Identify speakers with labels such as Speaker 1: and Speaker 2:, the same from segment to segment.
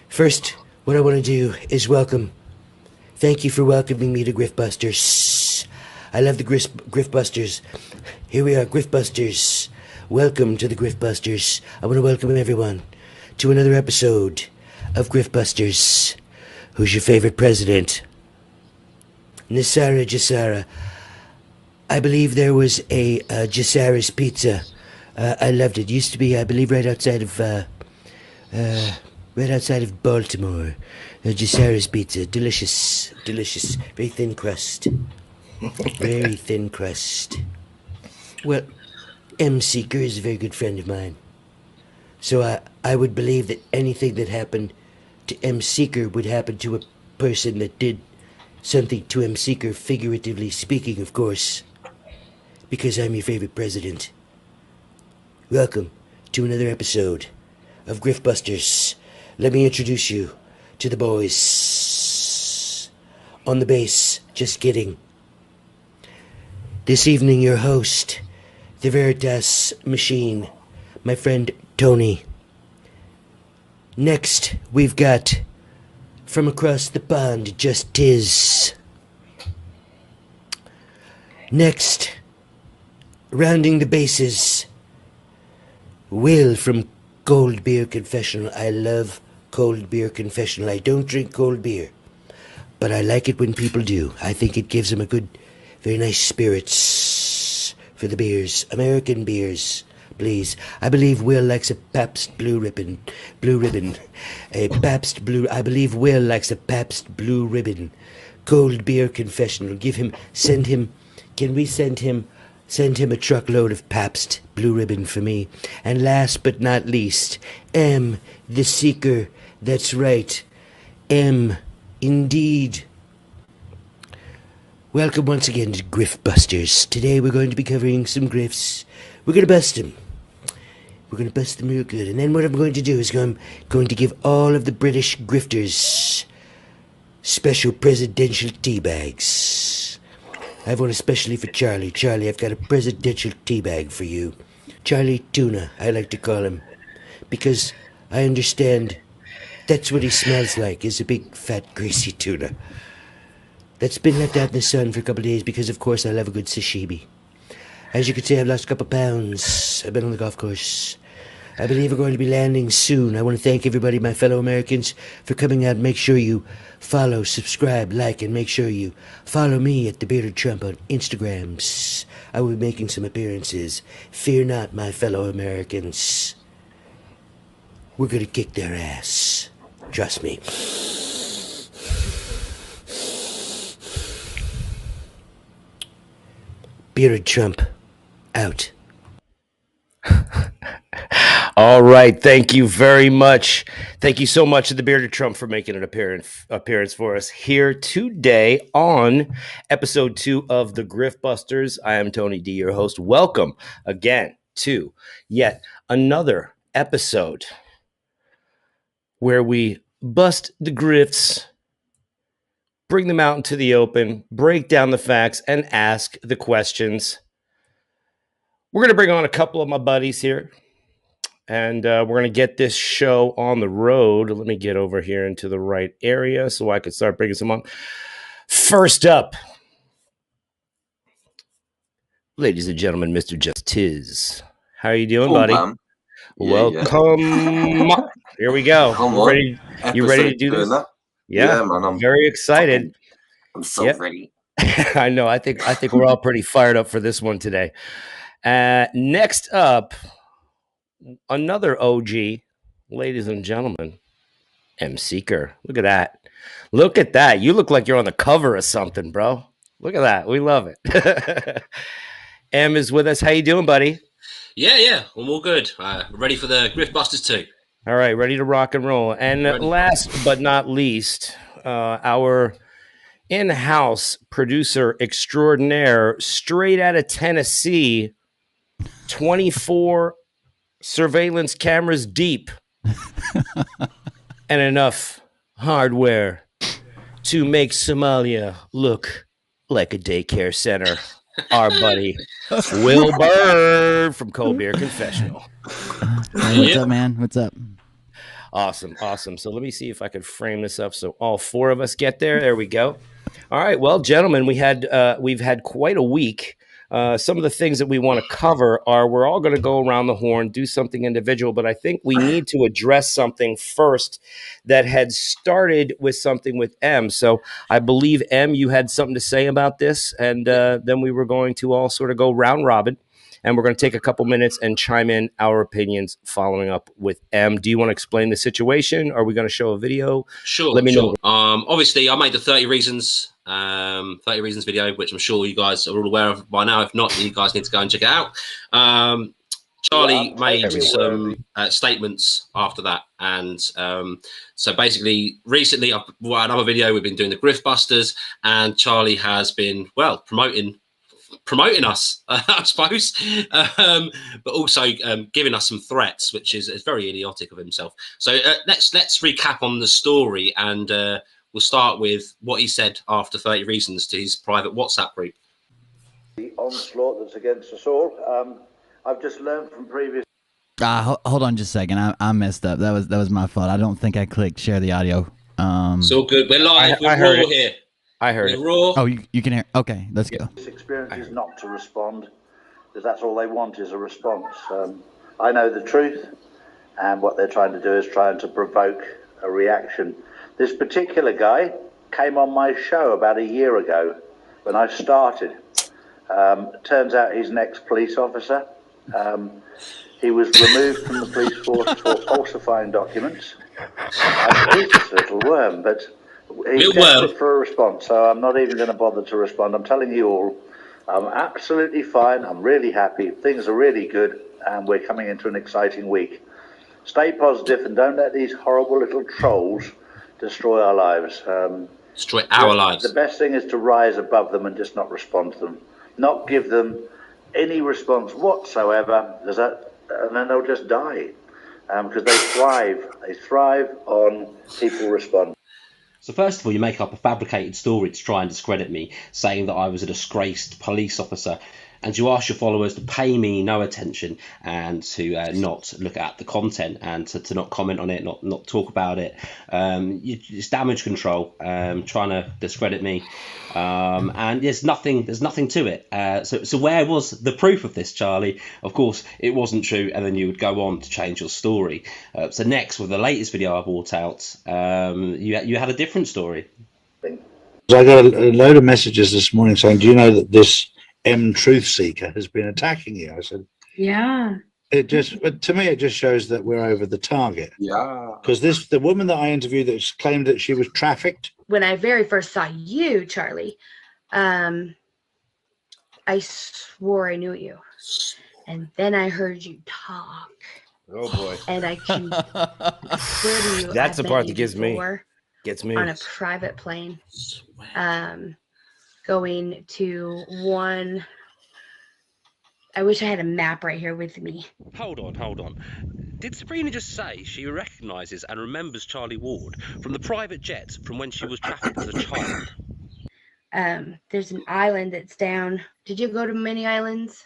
Speaker 1: First, what I want to do is welcome. Thank you for welcoming me to Griftbusters. I love the Griftbusters. Here we are, Griftbusters. Welcome to the Griftbusters. I want to welcome everyone to another episode of Griftbusters. Who's your favorite president? Nisara Jasara. I believe there was a Jasara's Pizza. I loved it. Used to be, I believe, right outside of Baltimore. Jasara's Pizza. Delicious. Delicious. Very thin crust. Very thin crust. Well, M. Seeker is a very good friend of mine. So I would believe that anything that happened to M. Seeker would happen to a person that did something to M. Seeker, figuratively speaking, of course. Because I'm your favorite president. Welcome to another episode of Griftbusters. Let me introduce you to the boys. On the bass, just kidding. This evening, your host, the Veritas Machine, my friend Tony. Next, we've got, from across the pond, just Tiz. Next, rounding the bases, Will from Cold Beer Confessional. I love Cold Beer Confessional. I don't drink cold beer, but I like it when people do. I think it gives them a good, very nice spirits for the beers. American beers, please. I believe Will likes a Pabst Blue Ribbon. A Pabst Blue... I believe Will likes a Pabst Blue Ribbon. Cold Beer Confessional. Can we send him a truckload of Pabst Blue Ribbon for me? And last but not least, M, the Seeker. That's right. M, indeed. Welcome once again to Griftbusters. Today we're going to be covering some grifts. We're going to bust them. We're going to bust them real good. And then what I'm going to do is I'm going to give all of the British grifters special presidential tea bags. I have one especially for Charlie. Charlie, I've got a presidential tea bag for you. Charlie Tuna, I like to call him. Because I understand that's what he smells like, is a big, fat, greasy tuna. That's been left out in the sun for a couple of days because, of course, I love a good sashimi. As you can see, I've lost a couple of pounds. I've been on the golf course. I believe we're going to be landing soon. I want to thank everybody, my fellow Americans, for coming out. Make sure you follow, subscribe, like, and make sure you follow me at The Bearded Trump on Instagrams. I will be making some appearances. Fear not, my fellow Americans. We're going to kick their ass. Trust me. Bearded Trump, out.
Speaker 2: All right, thank you very much. Thank you so much to the Bearded Trump for making an appearance for us here today on episode 2 of the Griftbusters. I am Tony D, your host. Welcome again to yet another episode where we bust the grifts, bring them out into the open, break down the facts, and ask the questions. We're going to bring on a couple of my buddies here, and we're going to get this show on the road. Let me get over here into the right area so I can start bringing some on. First up, ladies and gentlemen, Mr. Just Tiz. How are you doing, buddy? Welcome. Yeah. Here we go. You ready to do this?
Speaker 3: Yeah, man. I'm
Speaker 2: very excited.
Speaker 3: I'm so ready.
Speaker 2: I know. I think we're all pretty fired up for this one today. Next up, another OG, ladies and gentlemen, M. Seeker. Look at that. Look at that. You look like you're on the cover of something, bro. Look at that. We love it. M is with us. How you doing, buddy?
Speaker 4: Yeah. I'm all good. Ready for the Griftbusters 2.
Speaker 2: All right, ready to rock and roll. And last but not least, our in-house producer extraordinaire, straight out of Tennessee, 24 surveillance cameras deep, and enough hardware to make Somalia look like a daycare center. Our buddy Will Bird from Cold Beer Confessional.
Speaker 5: Hey, what's up, man? What's up?
Speaker 2: Awesome. So let me see if I can frame this up so all four of us get there. There we go. All right. Well, gentlemen, we've had quite a week. Some of the things that we want to cover are we're all going to go around the horn, do something individual, but I think we need to address something first that had started with something with M. So I believe, M, you had something to say about this, and then we were going to all sort of go round robin, and we're going to take a couple minutes and chime in our opinions following up with M. Do you want to explain the situation? Are we going to show a video?
Speaker 4: Sure.
Speaker 2: Let me know.
Speaker 4: Obviously, I made the 30 Reasons video, which I'm sure you guys are all aware of by now. If not, you guys need to go and check it out. Charlie made some statements after that. And so basically, recently, I've brought another video. We've been doing the Griftbusters, and Charlie has been, well, promoting us, I suppose, but also giving us some threats, which is very idiotic of himself. So let's recap on the story, and we'll start with what he said after 30 Reasons to his private WhatsApp group.
Speaker 6: The onslaught that's against us all. I've just learned from previous.
Speaker 5: Hold on just a second. I messed up. That was my fault. I don't think I clicked share the audio.
Speaker 4: It's all good. We're live. We're raw here.
Speaker 2: I heard it.
Speaker 4: Raw.
Speaker 5: Oh, you can hear. Okay, let's go.
Speaker 6: This experience is not to respond, because that's all they want is a response. I know the truth, and what they're trying to do is trying to provoke a reaction. This particular guy came on my show about a year ago when I started. Turns out he's an ex-police officer. He was removed from the police force for falsifying documents. He's just a little worm, but he's desperate for a response, so I'm not even going to bother to respond. I'm telling you all, I'm absolutely fine. I'm really happy. Things are really good, and we're coming into an exciting week. Stay positive and don't let these horrible little trolls destroy our lives.
Speaker 4: Destroy our lives.
Speaker 6: The best thing is to rise above them and just not respond to them. Not give them any response whatsoever, and then they'll just die. Because they thrive. They thrive on people responding.
Speaker 7: So first of all, you make up a fabricated story to try and discredit me, saying that I was a disgraced police officer. And you ask your followers to pay me no attention and to not look at the content and to not comment on it, not talk about it. It's damage control, trying to discredit me. And there's nothing to it. So where was the proof of this, Charlie? Of course, it wasn't true. And then you would go on to change your story. So next, with the latest video I brought out, you had a different story.
Speaker 8: I got a load of messages this morning saying, do you know that this M Truth Seeker has been attacking you? I said,
Speaker 9: yeah.
Speaker 8: But to me, it just shows that we're over the target.
Speaker 3: Yeah.
Speaker 8: Because the woman that I interviewed that claimed that she was trafficked.
Speaker 9: When I very first saw you, Charlie, I swore I knew you. And then I heard you talk.
Speaker 2: Oh boy.
Speaker 9: And I swear to you,
Speaker 2: that's the part that gets me
Speaker 9: on a private plane. Going to one. I wish I had a map right here with me.
Speaker 7: Hold on. Did Sabrina just say she recognises and remembers Charlie Ward from the private jet from when she was trafficked as a child?
Speaker 9: There's an island that's down. Did you go to many islands?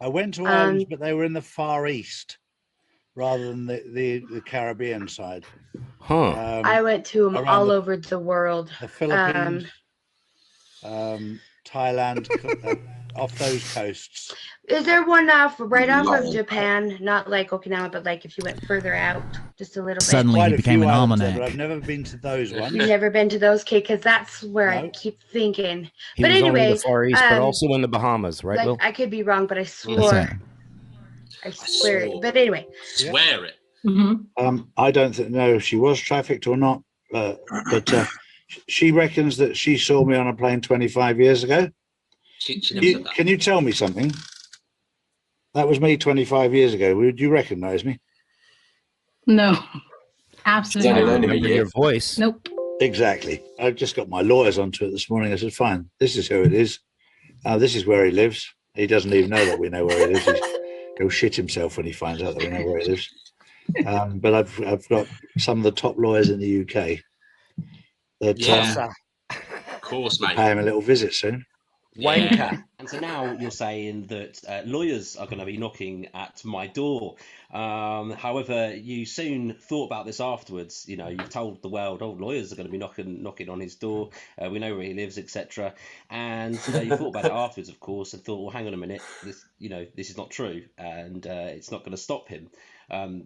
Speaker 8: I went to islands, but they were in the Far East rather than the Caribbean side.
Speaker 2: Huh.
Speaker 9: I went to them all over the world.
Speaker 8: The Philippines. Thailand, off those coasts.
Speaker 9: Is there one off of Japan? Not like Okinawa, but like if you went further out, just a little bit.
Speaker 5: Suddenly he became an almanac.
Speaker 8: But I've never been to those ones.
Speaker 9: You've never been to those, Kate? Because that's where I keep thinking.
Speaker 2: He
Speaker 9: but
Speaker 2: was
Speaker 9: anyway,
Speaker 2: only the Far East, but also in the Bahamas, right,
Speaker 9: like,
Speaker 2: Will?
Speaker 9: I could be wrong, but I swore. I swear it. But anyway.
Speaker 4: Swear it.
Speaker 9: Mm-hmm.
Speaker 8: I don't know if she was trafficked or not, but she reckons that she saw me on a plane 25 years ago.
Speaker 4: She never said that.
Speaker 8: Can you tell me something? That was me 25 years ago. Would you recognize me?
Speaker 10: No, absolutely
Speaker 2: I
Speaker 10: not.
Speaker 2: remember your voice.
Speaker 10: Nope.
Speaker 8: Exactly. I just got my lawyers onto it this morning. I said, fine, this is who it is. This is where he lives. He doesn't even know that we know where he lives. He'll shit himself when he finds out that we know where he lives. But I've got some of the top lawyers in the UK that
Speaker 4: of course, mate.
Speaker 8: pay him a little visit soon.
Speaker 7: Wanker. And so now you're saying that lawyers are going to be knocking at my door. However, you soon thought about this afterwards. You know, you've told the world, oh, lawyers are going to be knocking on his door. We know where he lives, etc. And you thought about it afterwards, of course, and thought, well, hang on a minute, this is not true, and it's not going to stop him.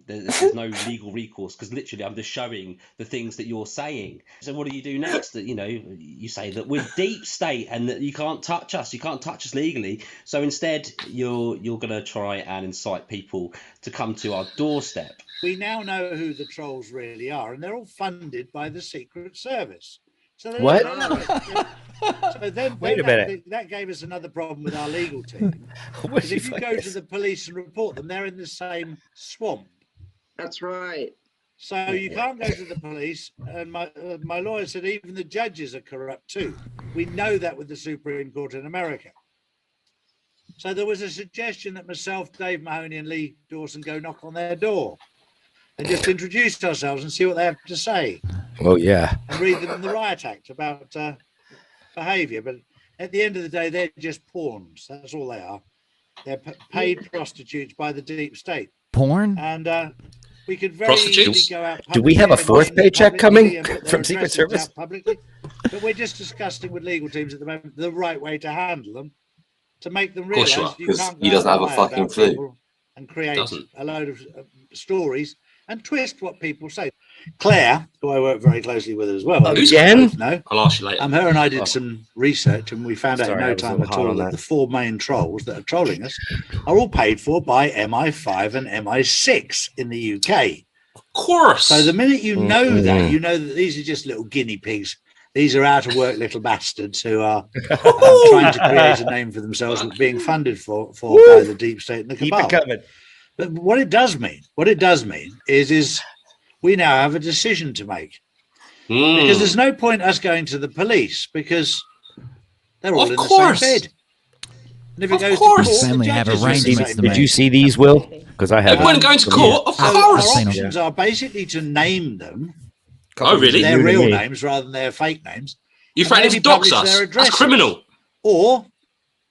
Speaker 7: There's no legal recourse because literally I'm just showing the things that you're saying. So what do you do next? That you say that we're deep state and that you can't touch us. You can't touch us legally. So instead, you're going to try and incite people to come to our doorstep.
Speaker 8: We now know who the trolls really are, and they're all funded by the Secret Service. So
Speaker 2: what?
Speaker 8: So then
Speaker 2: Wait a minute.
Speaker 8: That gave us another problem with our legal team. Because if you go to the police and report them, they're in the same swamp.
Speaker 10: That's right.
Speaker 8: So you can't go to the police. And my lawyer said even the judges are corrupt too. We know that with the Supreme Court in America. So there was a suggestion that myself, Dave Mahoney and Lee Dawson go knock on their door and just introduce ourselves and see what they have to say.
Speaker 2: Oh, yeah.
Speaker 8: And read them the Riot Act about behaviour. But at the end of the day, they're just pawns. That's all they are. They're paid prostitutes by the deep state.
Speaker 5: Porn?
Speaker 8: And we could very easily go out publicly.
Speaker 2: Do we have a fourth paycheck coming from Secret Service?
Speaker 8: Publicly. But we're just discussing with legal teams at the moment the right way to handle them, to make them realise you can't go
Speaker 3: he doesn't have a fucking clue
Speaker 8: and create a load of stories and twist what people say. Claire, who I work very closely with as well.
Speaker 2: Again?
Speaker 8: No,
Speaker 4: I'll ask you later.
Speaker 8: Her and I did some research, and we found out in no time at all that the four main trolls that are trolling us are all paid for by MI5 and MI6 in the UK.
Speaker 4: Of course.
Speaker 8: So the minute you know that, you know that these are just little guinea pigs. These are out of work little bastards who are trying to create a name for themselves, being funded for by the deep state and the cabal.
Speaker 2: Keep it coming.
Speaker 8: But what it does mean is we now have a decision to make. Because there's no point us going to the police because they're all in the same bed. And if it goes to court,
Speaker 5: family have arrangements to make.
Speaker 2: Did you see these, Will? Because I have.
Speaker 4: Everyone going to court, of course.
Speaker 8: Our options are basically to name them.
Speaker 4: Oh, really?
Speaker 8: Their real names rather than their fake names.
Speaker 4: You threatening to dox us? That's criminal.
Speaker 8: Or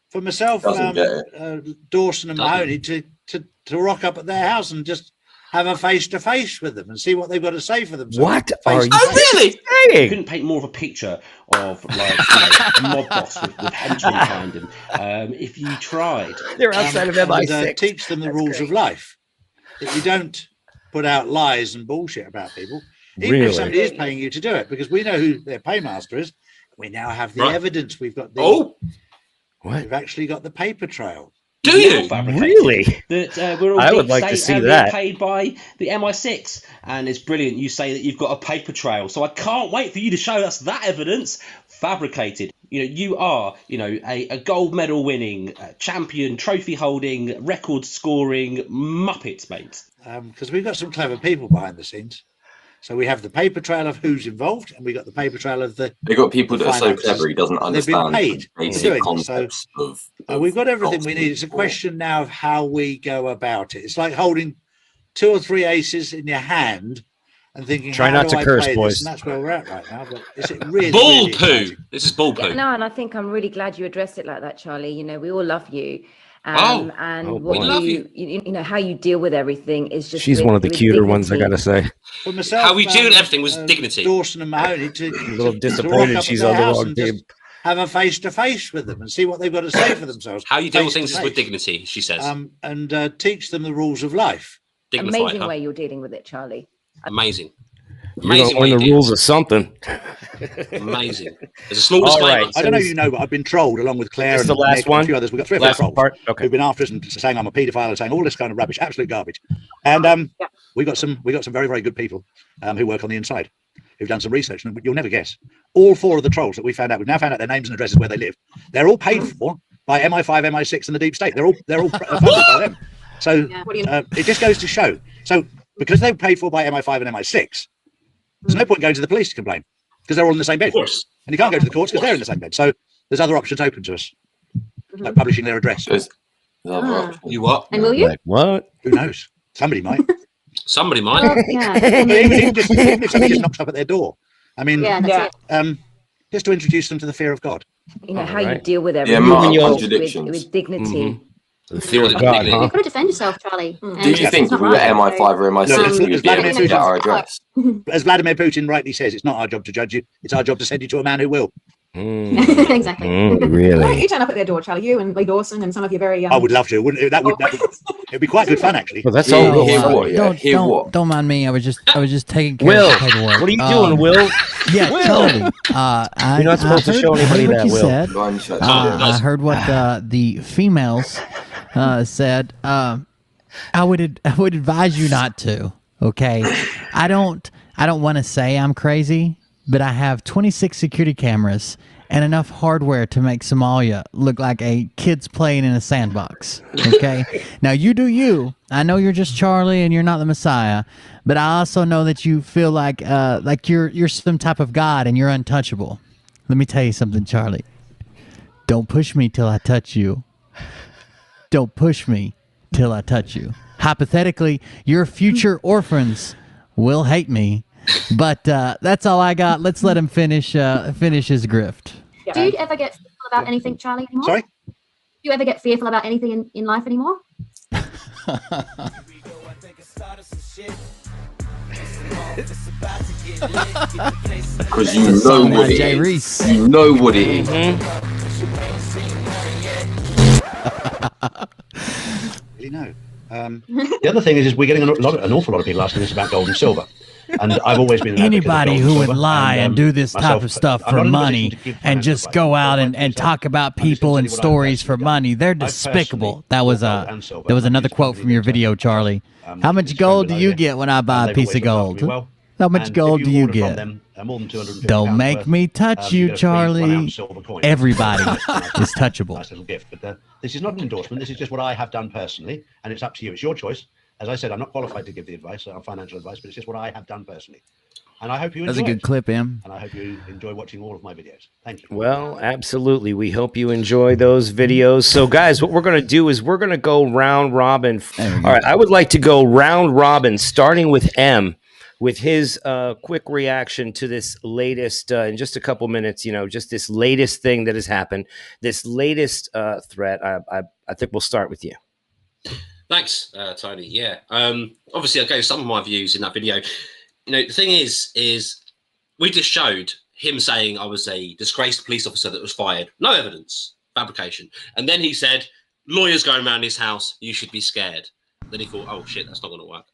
Speaker 8: for myself, Dawson and Mahoney to rock up at their house and just have a face-to-face with them and see what they've got to say for themselves.
Speaker 2: What are you
Speaker 4: really
Speaker 7: saying? You couldn't paint more of a picture of like a mob boss with henchmen behind him. If you tried,
Speaker 2: they're outside of MI6.
Speaker 8: Teach them the rules of life. That you don't put out lies and bullshit about people, even if somebody is paying you to do it, because we know who their paymaster is. We now have the evidence. We've got the we've actually got the paper trail.
Speaker 4: Do you
Speaker 2: really?
Speaker 7: That we're all
Speaker 2: I would like to see that.
Speaker 7: Paid by the MI6, and it's brilliant. You say that you've got a paper trail, so I can't wait for you to show us that evidence, fabricated. You are, a gold medal winning, champion, trophy holding, record scoring Muppet, mate.
Speaker 8: Because we've got some clever people behind the scenes. So we have the paper trail of who's involved, and we got the paper trail of the.
Speaker 3: They've got people that are so clever he doesn't understand.
Speaker 8: They've been paid
Speaker 3: basic
Speaker 8: for doing
Speaker 3: concepts of
Speaker 8: we've got everything we need. It's a question now of how we go about it. It's like holding 2 or 3 aces in your hand and thinking,
Speaker 2: try not to curse, boys.
Speaker 8: And that's where we're at right now. But is it really
Speaker 4: ball
Speaker 8: really
Speaker 4: poo?
Speaker 8: exciting?
Speaker 4: This is ball poo.
Speaker 11: No, and I think I'm really glad you addressed it like that, Charlie. We all love you.
Speaker 4: And
Speaker 11: what how you deal with everything is just.
Speaker 2: She's one of the cuter ones, I gotta say.
Speaker 8: For myself,
Speaker 4: how we deal with everything was dignity.
Speaker 8: Dawson and Mahoney
Speaker 2: a little disappointed she's on the wrong team.
Speaker 8: Have a face-to-face with them and see what they've got to say for themselves.
Speaker 4: How you deal with things is with dignity, she says.
Speaker 8: And teach them the rules of life.
Speaker 11: Amazing way you're dealing with it, Charlie.
Speaker 4: Amazing.
Speaker 2: You're going to learn the rules of something.
Speaker 4: Amazing. There's a small disclaimer.
Speaker 8: I don't know but I've been trolled along with Claire and
Speaker 2: the last one.
Speaker 8: A few others. We've got 3 or 4 trolls who've been after us and saying I'm a paedophile and saying all this kind of rubbish, absolute garbage. And we got some very, very good people who work on the inside, who've done some research, and you'll never guess. All 4 of the trolls that we've now found out their names and addresses where they live. They're all paid for by MI5, MI6, and the deep state. They're all funded by them. So it just goes to show. So because they're paid for by MI5 and MI6. There's no point going to the police to complain. because they're all in the same bed.
Speaker 4: Of course.
Speaker 8: And you can't go to the courts because they're in the same bed. So there's other options open to us, like publishing their address.
Speaker 4: You what?
Speaker 11: And will you?
Speaker 2: Like what?
Speaker 8: Who knows? Somebody might.
Speaker 4: Somebody might.
Speaker 11: Well, yeah.
Speaker 8: even if somebody just knocks up at their door. I mean,
Speaker 11: That's
Speaker 8: just to introduce them to the fear of God.
Speaker 11: You know, how you deal with
Speaker 3: Yeah,
Speaker 11: everything with dignity.
Speaker 2: The fear of God, huh?
Speaker 12: You've got to defend yourself, Charlie.
Speaker 3: Do you think if we were MI5 or MI6, we would be able to get our address?
Speaker 8: As Vladimir Putin rightly says, it's not our job to judge you. It's our job to send you to a man who will.
Speaker 12: Exactly.
Speaker 2: Really?
Speaker 13: Why don't you turn up at their door, Charlie? You and Lee Dawson and some of your very.
Speaker 8: I would love to. Wouldn't it? That would it'd be quite good fun, actually.
Speaker 2: Well, that's all.
Speaker 5: Don't mind me. I was just taking care
Speaker 2: Will,
Speaker 5: of the paperwork.
Speaker 2: what are you doing, Will?
Speaker 5: Yeah,
Speaker 2: Will.
Speaker 5: Charlie.
Speaker 2: You're not supposed to show anybody
Speaker 5: what
Speaker 2: that,
Speaker 5: you
Speaker 2: Will.
Speaker 5: said. I heard what the females said. I would advise you not to. Okay, I don't want to say I'm crazy, but I have 26 security cameras and enough hardware to make Somalia look like a kid's playing in a sandbox. Okay, now you do you. I know you're just Charlie and you're not the Messiah, but I also know that you feel like you're some type of god and you're untouchable. Let me tell you something, Charlie. Don't push me till I touch you. Don't push me till I touch you. Hypothetically, your future orphans will hate me, but that's all I got. Let's let him finish his grift.
Speaker 12: Do you ever get fearful about anything, Charlie, anymore?
Speaker 8: Sorry?
Speaker 12: Do you ever get fearful about anything in life anymore?
Speaker 3: Because you know what it is. You know what it is.
Speaker 8: Really know. The other thing is we're getting an awful lot of people asking us about gold and silver. And I've always been
Speaker 5: anybody who would lie and do this type of stuff for money and just go out and talk about people and stories for money. They're despicable. That was another quote from your video, Charlie. How much gold do you get when I buy a piece of gold? How much gold do you get? Don't make me touch you, Charlie. Everybody is touchable.
Speaker 8: Nice little gift, but this is not an endorsement. This is just what I have done personally, and it's up to you. It's your choice. As I said, I'm not qualified to give the advice, financial advice, but it's just what I have done personally. And I hope you enjoy
Speaker 5: That's a good clip, Em.
Speaker 8: And I hope you enjoy watching all of my videos. Thank you.
Speaker 2: Well, absolutely. We hope you enjoy those videos. So, guys, what we're going to do is we're going to go round robin. All right, I would like to go round robin, starting with M, with his quick reaction to this latest, in just a couple minutes, just this latest thing that has happened, this latest threat. I think we'll start with you.
Speaker 4: Thanks, Tony. Yeah. Obviously, I gave some of my views in that video. The thing is we just showed him saying I was a disgraced police officer that was fired. No evidence, fabrication. And then he said, lawyers going around his house, you should be scared. Then he thought, oh, shit, that's not going to work.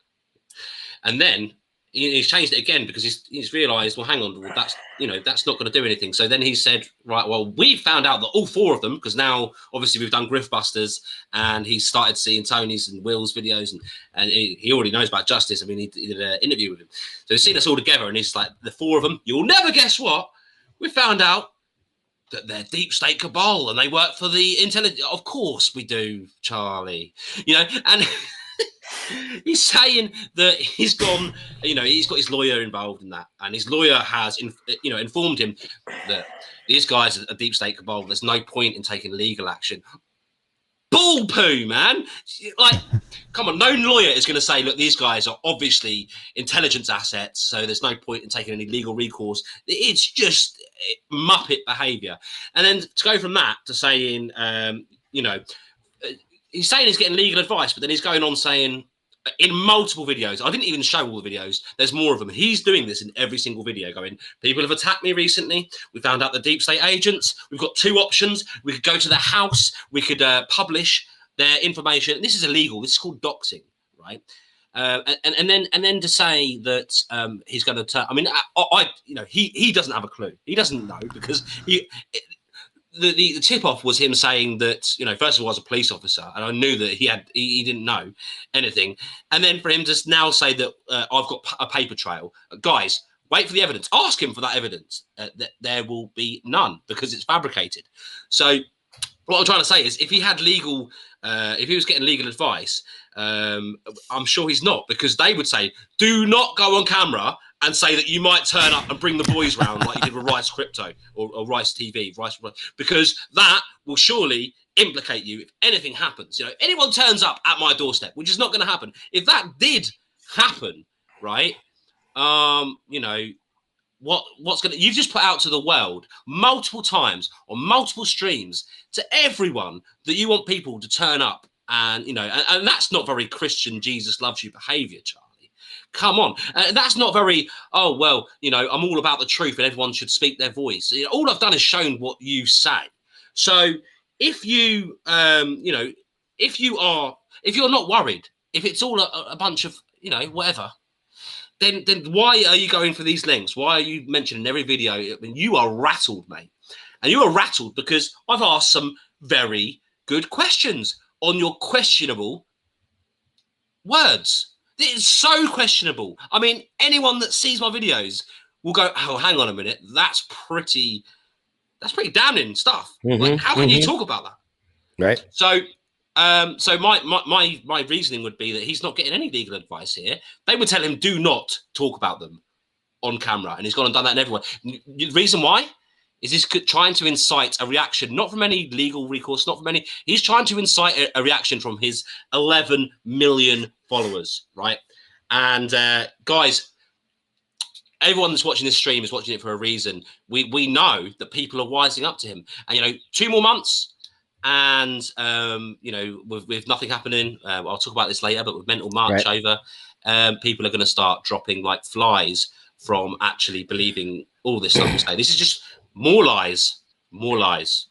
Speaker 4: And then he's changed it again because he's realised, well, hang on, that's not going to do anything. So then he said, right, well, we found out that all four of them, because now obviously we've done Griftbusters, and he started seeing Tony's and Will's videos, and he already knows about justice. I mean, he did an interview with him, so he's seen us all together, and he's like, the four of them, you'll never guess what, we found out that they're deep state cabal and they work for the intelligence. Of course we do, Charlie. And he's saying that he's gone, he's got his lawyer involved in that, and his lawyer has, informed him that these guys are deep state cabal. There's no point in taking legal action. Bull poo, man! Like, come on, no lawyer is going to say, look, these guys are obviously intelligence assets, so there's no point in taking any legal recourse. It's just muppet behaviour. And then to go from that to saying, he's saying he's getting legal advice, but then he's going on saying in multiple videos, I didn't even show all the videos, there's more of them. He's doing this in every single video, going, people have attacked me recently. We found out the deep state agents. We've got two options. We could go to the house. We could publish their information. This is illegal. This is called doxing, right? And then to say that he's going to turn, I mean, he doesn't have a clue. He doesn't know because the tip-off was him saying that, first of all, I was a police officer, and I knew that he didn't know anything. And then for him to now say that I've got a paper trail. Guys, wait for the evidence. Ask him for that evidence. That there will be none because it's fabricated. So what I'm trying to say is if he had legal, if he was getting legal advice, I'm sure he's not, because they would say, do not go on camera and say that you might turn up and bring the boys round like you did with Rice Crypto or Rice TV, because that will surely implicate you if anything happens. You know, anyone turns up at my doorstep, which is not going to happen. If that did happen, right? You know, what's going to, you've just put out to the world multiple times on multiple streams to everyone that you want people to turn up, and you know, and that's not very Christian Jesus loves you behavior, Charlie. Come on, that's not very, oh well, you know, I'm all about the truth and everyone should speak their voice. You know, all I've done is shown what you say. So if you you know, if you're not worried, if it's all a bunch of, you know, whatever, then why are you going for these lengths? Why are you mentioning every video? I mean, you are rattled, mate. And you are rattled because I've asked some very good questions on your questionable words. It is so questionable. I mean, anyone that sees my videos will go, oh, hang on a minute. That's pretty damning stuff. Like, how can you talk about that?
Speaker 2: Right.
Speaker 4: So my reasoning would be that he's not getting any legal advice here. They would tell him, do not talk about them on camera. And he's gone and done that in everyone. The reason why is he's trying to incite a reaction, not from any legal recourse, not from any, he's trying to incite a reaction from his 11 million followers, right? And guys, everyone that's watching this stream is watching it for a reason. We know that people are wising up to him. And, you know, 2 more months, and you know, with nothing happening, I'll talk about this later, but with Mental March over, people are going to start dropping like flies from actually believing all this stuff we say. This is just more lies, more lies.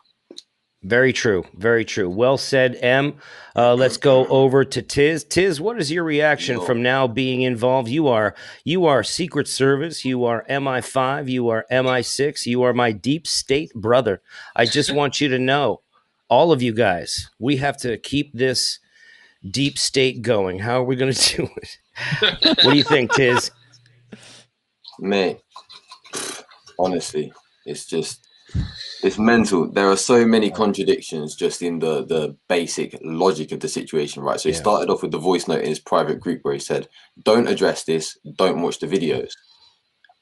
Speaker 2: Very true. Very true. Well said, M. Let's go over to Tiz. Tiz, what is your reaction from now being involved? You are Secret Service. You are MI5. You are MI6. You are my deep state brother. I just want you to know, all of you guys, we have to keep this deep state going. How are we going to do it? What do you think, Tiz?
Speaker 3: Mate, honestly, it's mental. There are so many contradictions just in the basic logic of the situation, right? So he started off with the voice note in his private group where he said, don't address this, don't watch the videos.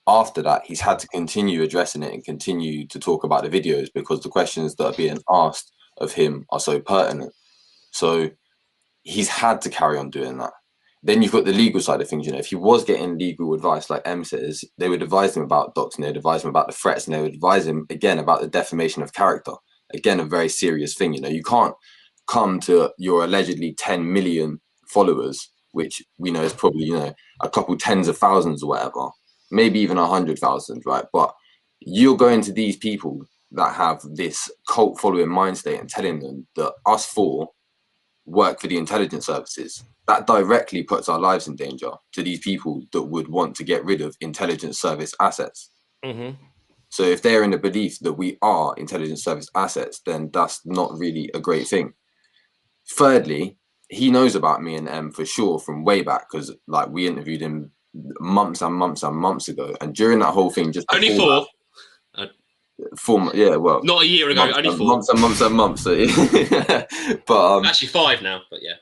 Speaker 3: After that, he's had to continue addressing it and continue to talk about the videos because the questions that are being asked of him are so pertinent. So he's had to carry on doing that. Then you've got the legal side of things. You know, if he was getting legal advice, like M says, they would advise him about doxing, they would advise him about the threats, and they would advise him again about the defamation of character. Again, a very serious thing. You know, you can't come to your allegedly 10 million followers, which we know is probably, you know, a couple tens of thousands or whatever, maybe even 100,000, right? But you're going to these people that have this cult following mind state and telling them that us four work for the intelligence services. That directly puts our lives in danger to these people that would want to get rid of intelligence service assets. So if they're in the belief that we are intelligence service assets, then that's not really a great thing. Thirdly, he knows about me and M for sure from way back, because like we interviewed him months and months and months ago. And during that whole thing, just
Speaker 4: only 4.
Speaker 3: 4, yeah, well,
Speaker 4: not a year ago, only 4
Speaker 3: months and months and months. So, but
Speaker 4: actually 5 now, but yeah.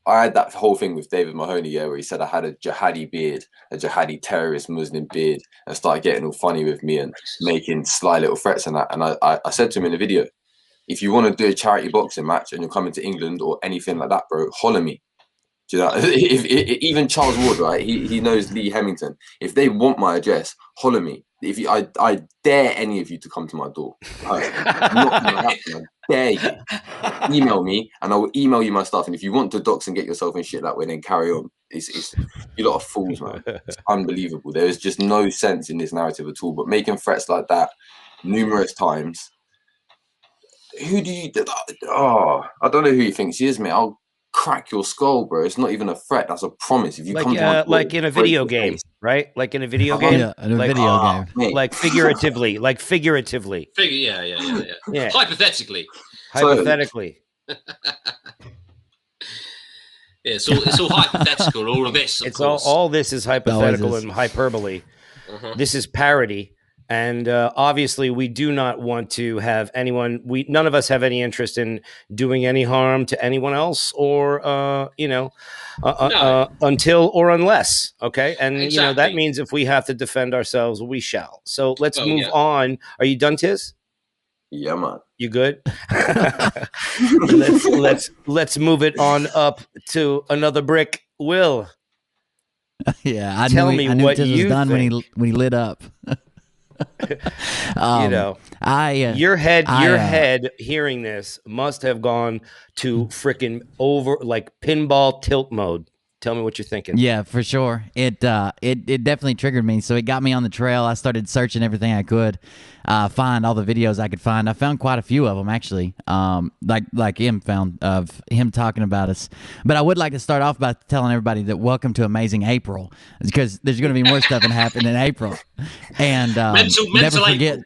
Speaker 3: I had that whole thing with David Mahoney, where he said I had a jihadi beard, a jihadi terrorist Muslim beard, and started getting all funny with me and making sly little threats and that. And I said to him in the video, if you want to do a charity boxing match and you're coming to England or anything like that, bro, holler me. Do you know? Even Charles Ward, right? He knows Lee Hemington. If they want my address, holler me. I dare any of you to come to my door. I dare you. Email me, and I will email you my stuff. And if you want to dox and get yourself in shit that way, then carry on. It's you lot are fools, man. It's unbelievable. There is just no sense in this narrative at all. But making threats like that numerous times. Who do you? Oh, I don't know who he thinks he is, mate. I'll crack your skull, bro. It's not even a threat. That's a promise. If you come to
Speaker 2: like in a video game, right? Like in a video game,
Speaker 5: yeah, in a video game,
Speaker 3: mate.
Speaker 2: like figuratively,
Speaker 4: Yeah. Hypothetically. Yeah, it's all hypothetical. All of this, of course.
Speaker 2: All this is hypothetical and hyperbole. This is parody And obviously, we do not want to have anyone. None of us have any interest in doing any harm to anyone else, or until or unless. Okay, and
Speaker 4: Exactly.
Speaker 2: that means if we have to defend ourselves, we shall. So let's move on. Are you done, Tiz?
Speaker 3: Yeah, man.
Speaker 2: You good? let's move it on up to another brick. Will.
Speaker 5: Yeah, I
Speaker 2: Tell
Speaker 5: knew
Speaker 2: me
Speaker 5: what
Speaker 2: what
Speaker 5: Tiz was
Speaker 2: you
Speaker 5: done
Speaker 2: think.
Speaker 5: when he lit up.
Speaker 2: Your head hearing this must have gone to freaking over like pinball tilt mode. Tell me what you're thinking.
Speaker 5: Yeah, for sure. It definitely triggered me. So it got me on the trail. I started searching everything I could find, all the videos I could find. I found quite a few of them actually. Like him found of him talking about us. But I would like to start off by telling everybody that welcome to Amazing April, because there's going to be more stuff that happen in April. And never forget.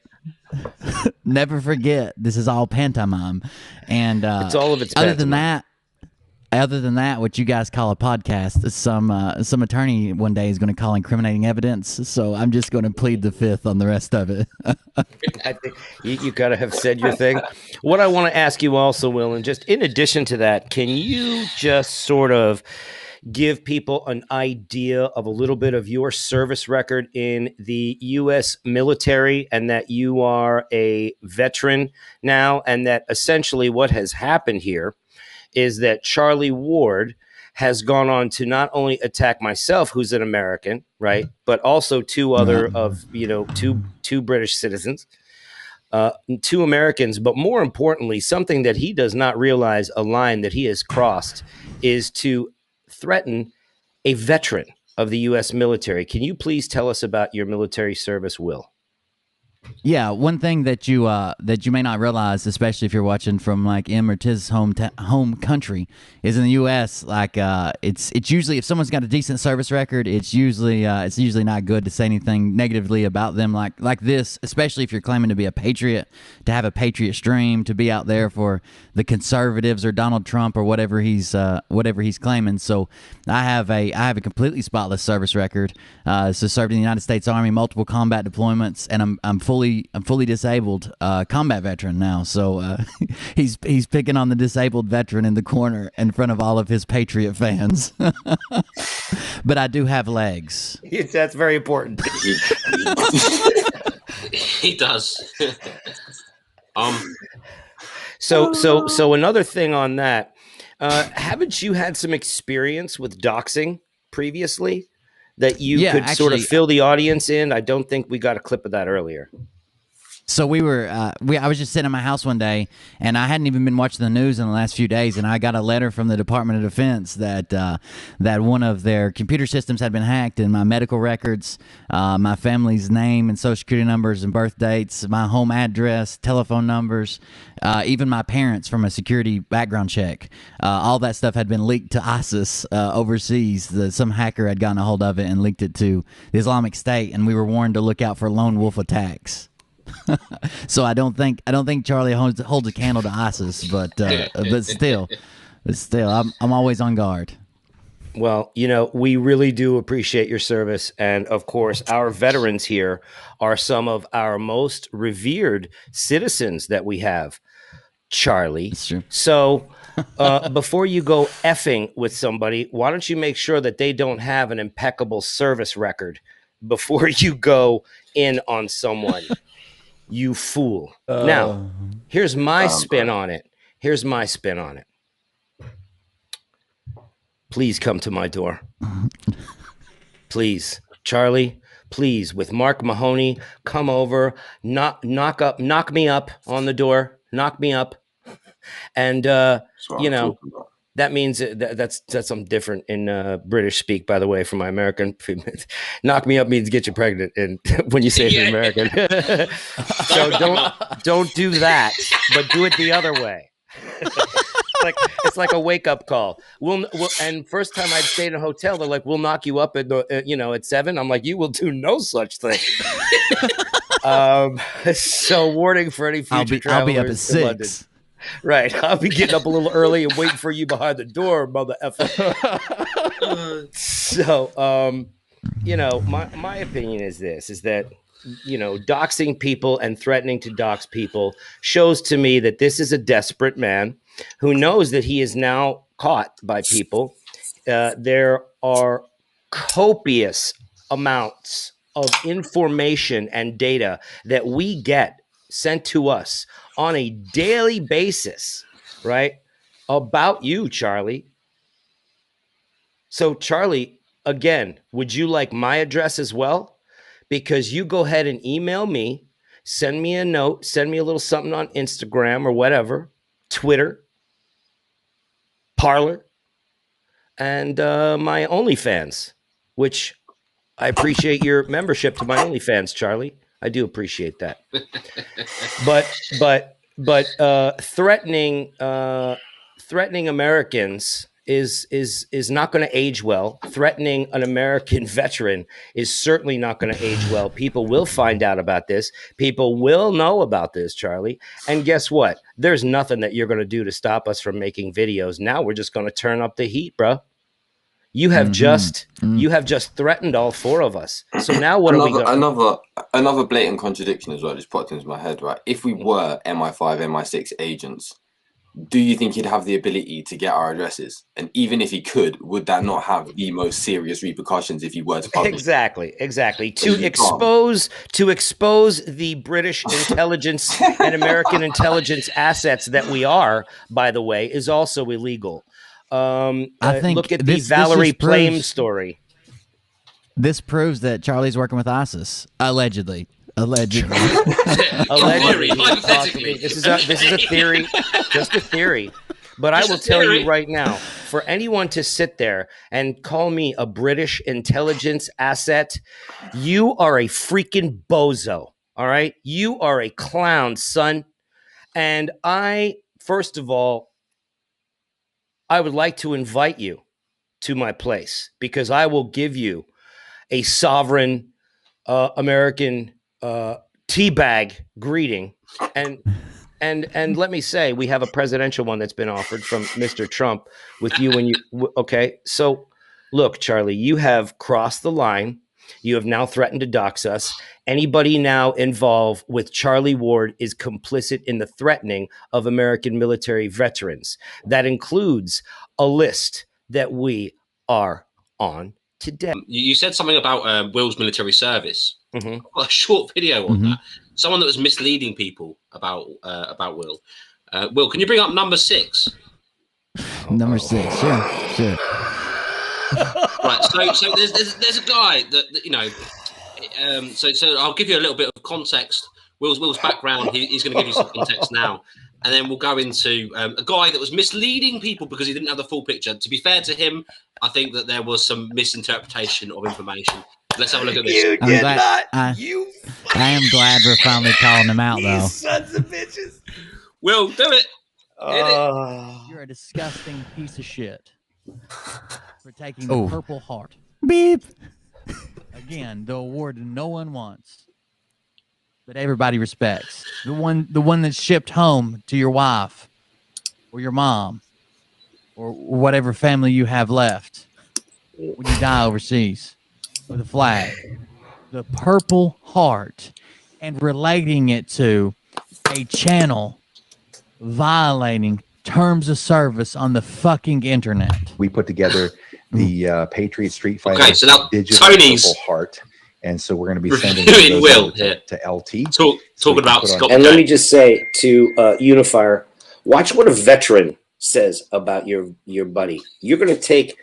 Speaker 5: Never forget, this is all pantomime. And
Speaker 2: it's all of its
Speaker 5: pantomime. Other than that, what you guys call a podcast, some attorney one day is going to call incriminating evidence. So I'm just going to plead the fifth on the rest of it.
Speaker 2: I think you got to have said your thing. What I want to ask you also, Will, and just in addition to that, can you just sort of give people an idea of a little bit of your service record in the U.S. military, and that you are a veteran now, and that essentially what has happened here is that Charlie Ward has gone on to not only attack myself, who's an American, right, but also two other of, two British citizens, 2 Americans, but more importantly, something that he does not realize, a line that he has crossed, is to threaten a veteran of the U.S. military. Can you please tell us about your military service, Will?
Speaker 5: Yeah, one thing that you may not realize, especially if you're watching from like M or Tiz's home country, is in the U.S. Like it's usually, if someone's got a decent service record, it's usually not good to say anything negatively about them like this, especially if you're claiming to be a patriot, to have a patriot stream, to be out there for the conservatives or Donald Trump or whatever he's claiming. So I have a completely spotless service record. So served in the United States Army, multiple combat deployments, and I'm fully disabled combat veteran now. So he's picking on the disabled veteran in the corner in front of all of his patriot fans. But I do have legs.
Speaker 2: That's very important.
Speaker 4: He does.
Speaker 2: So another thing on that, haven't you had some experience with doxing previously that you could sort of fill the audience in? I don't think we got a clip of that earlier.
Speaker 5: So I was just sitting in my house one day, and I hadn't even been watching the news in the last few days, and I got a letter from the Department of Defense that one of their computer systems had been hacked, and my medical records, my family's name and social security numbers and birth dates, my home address, telephone numbers, even my parents from a security background check, all that stuff had been leaked to ISIS overseas. Some hacker had gotten a hold of it and leaked it to the Islamic State, and we were warned to look out for lone wolf attacks. So I don't think Charlie holds a candle to ISIS, but still, I'm always on guard.
Speaker 2: Well, we really do appreciate your service, and of course, our veterans here are some of our most revered citizens that we have. Charlie,
Speaker 5: that's true.
Speaker 2: So before you go effing with somebody, why don't you make sure that they don't have an impeccable service record before you go in on someone? You fool. Now, here's my spin on it. Please come to my door. Please. Charlie, please, with Mark Mahoney, come over, knock me up on the door, knock me up. And, that means that's something different in British speak, by the way, from my American. Knock me up means get you pregnant, and when you say it in American. So don't do that, but do it the other way. It's like a wake up call. And first time I'd stayed in a hotel, they're like, "We'll knock you up at 7." I'm like, "You will do no such thing." So warning for any future travelers.
Speaker 5: I'll be up at 6.
Speaker 2: London. Right, I'll be getting up a little early and waiting for you behind the door, mother effer. So, you know, my opinion is this: is that, you know, doxing people and threatening to dox people shows to me that this is a desperate man who knows that he is now caught by people. There are copious amounts of information and data that we get sent to us on a daily basis, right? About you, Charlie. So, Charlie, again, would you like my address as well? Because you go ahead and email me, send me a note, send me a little something on Instagram or whatever, Twitter, Parler, and my OnlyFans, which I appreciate your membership to my OnlyFans, Charlie. I do appreciate that. But threatening Americans is not going to age well. Threatening an American veteran is certainly not going to age well. People will find out about this. People will know about this, Charlie. And guess what? There's nothing that you're going to do to stop us from making videos. Now we're just going to turn up the heat, bro. You have you have just threatened all four of us. So now what are we going?
Speaker 3: Another blatant contradiction as well just popped into my head, right? If we were MI5, MI6 agents, do you think he'd have the ability to get our addresses? And even if he could, would that not have the most serious repercussions if he were to publish?
Speaker 2: Exactly. To expose the British intelligence and American intelligence assets that we are, by the way, is also illegal. I think look at the Valerie Plame story.
Speaker 5: This proves that Charlie's working with ISIS, allegedly. Allegedly.
Speaker 2: This is a theory, just a theory. But I will tell you right now, for anyone to sit there and call me a British intelligence asset, you are a freaking bozo. All right, you are a clown, son. And first of all, I would like to invite you to my place because I will give you a sovereign American teabag greeting. And let me say, we have a presidential one that's been offered from Mr. Trump with you and you. Okay. So look, Charlie, you have crossed the line. You have now threatened to dox us. Anybody now involved with Charlie Ward is complicit in the threatening of American military veterans. That includes a list that we are on today.
Speaker 4: You said something about Will's military service. I've got a short video on that. Someone that was misleading people about Will. Will, can you bring up number 6?
Speaker 5: Number 6, sure.
Speaker 4: Right, so there's a guy that you know. So I'll give you a little bit of context. Will's background. He's going to give you some context now, and then we'll go into a guy that was misleading people because he didn't have the full picture. To be fair to him, I think that there was some misinterpretation of information. Let's have a look at this.
Speaker 5: I am glad we're finally calling him out, though.
Speaker 2: Sons of bitches.
Speaker 4: Will, do it.
Speaker 5: You're a disgusting piece of shit for taking the Purple Heart. Beep. Again, the award no one wants, but everybody respects. The one that's shipped home to your wife or your mom or whatever family you have left when you die overseas with a flag. The Purple Heart, and relating it to a channel violating terms of service on the fucking internet.
Speaker 14: We put together the Patriot Street Fighter.
Speaker 4: Okay, so now
Speaker 14: digital
Speaker 4: Tony's
Speaker 14: Purple Heart, and so we're going to be sending
Speaker 4: Will
Speaker 14: to LT.
Speaker 4: Talking about Scott.
Speaker 1: And let me just say to Unifier, watch what a veteran says about your buddy. You're taking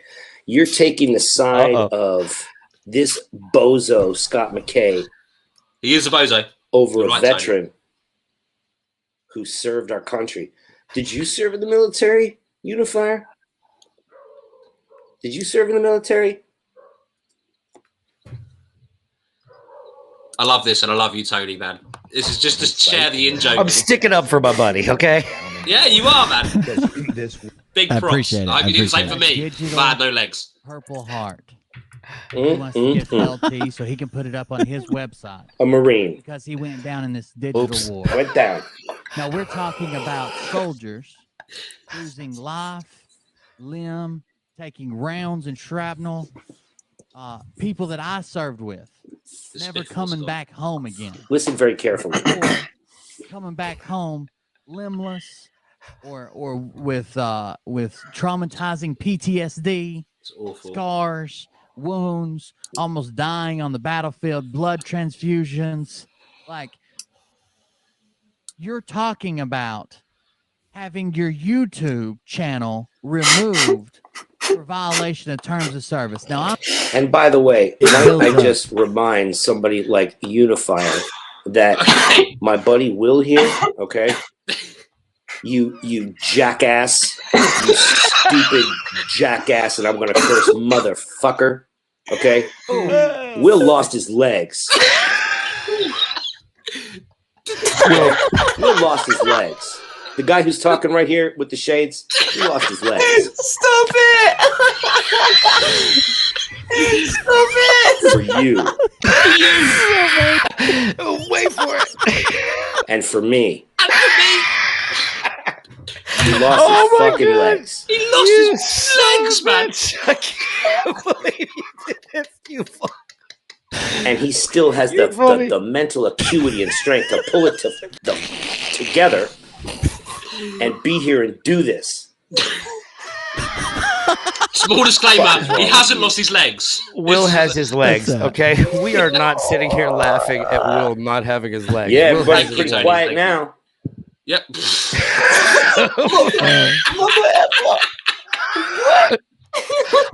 Speaker 1: the side of this bozo Scott McKay.
Speaker 4: He is a bozo
Speaker 1: over a veteran who served our country. Did you serve in the military, Unifier? Did you serve in the military?
Speaker 4: I love this, and I love you, Tony, man. This is just to share the in-joke.
Speaker 2: I'm sticking up for my buddy, okay?
Speaker 4: Yeah, you are, man. Big props. I
Speaker 5: appreciate it.
Speaker 4: I hope you do the same for me. Bad, no legs.
Speaker 5: Purple Heart. He wants to get LT so he can put it up on his website.
Speaker 1: A Marine.
Speaker 5: Because he went down in this digital war.
Speaker 1: Went down.
Speaker 5: Now, we're talking about soldiers losing life, limb, taking rounds and shrapnel people that I served with never coming back home again.
Speaker 2: Listen very carefully.
Speaker 5: Or coming back home limbless, or with traumatizing PTSD, scars, wounds, almost dying on the battlefield, blood transfusions. Like, you're talking about having your YouTube channel removed for violation of terms of service. Now,
Speaker 2: and by the way, might I just remind somebody like Unifier that my buddy Will here, okay? You jackass, you stupid jackass, and I'm gonna curse motherfucker, okay? Will lost his legs. Will lost his legs. The guy who's talking right here with the shades, he lost his legs.
Speaker 15: Stop it! Stop it!
Speaker 2: For you.
Speaker 15: Wait for it.
Speaker 2: And for me.
Speaker 4: And for me.
Speaker 2: He lost his fucking legs.
Speaker 4: He lost his legs, man.
Speaker 15: I can't believe you did this. You fuck.
Speaker 2: And he still has the mental acuity and strength to pull it together and be here and do this.
Speaker 4: Small disclaimer, he hasn't lost his legs.
Speaker 16: Will has his legs, okay? We are not sitting here laughing at Will not having his legs.
Speaker 2: Yeah,
Speaker 16: Will
Speaker 2: everybody's
Speaker 16: has
Speaker 2: pretty
Speaker 16: his
Speaker 2: quiet
Speaker 16: legs.
Speaker 2: now.
Speaker 4: Yep.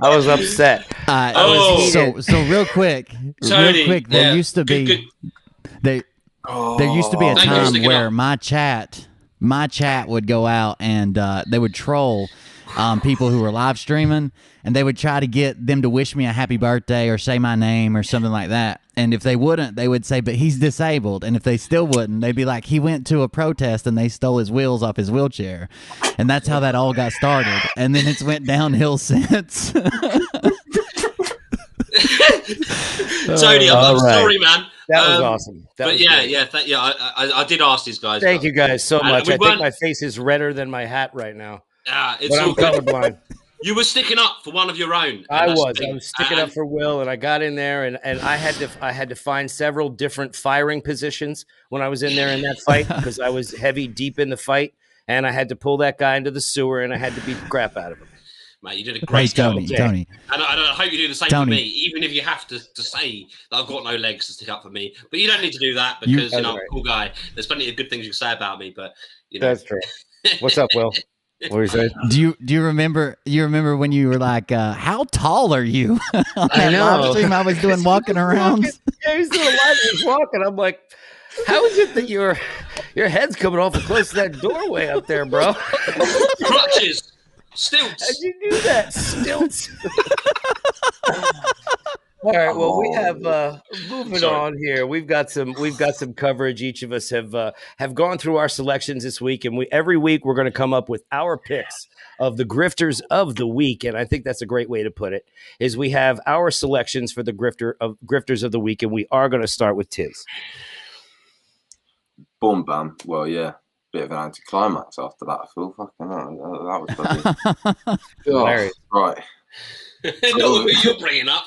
Speaker 16: I was upset.
Speaker 5: So real quick,
Speaker 4: Tony,
Speaker 5: there used to be there used to be a time where my chat would go out and they would troll people who were live streaming, and they would try to get them to wish me a happy birthday or say my name or something like that. And if they wouldn't, they would say, but he's disabled. And if they still wouldn't, they'd be like, he went to a protest and they stole his wheels off his wheelchair. And that's how that all got started. And then it's went downhill since.
Speaker 4: Tony, I'm sorry, man.
Speaker 16: That was awesome.
Speaker 4: But I did ask these guys.
Speaker 16: Thank you guys so much. I think
Speaker 4: weren't-
Speaker 16: my face is redder than my hat right now.
Speaker 4: It's
Speaker 16: But
Speaker 4: all
Speaker 16: I'm
Speaker 4: good.
Speaker 16: colorblind.
Speaker 4: You were sticking up for one of your own.
Speaker 16: I was sticking up for Will, and I got in there, and I had to find several different firing positions when I was in there in that fight because I was heavy deep in the fight, and I had to pull that guy into the sewer, and I had to beat the crap out of him.
Speaker 4: Mate, you did a great job.
Speaker 5: Tony.
Speaker 4: And I hope you do the same for me, even if you have to say that I've got no legs to stick up for me. But you don't need to do that because I'm a cool guy. There's plenty of good things you can say about me, but you know.
Speaker 16: That's true. What's up, Will? What were you saying?
Speaker 5: Do you remember? You remember when you were like, "How tall are you?"
Speaker 16: I know.
Speaker 5: Live stream I was doing walking around.
Speaker 16: Yeah, he's doing a live. He's walking. I'm like, how is it that your head's coming off close to that doorway up there, bro?
Speaker 4: Crutches, stilts.
Speaker 16: How'd you do that? Stilts. All right. Well, we have moving on here. We've got some coverage. Each of us have gone through our selections this week, and every week we're going to come up with our picks of the grifters of the week. And I think that's a great way to put it. Is we have our selections for the grifters of the week, and we are going to start with Tiz.
Speaker 3: Boom, bam. Well, yeah. Bit of an anticlimax after that. I feel fucking hell. That was probably right.
Speaker 4: Not who you're bringing up.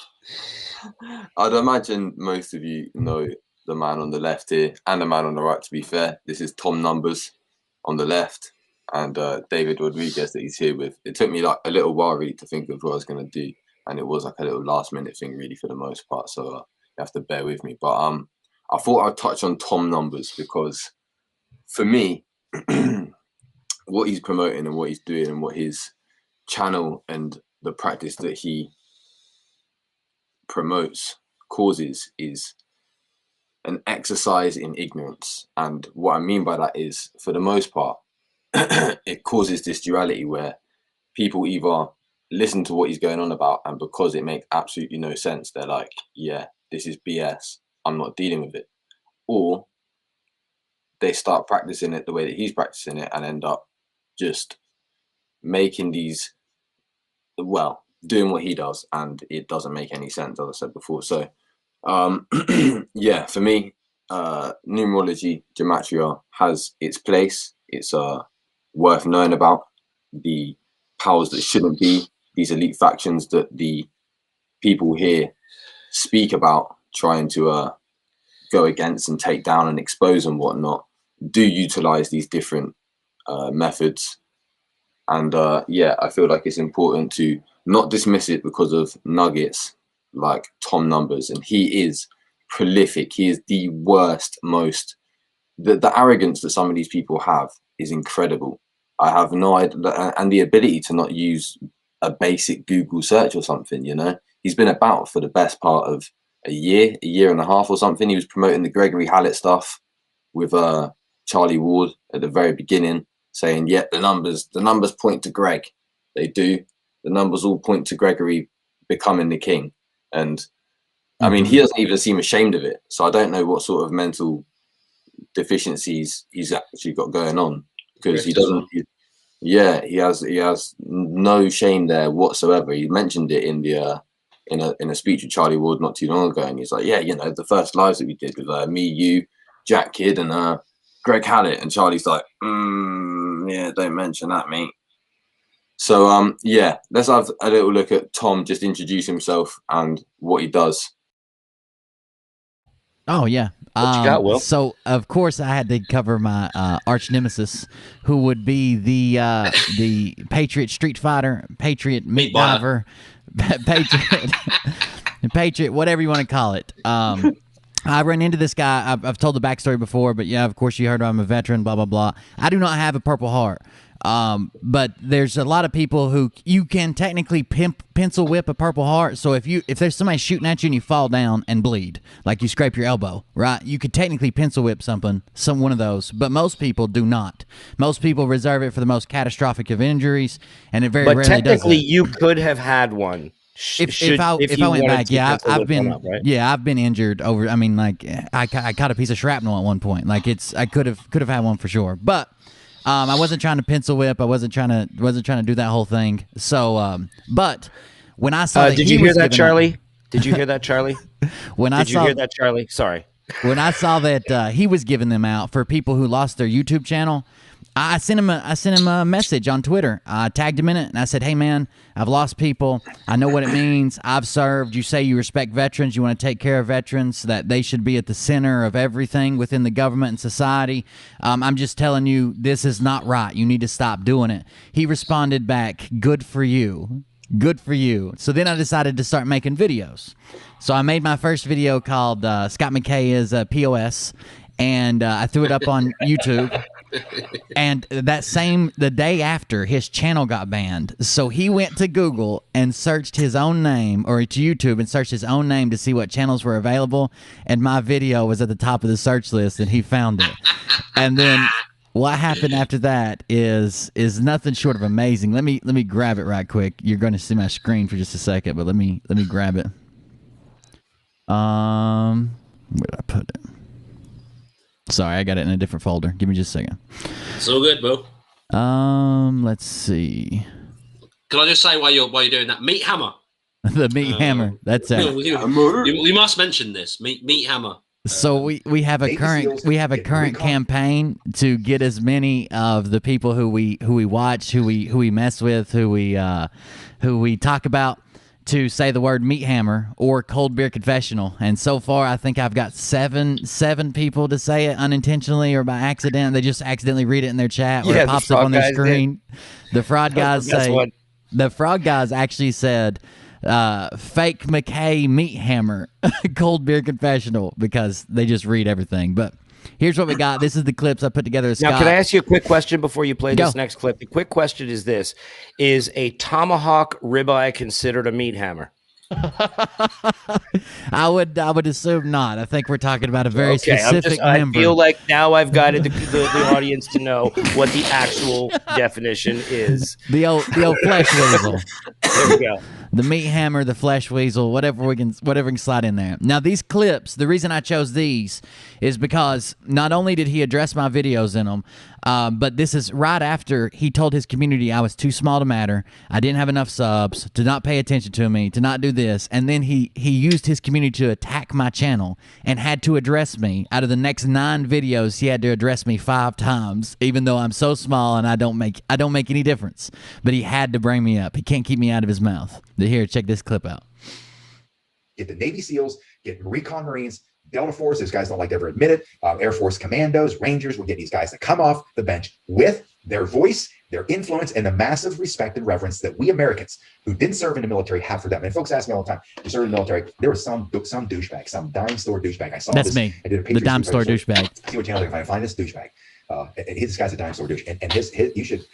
Speaker 3: I'd imagine most of you know the man on the left here and the man on the right, to be fair. This is Tom Numbers on the left and David Rodriguez that he's here with. It took me like a little while really to think of what I was going to do, and it was like a little last minute thing really for the most part, so you have to bear with me. But I thought I'd touch on Tom Numbers because for me, what he's promoting and what he's doing and what his channel and the practice that he promotes causes is an exercise in ignorance. And what I mean by that is, for the most part, it causes this duality where people either listen to what he's going on about, and because it makes absolutely no sense, they're like, yeah, this is BS, I'm not dealing with it. Or they start practicing it the way that he's practicing it and end up just making these, well, doing what he does, and it doesn't make any sense, as I said before. So yeah, for me, numerology, gematria has its place. It's worth knowing about. The powers that shouldn't be, these elite factions that the people here speak about trying to go against and take down and expose and whatnot do utilize these different methods. And yeah, I feel like it's important to not dismiss it because of nuggets like Tom Numbers. And he is prolific. He is the worst, most, the arrogance that some of these people have is incredible. I have no idea. And the ability to not use a basic Google search or something, you know, he's been about for the best part of a year and a half or something. He was promoting the Gregory Hallett stuff with Charlie Ward at the very beginning, saying, yeah, the numbers point to Greg. They do. The numbers all point to Gregory becoming the king. And I mean, he doesn't even seem ashamed of it. So I don't know what sort of mental deficiencies he's actually got going on, because he doesn't. He has no shame there whatsoever. He mentioned it in the in a speech with Charlie Ward not too long ago, and he's like, yeah, you know, the first lives that we did with me, you, Jack Kidd, and Greg Hallett, and Charlie's like, yeah, don't mention that, mate. So yeah, let's have a little look at Tom just introduce himself and what he does.
Speaker 5: Oh yeah.
Speaker 16: What you got, Will?
Speaker 5: So of course I had to cover my arch nemesis, who would be the Patriot Street Fighter, Patriot Meat Diver, Patriot, whatever you want to call it. I ran into this guy. I've told the backstory before, but yeah, of course you heard I'm a veteran, blah, blah, blah. I do not have a Purple Heart. But there's a lot of people who you can technically pencil whip a Purple Heart. So if there's somebody shooting at you and you fall down and bleed, like you scrape your elbow, right? You could technically pencil whip one of those, but most people do not. Most people reserve it for the most catastrophic of injuries, and it very rarely does. But
Speaker 16: technically, you could have had one.
Speaker 5: If I went back, yeah, I've been injured over. I mean, like I caught a piece of shrapnel at one point. Like I could have had one for sure, but. I wasn't trying to pencil whip. I wasn't trying to do that whole thing. So, but when I saw,
Speaker 16: did you hear that, Charlie? Did you hear that, Charlie?
Speaker 5: Did
Speaker 16: you hear that, Charlie? Sorry.
Speaker 5: When I saw that he was giving them out for people who lost their YouTube channel, I sent him a message on Twitter. I tagged him in it, and I said, hey, man, I've lost people. I know what it means. I've served. You say you respect veterans. You want to take care of veterans, that they should be at the center of everything within the government and society. I'm just telling you, this is not right. You need to stop doing it. He responded back, good for you. Good for you. So then I decided to start making videos. So I made my first video called Scott McKay is POS, and I threw it up on YouTube. And the day after, his channel got banned. So he went to Google and searched his own name, or to YouTube and searched his own name to see what channels were available. And my video was at the top of the search list, and he found it. And then what happened after that is nothing short of amazing. Let me grab it right quick. You're going to see my screen for just a second, but let me grab it. Where did I put it? Sorry, I got it in a different folder. Give me just a second.
Speaker 4: It's all good, Bo.
Speaker 5: Let's see.
Speaker 4: Can I just say while you're doing that, Meat Hammer.
Speaker 5: The Meat Hammer. That's it.
Speaker 4: You must mention this, Meat Hammer.
Speaker 5: So we have a current campaign to get as many of the people who we watch, who we mess with, who we talk about, to say the word Meat Hammer or Cold Beer Confessional. And so far, I think I've got seven people to say it unintentionally or by accident. They just accidentally read it in their chat, or it pops up on their screen. The fraud guys the fraud guys actually said, fake McKay Meat Hammer, Cold Beer Confessional, because they just read everything. But here's what we got. This is the clips I put together.
Speaker 16: Now, can I ask you a quick question before you play this next clip? The quick question is this. Is a tomahawk ribeye considered a meat hammer?
Speaker 5: I would assume not. I think we're talking about a very specific member.
Speaker 16: I feel like now I've guided the audience to know what the actual definition is.
Speaker 5: The old flesh weasel.
Speaker 16: There we go.
Speaker 5: The meat hammer, the flesh weasel, whatever we can slide in there. Now, these clips, the reason I chose these is because not only did he address my videos in them, but this is right after he told his community I was too small to matter, I didn't have enough subs, to not pay attention to me, to not do this, and then he used his community to attack my channel and had to address me. Out of the next 9 videos, he had to address me 5 times, even though I'm so small and I don't make any difference. But he had to bring me up. He can't keep me out of his mouth. Here, check this clip out.
Speaker 14: get the Navy SEALs, get Recon Marines, Delta Force. Those guys don't like to ever admit it. Air Force Commandos, Rangers. We'll get these guys to come off the bench with their voice, their influence, and the massive respect and reverence that we Americans who didn't serve in the military have for them. And folks ask me all the time, you serve in the military. There was some douchebag, some dime store douchebag. I saw
Speaker 5: That's
Speaker 14: this.
Speaker 5: me.
Speaker 14: I did a
Speaker 5: The dime store douchebag.
Speaker 14: See what channel I can find this douchebag. This guy's a dime store douche, and his you should.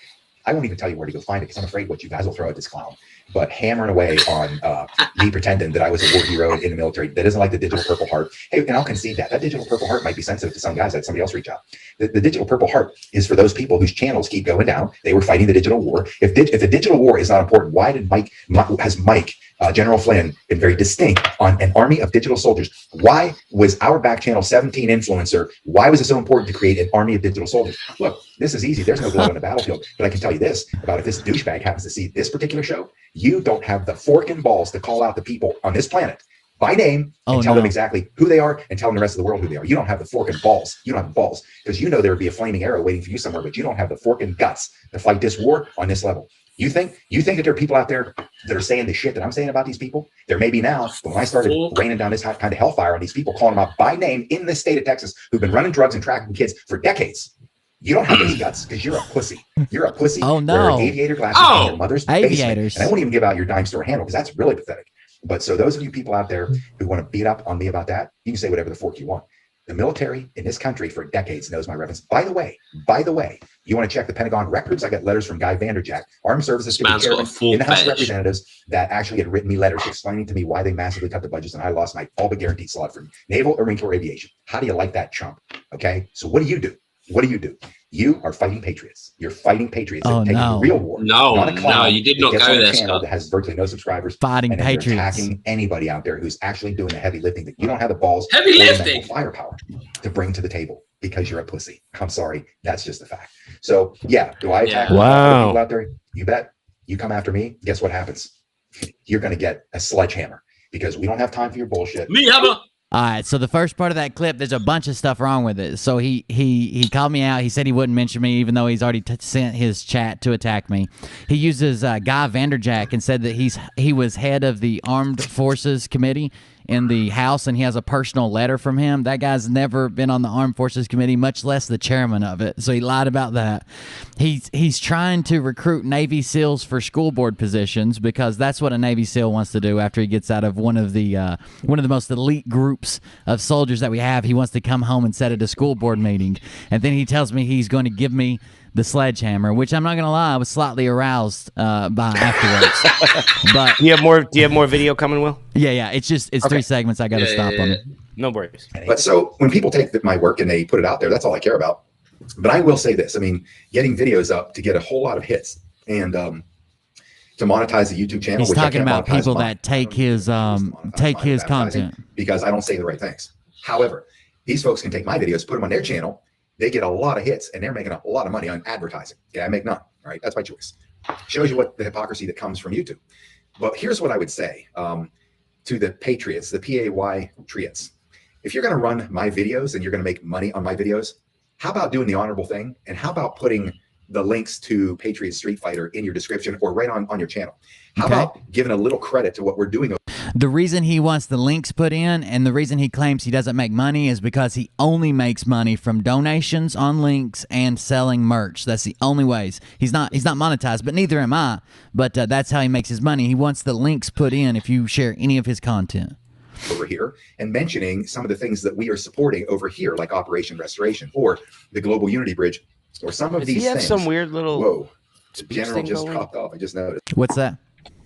Speaker 14: I won't even tell you where to go find it because I'm afraid what you guys will throw at this clown. But hammering away on me pretending that I was a war hero in the military that doesn't like the digital Purple Heart. Hey, and I'll concede that digital Purple Heart might be sensitive to some guys. Let somebody else reach out. The digital Purple Heart is for those people whose channels keep going down. They were fighting the digital war. If the digital war is not important, why did Mike General Flynn been very distinct on an army of digital soldiers? Why was our back channel 17 influencer? Why was it so important to create an army of digital soldiers? Look, this is easy. There's no blood on the battlefield. But I can tell you this about if this douchebag happens to see this particular show, you don't have the fork and balls to call out the people on this planet by name and tell them exactly who they are and tell them the rest of the world who they are. You don't have the fork and balls. You don't have the balls because you know there would be a flaming arrow waiting for you somewhere, but you don't have the fork and guts to fight this war on this level. You think that there are people out there that are saying the shit that I'm saying about these people? There may be now, but when I started raining down this kind of hellfire on these people, calling them out by name in the state of Texas, who've been running drugs and trafficking kids for decades, you don't have those guts because you're a pussy. You're a pussy.
Speaker 5: Oh, no.
Speaker 14: Wearing aviator glasses in your mother's
Speaker 5: Aviators.
Speaker 14: basement. And I won't even give out your dime store handle because that's really pathetic. But so those of you people out there who want to beat up on me about that, you can say whatever the fork you want. The military in this country for decades knows my reference. By the way, you want to check the Pentagon records? I got letters from Guy Vanderjack, Armed Services Committee Chairman in the House of Representatives, that actually had written me letters explaining to me why they massively cut the budgets and I lost my all but guaranteed slot for Naval or Marine Corps Aviation. How do you like that, chump? Okay, so what do you do? What do you do? You are fighting patriots. You're fighting patriots and taking the real war.
Speaker 4: No, you did not go there, Scott.
Speaker 14: That has virtually no subscribers.
Speaker 5: Fighting patriots.
Speaker 14: You're attacking anybody out there who's actually doing the heavy lifting that you don't have the balls or
Speaker 4: heavy
Speaker 14: the
Speaker 4: lifting
Speaker 14: mental firepower to bring to the table because you're a pussy. I'm sorry. That's just a fact. So yeah, do I attack people out there? You bet. You come after me, guess what happens? You're going to get a sledgehammer because we don't have time for your bullshit.
Speaker 4: Me hammer.
Speaker 5: All right, so the first part of that clip, there's a bunch of stuff wrong with it. So he called me out. He said he wouldn't mention me, even though he's already sent his chat to attack me. He uses Guy Vanderjack and said that he was head of the Armed Forces Committee in the House, and he has a personal letter from him. That guy's never been on the Armed Forces Committee, much less the chairman of it. So he lied about that. He's trying to recruit Navy SEALs for school board positions because that's what a Navy SEAL wants to do after he gets out of one of the most elite groups of soldiers that we have. He wants to come home and sit at a school board meeting, and then he tells me he's going to give me the sledgehammer, which I'm not gonna lie, I was slightly aroused by afterwards. But
Speaker 2: do you have more video coming, Will?
Speaker 5: Yeah. It's okay. 3 segments. I gotta stop on it.
Speaker 2: No worries.
Speaker 14: But so when people take my work and they put it out there, that's all I care about. But I will say this: I mean, getting videos up to get a whole lot of hits and to monetize the YouTube channel.
Speaker 5: He's talking about people that take his content
Speaker 14: because I don't say the right things. However, these folks can take my videos, put them on their channel. They get a lot of hits and they're making a lot of money on advertising. Yeah, I make none. Right, that's my choice. Shows you what the hypocrisy that comes from YouTube. But here's what I would say to the patriots, the patriots. If you're going to run my videos and you're going to make money on my videos, how about doing the honorable thing? And how about putting the links to Patriot Street Fighter in your description or right on your channel? How about giving a little credit to what we're doing?
Speaker 5: The reason he wants the links put in and the reason he claims he doesn't make money is because he only makes money from donations on links and selling merch. That's the only ways. He's not monetized, but neither am I. But that's how he makes his money. He wants the links put in if you share any of his content.
Speaker 14: Over here and mentioning some of the things that we are supporting over here, like Operation Restoration or the Global Unity Bridge or some of these things.
Speaker 2: Does he have some weird little...
Speaker 14: Whoa, the general just dropped off. I just noticed.
Speaker 5: What's that?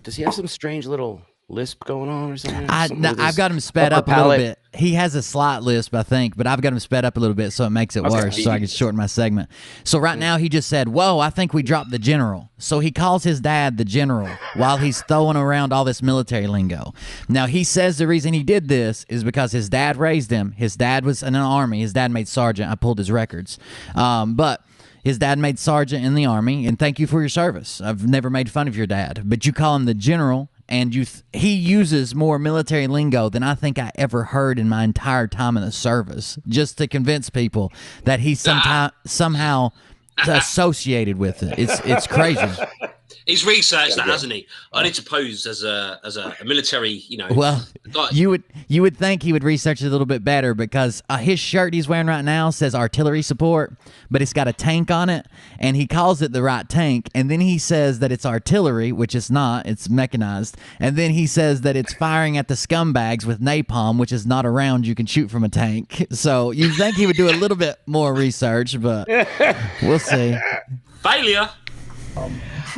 Speaker 2: Does he have some strange little lisp going on or something?
Speaker 5: I've got him sped up a little bit. He has a slight lisp, I think, but I've got him sped up a little bit so it makes it worse, so I can shorten my segment. So right now he just said, whoa, I think we dropped the general. So he calls his dad the general while he's throwing around all this military lingo. Now he says the reason he did this is because his dad raised him. His dad was in an army. His dad made sergeant. I pulled his records. But his dad made sergeant in the army, and thank you for your service. I've never made fun of your dad, but you call him the general. And he uses more military lingo than I think I ever heard in my entire time in the service, just to convince people that he's somehow associated with it. It's crazy.
Speaker 4: He's researched that,
Speaker 14: Yeah.
Speaker 4: hasn't he? I need to pose as a military, you know.
Speaker 5: Well,
Speaker 4: guy.
Speaker 5: you would think he would research it a little bit better because his shirt he's wearing right now says artillery support, but it's got a tank on it, and he calls it the right tank, and then he says that it's artillery, which it's not, it's mechanized, and then he says that it's firing at the scumbags with napalm, which is not a round you can shoot from a tank. So you think he would do a little bit more research, but we'll see.
Speaker 4: Failure.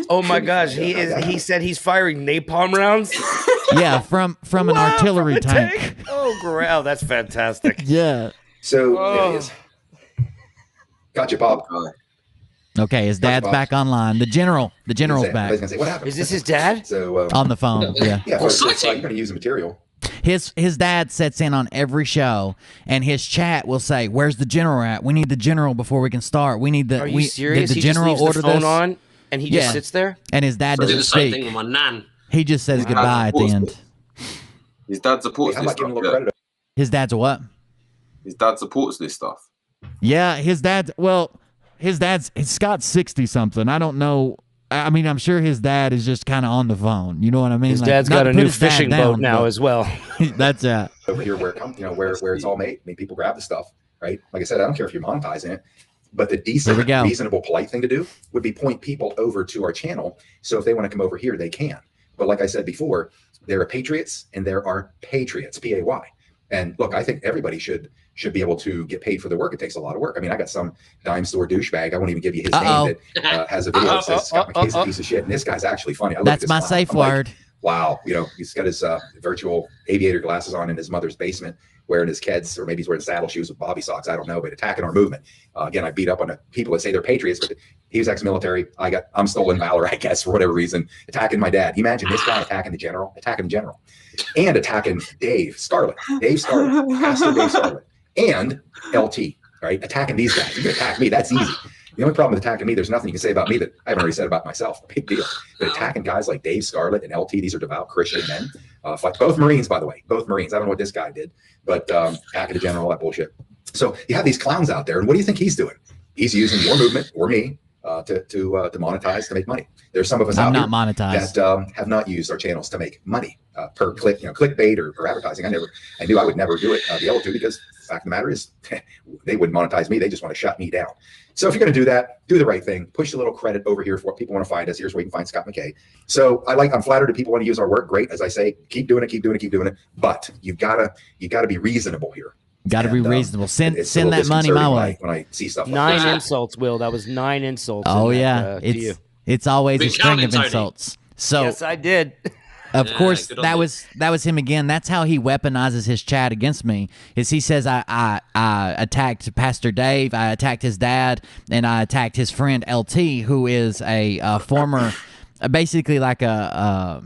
Speaker 16: Oh my gosh, he said he's firing napalm rounds?
Speaker 5: Yeah, from an artillery
Speaker 16: from a
Speaker 5: tank.
Speaker 16: Oh, great. Oh, that's fantastic.
Speaker 5: Yeah.
Speaker 14: So there he is. Gotcha, Bob.
Speaker 5: Okay, his dad's back online. The general's
Speaker 14: I was
Speaker 5: back.
Speaker 14: gonna say, what happened?
Speaker 16: Is this his dad?
Speaker 14: So
Speaker 5: On the phone, yeah.
Speaker 14: yeah, so you're gonna use the material.
Speaker 5: His dad sets in on every show, and his chat will say, "Where's the general at? We need the general before we can start. We need the."
Speaker 16: Are you serious?
Speaker 5: Did the
Speaker 16: He
Speaker 5: general
Speaker 16: just leaves
Speaker 5: order
Speaker 16: the phone
Speaker 5: this?
Speaker 16: on and he just sits there?
Speaker 5: And his dad
Speaker 4: I do
Speaker 5: doesn't
Speaker 4: the same
Speaker 5: speak.
Speaker 4: thing with my nan.
Speaker 5: He just says goodbye at the end.
Speaker 3: His dad supports
Speaker 14: I'm
Speaker 3: this
Speaker 14: not giving
Speaker 3: stuff.
Speaker 14: a little credit.
Speaker 5: His dad's a what?
Speaker 3: His dad supports this stuff.
Speaker 5: Yeah, his dad's Scott's 60 something. I don't know. I mean, I'm sure his dad is just kind of on the phone. You know what I mean?
Speaker 16: His
Speaker 5: Like,
Speaker 16: dad's
Speaker 5: not
Speaker 16: got
Speaker 5: to
Speaker 16: a
Speaker 5: put
Speaker 16: new
Speaker 5: his dad
Speaker 16: fishing
Speaker 5: down,
Speaker 16: boat now
Speaker 5: but
Speaker 16: as well.
Speaker 5: That's it.
Speaker 14: Over here where it's all made. I mean, people grab the stuff, right? Like I said, I don't care if you're monetizing it, but the decent,
Speaker 5: There we go.
Speaker 14: reasonable, polite thing to do would be point people over to our channel. So if they want to come over here, they can. But like I said before, there are patriots and there are patriots, P-A-Y. And look, I think everybody should be able to get paid for their work. It takes a lot of work. I mean, I got some dime store douchebag. I won't even give you his name that has a video that says Scott McKay's a piece of shit. And this guy's actually funny. I look at
Speaker 5: That's
Speaker 14: this
Speaker 5: my
Speaker 14: clown,
Speaker 5: safe
Speaker 14: I'm like,
Speaker 5: word.
Speaker 14: wow, he's got his virtual aviator glasses on in his mother's basement, wearing his Keds, or maybe he's wearing saddle shoes with bobby socks. I don't know, but attacking our movement. Again, I beat up on people that say they're patriots, but he was ex-military. I'm stolen valor, I guess, for whatever reason, attacking my dad. Imagine this guy attacking the general, and attacking Dave Scarlett, Pastor Dave Scarlett, and LT, right? Attacking these guys. You can attack me, that's easy. The only problem with attacking me, there's nothing you can say about me that I haven't already said about myself. Big deal. But attacking guys like Dave Scarlett and LT, these are devout Christian men. Both Marines, by the way. Both Marines. I don't know what this guy did, but attacking the general, all that bullshit. So you have these clowns out there, and what do you think he's doing? He's using your movement or me to monetize, to make money. There's some of us out
Speaker 5: not
Speaker 14: here
Speaker 5: monetized.
Speaker 14: that have not used our channels to make money per click, clickbait or advertising. I knew I would never do it, be able to, because the fact of the matter is they wouldn't monetize me. They just want to shut me down. So if you're going to do that, do the right thing. Push a little credit over here for what people want to find us. Here's where you can find Scott McKay. So I'm flattered that people want to use our work. Great. As I say, keep doing it. But you've got to be reasonable here.
Speaker 5: Got to be reasonable. Send that money my way.
Speaker 14: When I see stuff like
Speaker 16: 9
Speaker 14: that.
Speaker 16: insults, Will. That was 9 insults.
Speaker 5: Oh
Speaker 16: in
Speaker 5: yeah,
Speaker 16: that, to you.
Speaker 5: it's always
Speaker 4: Been
Speaker 5: a string of
Speaker 4: counting, Tony.
Speaker 5: insults. So
Speaker 16: Yes, I did.
Speaker 5: of
Speaker 4: Yeah,
Speaker 5: course,
Speaker 4: good on
Speaker 5: that
Speaker 4: you.
Speaker 5: was him again. That's how he weaponizes his chat against me. Is he says I attacked Pastor Dave, I attacked his dad, and I attacked his friend LT, who is a former, basically like a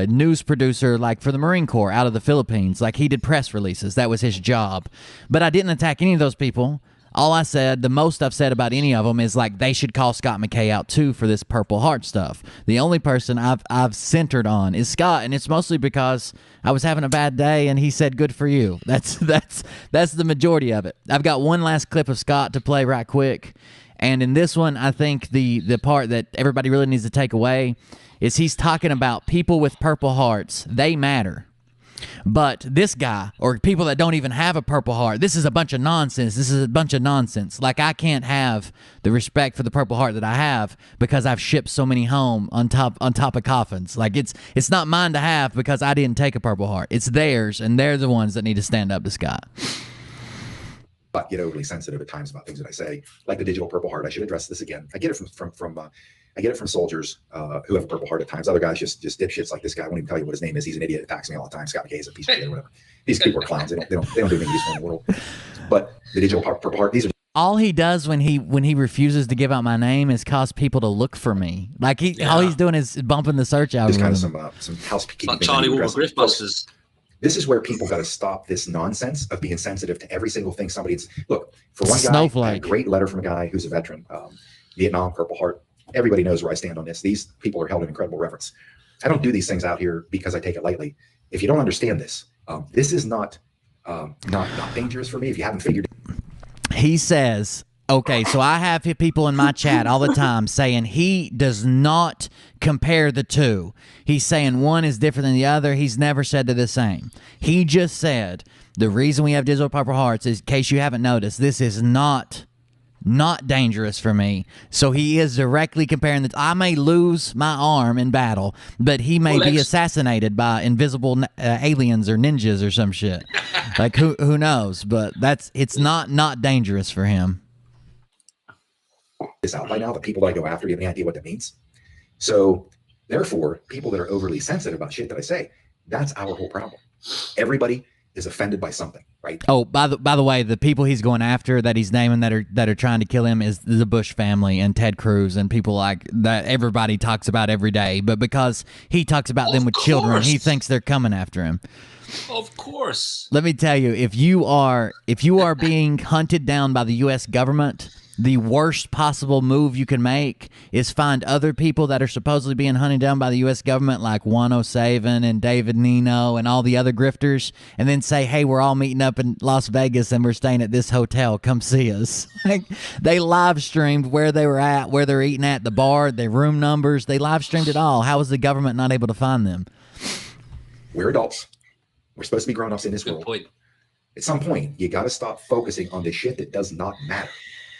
Speaker 5: news producer, like for the Marine Corps out of the Philippines. Like he did press releases. That was his job. But I didn't attack any of those people. All I said, the most I've said about any of them is like they should call Scott McKay out too for this Purple Heart stuff. The only person I've centered on is Scott, and it's mostly because I was having a bad day and he said good for you. That's the majority of it. I've got one last clip of Scott to play right quick. And in this one, I think the part that everybody really needs to take away is he's talking about people with purple hearts. They matter. But this guy, or people that don't even have a purple heart, this is a bunch of nonsense. This is a bunch of nonsense. Like, I can't have the respect for the purple heart that I have because I've shipped so many home on top of coffins. Like, it's not mine to have because I didn't take a purple heart. It's theirs, and they're the ones that need to stand up to Scott.
Speaker 14: But get overly sensitive at times about things that I say, like the digital purple heart. I should address this again. I get it from soldiers who have a purple heart at times. Other guys just dipshits like this guy. I won't even tell you what his name is. He's an idiot. Attacks me all the time. Scott McKay is a piece of shit or whatever. These people are clowns. They don't do anything useful in the world. But the digital purple heart. These are
Speaker 5: all he does when he refuses to give out my name is cause people to look for me. Like all he's doing is bumping the search algorithm.
Speaker 14: just kind of some housekeeping.
Speaker 4: Like Charlie Wall with Griftbusters.
Speaker 14: This is where people got to stop this nonsense of being sensitive to every single thing somebody's. Look, for one guy,
Speaker 5: Snowflake.
Speaker 14: I had a great letter from a guy who's a veteran, Vietnam, Purple Heart. Everybody knows where I stand on this. These people are held in incredible reverence. I don't do these things out here because I take it lightly. If you don't understand this, this is not dangerous for me. If you haven't figured it.
Speaker 5: He says, Okay, so I have people in my chat all the time saying he does not compare the two. He's saying one is different than the other. He's never said they're the same. He just said the reason we have digital Purple Hearts is, in case you haven't noticed, this is not dangerous for me. So he is directly comparing that. I may lose my arm in battle, but he may be assassinated by invisible aliens or ninjas or some shit. Like who knows? But it's not dangerous for him.
Speaker 14: This out by now, the people that I go after, you have any idea what that means? So therefore, people that are overly sensitive about shit that I say, that's our whole problem. Everybody is offended by something, right?
Speaker 5: Oh, by the way, the people he's going after that he's naming that are trying to kill him is the Bush family and Ted Cruz and people like that. Everybody talks about every day, but because he talks about them with children, he thinks they're coming after him.
Speaker 4: Of course.
Speaker 5: Let me tell you, if you are being hunted down by the U.S. government, the worst possible move you can make is find other people that are supposedly being hunted down by the U.S. government, like 107 and David Nino and all the other grifters, and then say, hey, we're all meeting up in Las Vegas and we're staying at this hotel. Come see us. Like, they live streamed where they were at, where they're eating at, the bar, their room numbers. They live streamed it all. How was the government not able to find them?
Speaker 14: We're adults. We're supposed to be grown-ups in this world. At some point, you got to stop focusing on the shit that does not matter.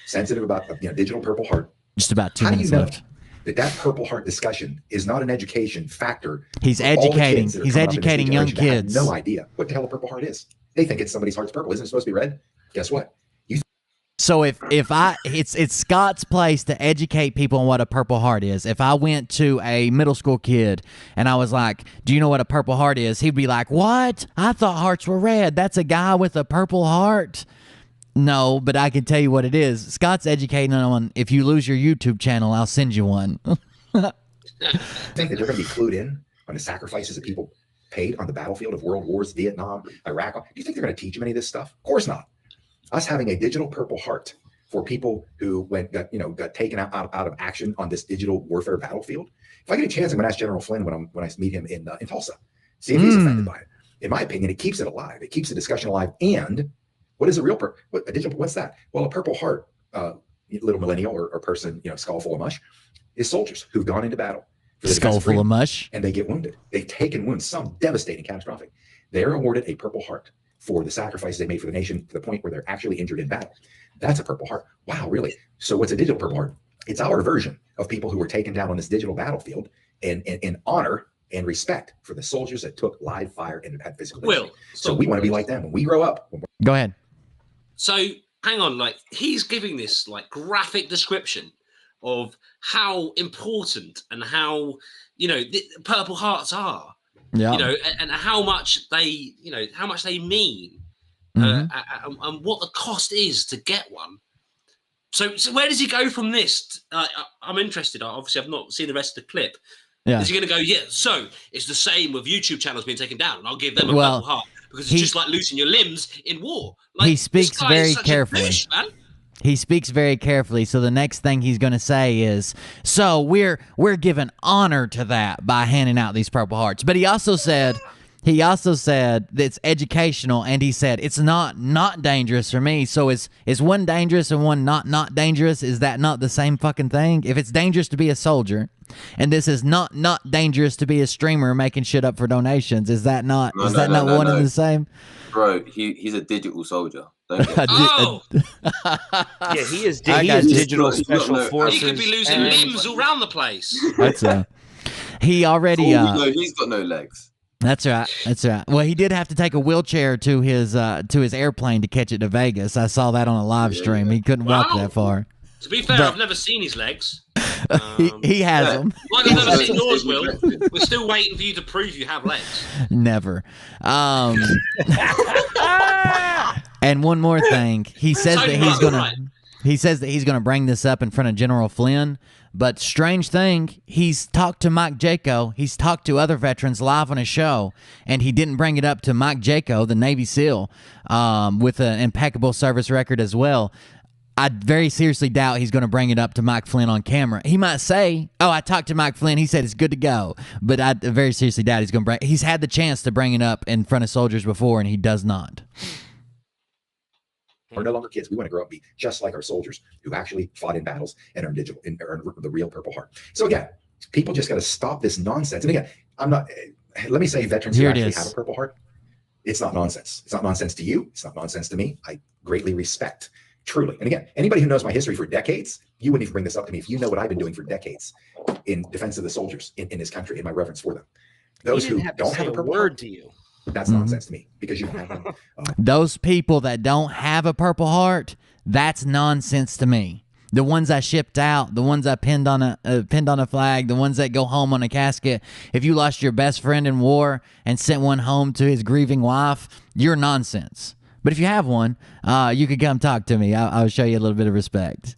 Speaker 14: Sensitive about digital Purple Heart.
Speaker 5: Just about 2 minutes left.
Speaker 14: That Purple Heart discussion is not an education factor.
Speaker 5: He's educating. He's educating young kids.
Speaker 14: No idea what the hell a Purple Heart is. They think it's somebody's heart's purple. Isn't it supposed to be red? Guess what?
Speaker 5: So it's Scott's place to educate people on what a Purple Heart is. If I went to a middle school kid and I was like, "Do you know what a Purple Heart is?" He'd be like, "What? I thought hearts were red. That's a guy with a purple heart." No, but I can tell you what it is. Scott's educating on, if you lose your YouTube channel, I'll send you one.
Speaker 14: I think that they're going to be clued in on the sacrifices that people paid on the battlefield of world wars, Vietnam, Iraq. Do you think they're going to teach them any of this stuff? Of course not. Us having a digital Purple Heart for people who got taken out of action on this digital warfare battlefield. If I get a chance, I'm going to ask General Flynn when I meet him in Tulsa, see if he's offended by it. In my opinion, it keeps it alive. It keeps the discussion alive. And what is a real what's that? Well, a Purple Heart, little millennial or person, skull full of mush, is soldiers who've gone into battle.
Speaker 5: Skull full of mush.
Speaker 14: And they get wounded. They've taken wounds, some devastating, catastrophic. They're awarded a Purple Heart for the sacrifices they made for the nation to the point where they're actually injured in battle. That's a Purple Heart. Wow, really? So what's a digital Purple Heart? It's our version of people who were taken down on this digital battlefield in honor and respect for the soldiers that took live fire and had physical injury. So we want to be like them when we grow up.
Speaker 5: Go ahead.
Speaker 4: So hang on, like he's giving this like graphic description of how important and how the Purple Hearts are, and how much they mean, and what the cost is to get one. So where does he go from this? I'm interested. Obviously, I've not seen the rest of the clip. Yeah. Is he going to go? Yeah. So it's the same with YouTube channels being taken down, and I'll give them a Purple Heart. Because it's just like losing your limbs in war. Like,
Speaker 5: he speaks very carefully.
Speaker 4: Fish, man.
Speaker 5: He speaks very carefully. So the next thing he's going to say is, "So we're giving honor to that by handing out these Purple Hearts." But he also said that it's educational, and he said it's not dangerous for me. So is one dangerous and one not dangerous? Is that not the same fucking thing? If it's dangerous to be a soldier, and this is not dangerous to be a streamer making shit up for donations, is that not one and the same?
Speaker 3: Bro, he's a digital soldier. Don't get
Speaker 2: yeah, he is digital special forces.
Speaker 4: He could be losing limbs all around the place.
Speaker 5: That's he already.
Speaker 3: He's got no legs.
Speaker 5: That's right. That's right. Well, he did have to take a wheelchair to his airplane to catch it to Vegas. I saw that on a live stream. He couldn't walk that far.
Speaker 4: To be fair, I've never seen his legs.
Speaker 5: He has them.
Speaker 4: Like I've never seen yours, Will. We're still waiting for you to prove you have legs.
Speaker 5: Never. And one more thing, he says that he's gonna bring this up in front of General Flynn. But strange thing, he's talked to Mike Jaco. He's talked to other veterans live on his show, and he didn't bring it up to Mike Jaco, the Navy SEAL, with an impeccable service record as well. I very seriously doubt he's going to bring it up to Mike Flynn on camera. He might say, "Oh, I talked to Mike Flynn. He said it's good to go." But I very seriously doubt he's going to bring. He's had the chance to bring it up in front of soldiers before, and he does not.
Speaker 14: We're no longer kids. We want to grow up and be just like our soldiers who actually fought in battles and earned the real Purple Heart. So again, people just got to stop this nonsense. And again, I'm not. Let me say, veterans who actually have a Purple Heart, it's not nonsense. It's not nonsense to you. It's not nonsense to me. I greatly respect, truly. And again, anybody who knows my history for decades, you wouldn't even bring this up to me if you know what I've been doing for decades in defense of the soldiers in this country, in my reverence for them. Those who don't have a Purple Heart,
Speaker 16: to you.
Speaker 14: That's nonsense to me, because you don't have them.
Speaker 5: Those people that don't have a Purple Heart, that's nonsense to me. The ones I shipped out, the ones I pinned on a flag, the ones that go home on a casket. If you lost your best friend in war and sent one home to his grieving wife, you're nonsense. But if you have one, you could come talk to me. I'll show you a little bit of respect.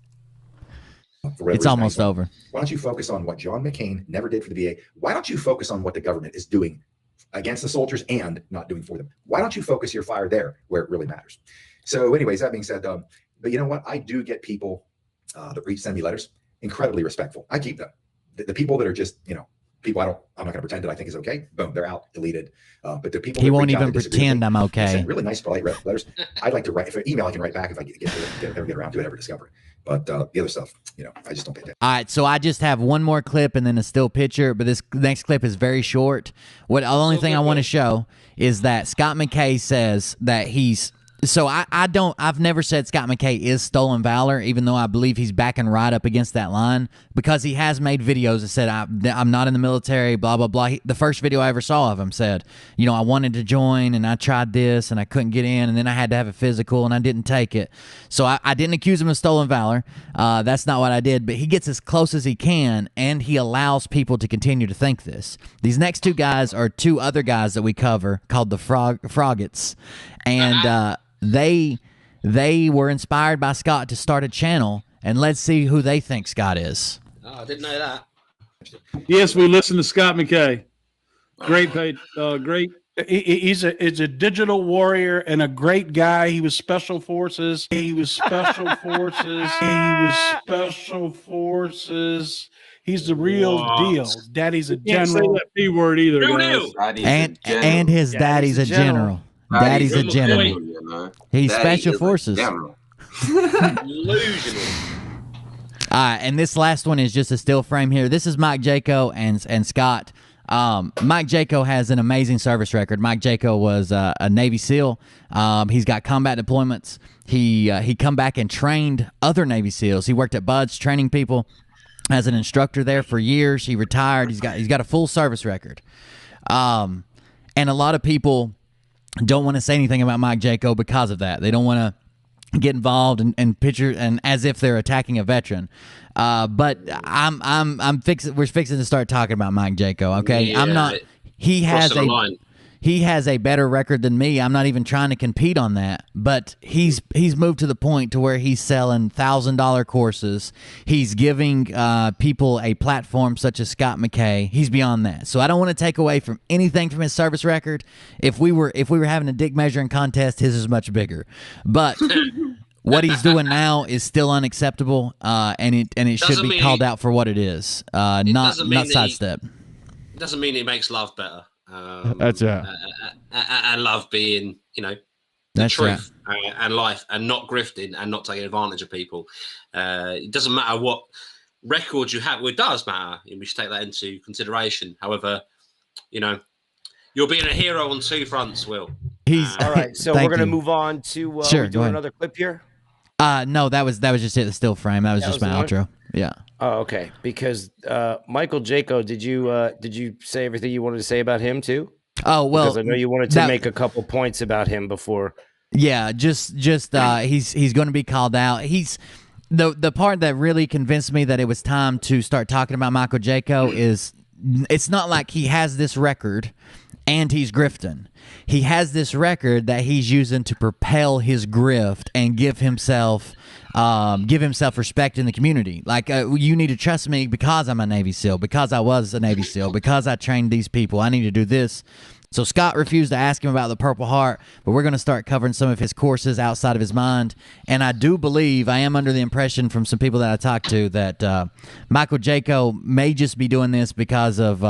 Speaker 5: It's almost over.
Speaker 14: Why don't you focus on what John McCain never did for the VA? Why don't you focus on what the government is doing against the soldiers and not doing for them? Why don't you focus your fire there where it really matters? So anyways, that being said, but you know what? I do get people that send me letters, incredibly respectful. I keep them. The people that are just, people I'm not going to pretend that I think is okay. Boom, they're out, deleted. But the people
Speaker 5: he won't even pretend I'm okay.
Speaker 14: Send really nice, polite letters. I'd like to write. If an email, I can write back if I ever get around to it, ever discover it. But the other stuff, I just don't pay attention.
Speaker 5: All right, so I just have one more clip and then a still picture, but this next clip is very short. The only thing I want to show is that Scott McKay says that he's. So I've never said Scott McKay is stolen valor, even though I believe he's backing right up against that line, because he has made videos that said, I'm not in the military, blah, blah, blah. The first video I ever saw of him said, I wanted to join and I tried this and I couldn't get in and then I had to have a physical and I didn't take it. So I didn't accuse him of stolen valor. That's not what I did, but he gets as close as he can and he allows people to continue to think this. These next two guys are two other guys that we cover called the Froggets. And they were inspired by Scott to start a channel, and let's see who they think Scott is.
Speaker 4: Oh, I didn't know that.
Speaker 17: Yes, we listen to Scott McKay. Great. He's a digital warrior and a great guy. He was special forces. He's the real deal. Daddy's a general. Can't say that P word either, guys.
Speaker 5: And his daddy's a general. Daddy's a general. He's special forces. And this last one is just a still frame here. This is Mike Jaco and Scott. Mike Jaco has an amazing service record. Mike Jaco was a Navy SEAL. He's got combat deployments. He come back and trained other Navy SEALs. He worked at Bud's training people as an instructor there for years. He retired. He's got a full service record. And a lot of people don't want to say anything about Mike Jaco because of that. They don't want to get involved and picture and as if they're attacking a veteran. But we're fixing to start talking about Mike Jaco. Okay,
Speaker 4: yeah,
Speaker 5: I'm not. He has a better record than me. I'm not even trying to compete on that. But he's moved to the point to where he's selling $1,000 courses. He's giving people a platform such as Scott McKay. He's beyond that. So I don't want to take away from anything from his service record. If we were having a dick measuring contest, his is much bigger. But what he's doing now is still unacceptable, and it should be called out for what it is, not sidestep.
Speaker 4: It doesn't mean it makes love better.
Speaker 5: That's right.
Speaker 4: And love being, the
Speaker 5: That's
Speaker 4: truth and life, and not grifting and not taking advantage of people. It doesn't matter what records you have. Well, it does matter, and we should take that into consideration. However, you're being a hero on two fronts, Will.
Speaker 5: He's
Speaker 16: all right. So we're gonna move on to
Speaker 5: sure,
Speaker 16: do another clip here.
Speaker 5: No, that was just it. The still frame. That was just my outro. Yeah.
Speaker 16: Oh, okay. Because Michael Jaco, did you say everything you wanted to say about him too?
Speaker 5: Oh well,
Speaker 16: because I know you wanted to make a couple points about him before.
Speaker 5: Yeah, just he's going to be called out. He's the part that really convinced me that it was time to start talking about Michael Jaco is it's not like he has this record and he's grifting. He has this record that he's using to propel his grift and give himself respect in the community. Like, you need to trust me because I'm a Navy SEAL, because I was a Navy SEAL, because I trained these people. I need to do this. So Scott refused to ask him about the Purple Heart, but we're going to start covering some of his courses outside of his mind. And I do believe, I am under the impression from some people that I talked to, that Michael Jaco may just be doing this because of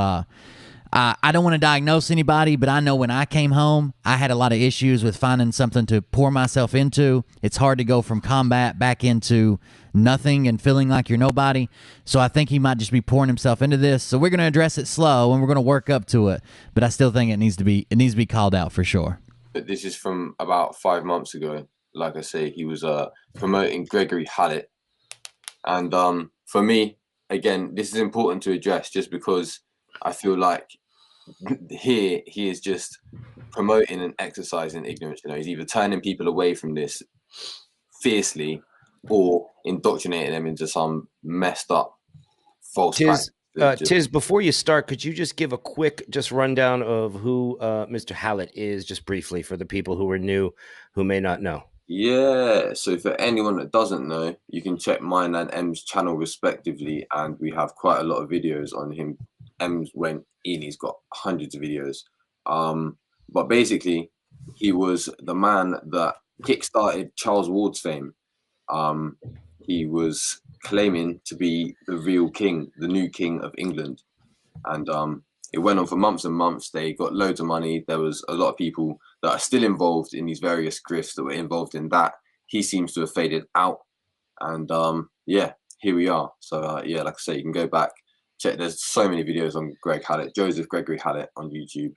Speaker 5: I don't want to diagnose anybody, but I know when I came home, I had a lot of issues with finding something to pour myself into. It's hard to go from combat back into nothing and feeling like you're nobody. So I think he might just be pouring himself into this. So we're going to address it slow and we're going to work up to it. But I still think it needs to be called out for sure.
Speaker 3: But this is from about 5 months ago. Like I say, he was promoting Gregory Hallett. And for me, again, this is important to address just because I feel like here he is just promoting and exercising ignorance. You know, he's either turning people away from this fiercely or indoctrinating them into some messed up false practice.
Speaker 2: Tiz, before you start, could you just give a quick rundown of who Mr. Hallett is, just briefly, for the people who are new, who may not know?
Speaker 3: Yeah, so for anyone that doesn't know, you can check mine and M's channel respectively, and we have quite a lot of videos on him. M's went in, he's got hundreds of videos. But basically, he was the man that kickstarted Charles Ward's fame. He was claiming to be the real king, the new king of England. And it went on for months and months. They got loads of money. There was a lot of people that are still involved in these various grifts that were involved in that. He seems to have faded out. And yeah, here we are. So yeah, like I say, you can go back, check. There's so many videos on Greg Hallett, Joseph Gregory Hallett on YouTube.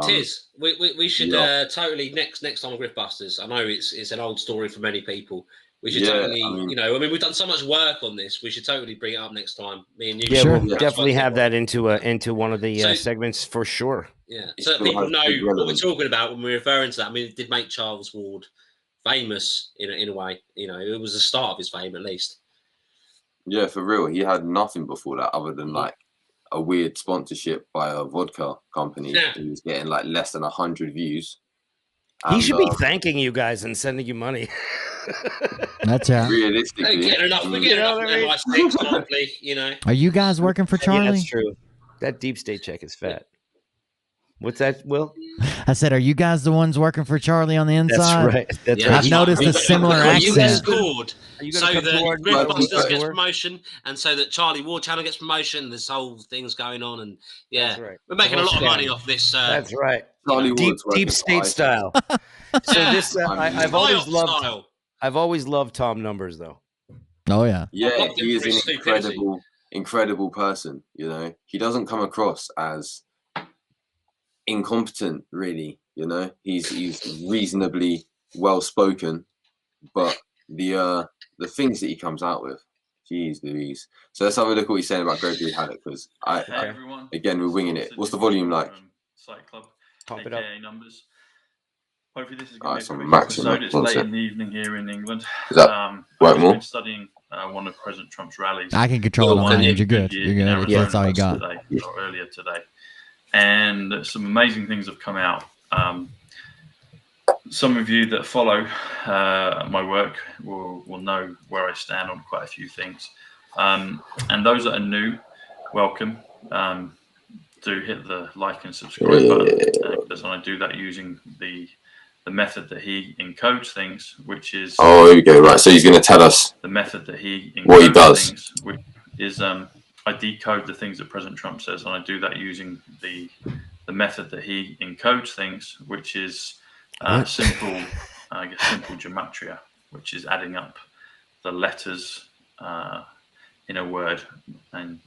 Speaker 4: Tiz, we should totally next time on Griftbusters. I know it's an old story for many people. We should totally, we've done so much work on this. We should totally bring it up next time. Me and you.
Speaker 2: Yeah, we'll definitely have that into one of the segments for sure.
Speaker 4: Yeah, so that people know what we're talking about when we're referring to that. I mean, it did make Charles Ward famous in a way. You know, it was the start of his fame, at least.
Speaker 3: Yeah, for real. He had nothing before that other than like a weird sponsorship by a vodka company. Yeah. He was getting like less than 100 views.
Speaker 2: He should be thanking you guys and sending you money.
Speaker 5: That's how.
Speaker 3: Realistically,
Speaker 4: we're getting enough MI6 monthly, you know.
Speaker 5: Are you guys working for Charlie?
Speaker 2: Yeah, that's true. That deep state check is fat. What's that, Will?
Speaker 5: I said, are you guys the ones working for Charlie on the inside?
Speaker 2: That's right. That's right.
Speaker 5: I've noticed a similar accent.
Speaker 4: You get scored so that Griftbusters gets promotion, and so that Charlie Ward channel gets promotion. This whole thing's going on, and yeah, right. We're making a lot of money off this.
Speaker 2: That's right. Deep state style. So this, I've always loved Tom Numbers, though.
Speaker 5: Oh yeah.
Speaker 3: Yeah, he is an incredible person. You know, he doesn't come across as incompetent, really. You know, he's reasonably well spoken, but the things that he comes out with, jeez Louise. So let's have a look at what he's saying about Gregory Hallett, because again, we're winging it. What's the volume like?
Speaker 18: Site Club.
Speaker 2: Pump it up.
Speaker 18: Numbers. Hopefully this is going to be a quick
Speaker 3: maximum.
Speaker 18: episode. It's late in the evening here in England.
Speaker 3: Is that
Speaker 18: I've been studying one of President Trump's rallies.
Speaker 5: I can control it on my end. You're good. You're good.
Speaker 18: Yeah,
Speaker 5: that's all you got.
Speaker 18: Earlier today. And some amazing things have come out. Some of you that follow my work will know where I stand on quite a few things. And those that are new, welcome. Do hit the like and subscribe button, because I do that using the method that he encodes things, which is
Speaker 3: here we go. Right, so he's going to tell us
Speaker 18: the method that he encodes
Speaker 3: what he does.
Speaker 18: Things, which is I decode the things that President Trump says, and I do that using the method that he encodes things, which is simple gematria, which is adding up the letters in a word and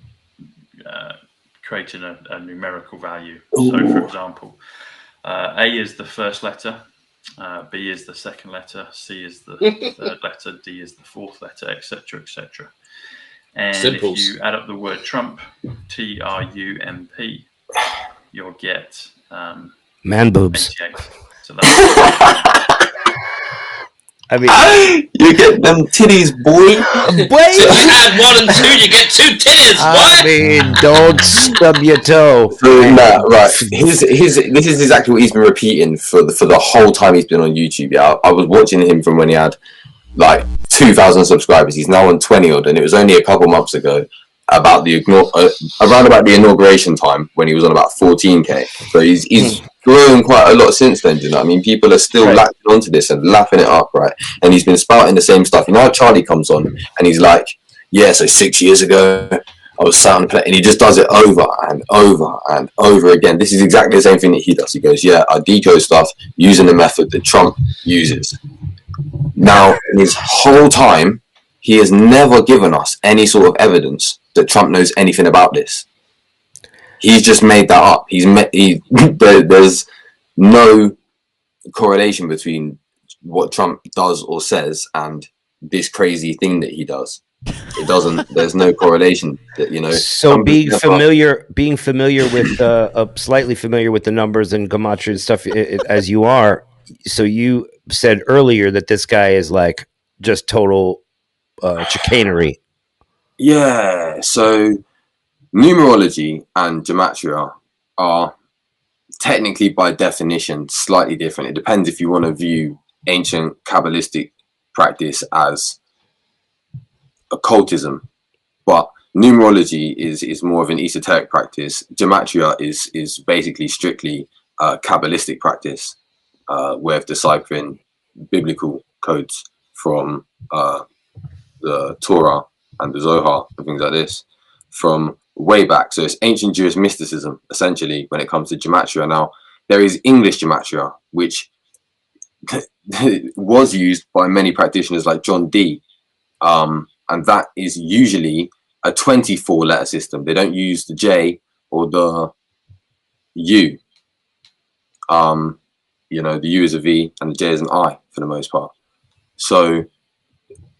Speaker 18: creating a numerical value. Ooh. So, for example, A is the first letter, B is the second letter, C is the third letter, D is the fourth letter, etc., etc. And Simples. If you add up the word Trump, Trump, you'll get
Speaker 2: man boobs.
Speaker 18: 88. So that's
Speaker 3: I mean, you get them titties, boy.
Speaker 4: So if you add 1 and 2, you get 2 titties.
Speaker 2: I mean, don't stub your toe.
Speaker 3: Right. This is exactly what he's been repeating for the whole time he's been on YouTube. Yeah, I was watching him from when he had like 2,000 subscribers. He's now on 20 odd, and it was only a couple months ago about around about the inauguration time when he was on about 14k. So he's grown quite a lot since then. Do you know what I mean? People are still latching onto this and lapping it up, right? And he's been spouting the same stuff. You know how Charlie comes on and he's like, yeah, so 6 years ago I was sat on the plane, and he just does it over and over and over again. This is exactly the same thing that he does. He goes, yeah, I decode stuff using the method that Trump uses. Now, in his whole time, he has never given us any sort of evidence that Trump knows anything about this. He's just made that up. There's no correlation between what Trump does or says and this crazy thing that he does. It doesn't. There's no correlation. That, you know.
Speaker 2: So being familiar with slightly familiar with the numbers and gematria and stuff as you are. So you said earlier that this guy is like just total chicanery.
Speaker 3: Yeah. So numerology and gematria are technically, by definition, slightly different. It depends if you want to view ancient Kabbalistic practice as occultism, but numerology is more of an esoteric practice. Gematria is basically strictly Kabbalistic practice, way of deciphering biblical codes from the Torah and the Zohar and things like this from way back. So it's ancient Jewish mysticism, essentially, when it comes to gematria. Now, there is English gematria, which was used by many practitioners like John Dee, and that is usually a 24-letter system. They don't use the J or the U. You know, the U is a V and the J is an I for the most part. So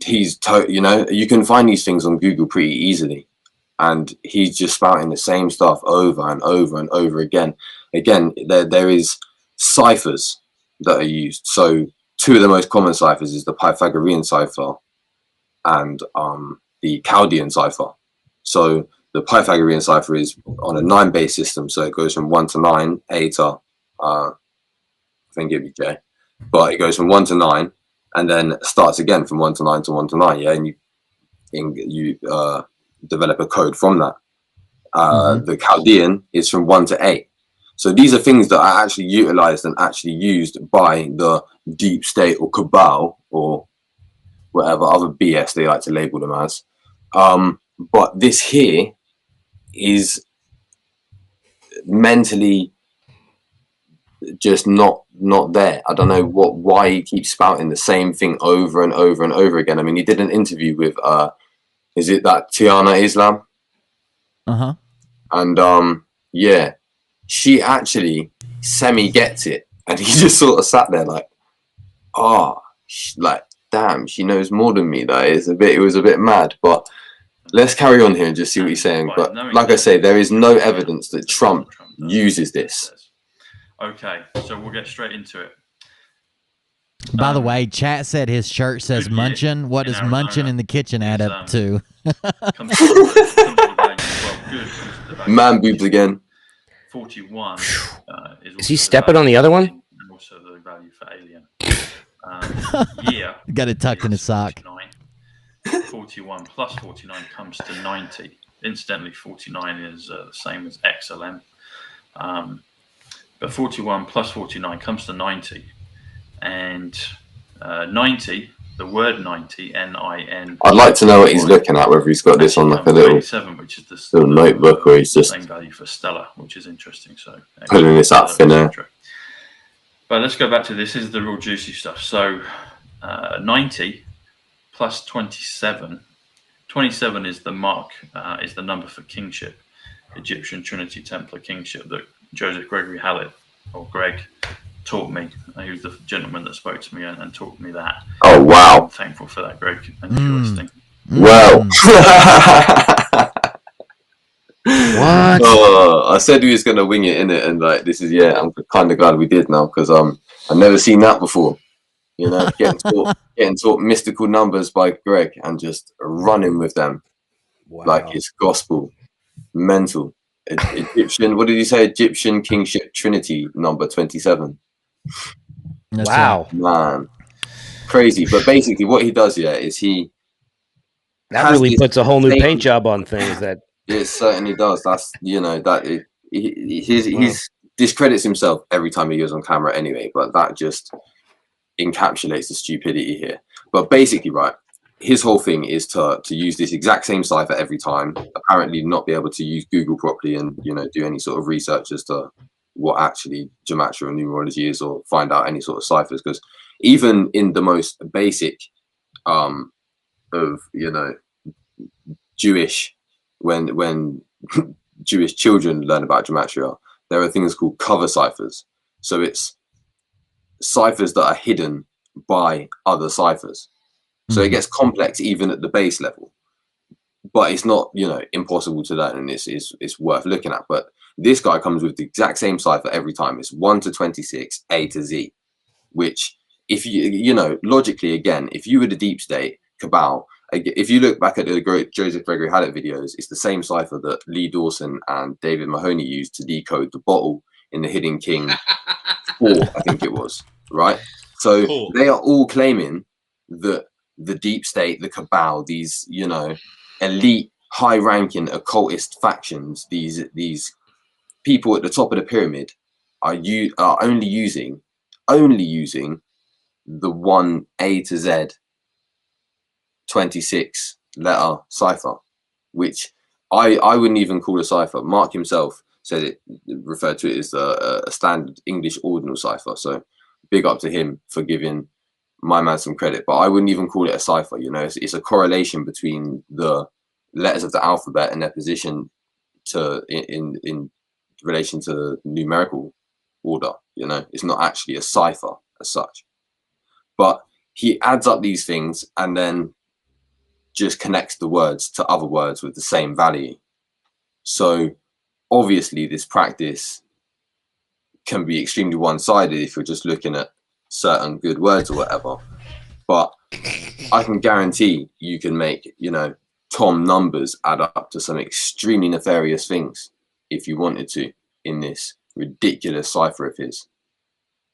Speaker 3: you know, you can find these things on Google pretty easily, and he's just spouting the same stuff over and over and over again. Again, there is ciphers that are used. So two of the most common ciphers is the Pythagorean cipher and the Chaldean cipher. So the Pythagorean cipher is on a 9-base system, so it goes from 1 to 9, A to I think it'd be J, but it goes from 1 to 9, and then starts again from 1 to 9 to 1 to 9. Yeah, and you develop a code from that. The Chaldean is from 1 to 8. So these are things that are actually utilized and actually used by the deep state or cabal or whatever other BS they like to label them as. But this here is mentally just not there. I don't know why he keeps spouting the same thing over and over and over again. I mean, he did an interview with is it that Tiana Islam? And yeah, she actually semi gets it, and he just sort of sat there like, like, damn, she knows more than me. It was a bit mad, but let's carry on here and just see what he's saying. But like I say, there is no evidence that Trump uses this.
Speaker 18: Okay, so we'll get straight into it.
Speaker 5: By the way, chat said his shirt says Munchin. What does Munchin in the kitchen add up to?
Speaker 3: Man boobs again.
Speaker 18: 41
Speaker 2: is he stepping on the other one?
Speaker 18: And also the value for alien. Yeah.
Speaker 5: Got it tucked in his sock.
Speaker 18: 41 plus 49 comes to 90. Incidentally, 49 is the same as XLM. But 41 plus 49 comes to 90. And 90, the word 90, N-I-N.
Speaker 3: I'd like to know what he's looking at, whether he's got this on like a little,
Speaker 18: which is the
Speaker 3: little notebook, or he's just
Speaker 18: same value for Stellar, which is interesting. So
Speaker 3: pulling this out thin air.
Speaker 18: But let's go back to this. This is the real juicy stuff. So 90 plus 27. 27 is the mark, is the number for kingship, Egyptian Trinity Templar kingship that Joseph Gregory Hallett, or Greg, taught me. He was the gentleman that spoke to me and taught me that.
Speaker 3: Oh, wow.
Speaker 18: I'm thankful for that, Greg. And if you're listening.
Speaker 3: Well.
Speaker 2: What?
Speaker 3: Oh, I said we was going to wing it in it, and like, this is, yeah, I'm kind of glad we did now, because I've never seen that before. You know, getting taught mystical numbers by Greg and just running with them like it's gospel. Mental. Egyptian, what did he say? Egyptian kingship Trinity number 27.
Speaker 2: Wow.
Speaker 3: Man. Crazy. But basically what he does, yeah, is
Speaker 2: that really puts a whole new paint job on things. That
Speaker 3: it certainly does. That's, you know, that he's discredits himself every time he goes on camera anyway, but that just encapsulates the stupidity here. But basically, right, his whole thing is to use this exact same cipher every time, apparently not be able to use Google properly and, you know, do any sort of research as to what actually gematria or numerology is, or find out any sort of ciphers. Because even in the most basic of, you know, Jewish, when Jewish children learn about gematria, there are things called cover ciphers. So it's ciphers that are hidden by other ciphers. So it gets complex even at the base level, but it's not, you know, impossible to learn, and it's worth looking at. But this guy comes with the exact same cipher every time. It's 1 to 26, A to Z, which, if you know, logically, again, if you were the deep state cabal, if you look back at the great Joseph Gregory Hallett videos, it's the same cipher that Lee Dawson and David Mahoney used to decode the bottle in the Hidden King 4, I think it was, right? So they are all claiming that the deep state, the cabal, these, you know, elite, high-ranking occultist factions, these people at the top of the pyramid are only using the 1 A to Z 26 letter cipher, which I wouldn't even call a cipher. Mark himself said it, referred to it as a standard English ordinal cipher. So big up to him for giving my man some credit, but I wouldn't even call it a cipher. You know, it's a correlation between the letters of the alphabet and their position to in relation to numerical order. You know, it's not actually a cipher as such, but he adds up these things and then just connects the words to other words with the same value. So obviously this practice can be extremely one-sided if you're just looking at certain good words or whatever, but I can guarantee you can make, you know, Tom numbers add up to some extremely nefarious things if you wanted to in this ridiculous cipher of his.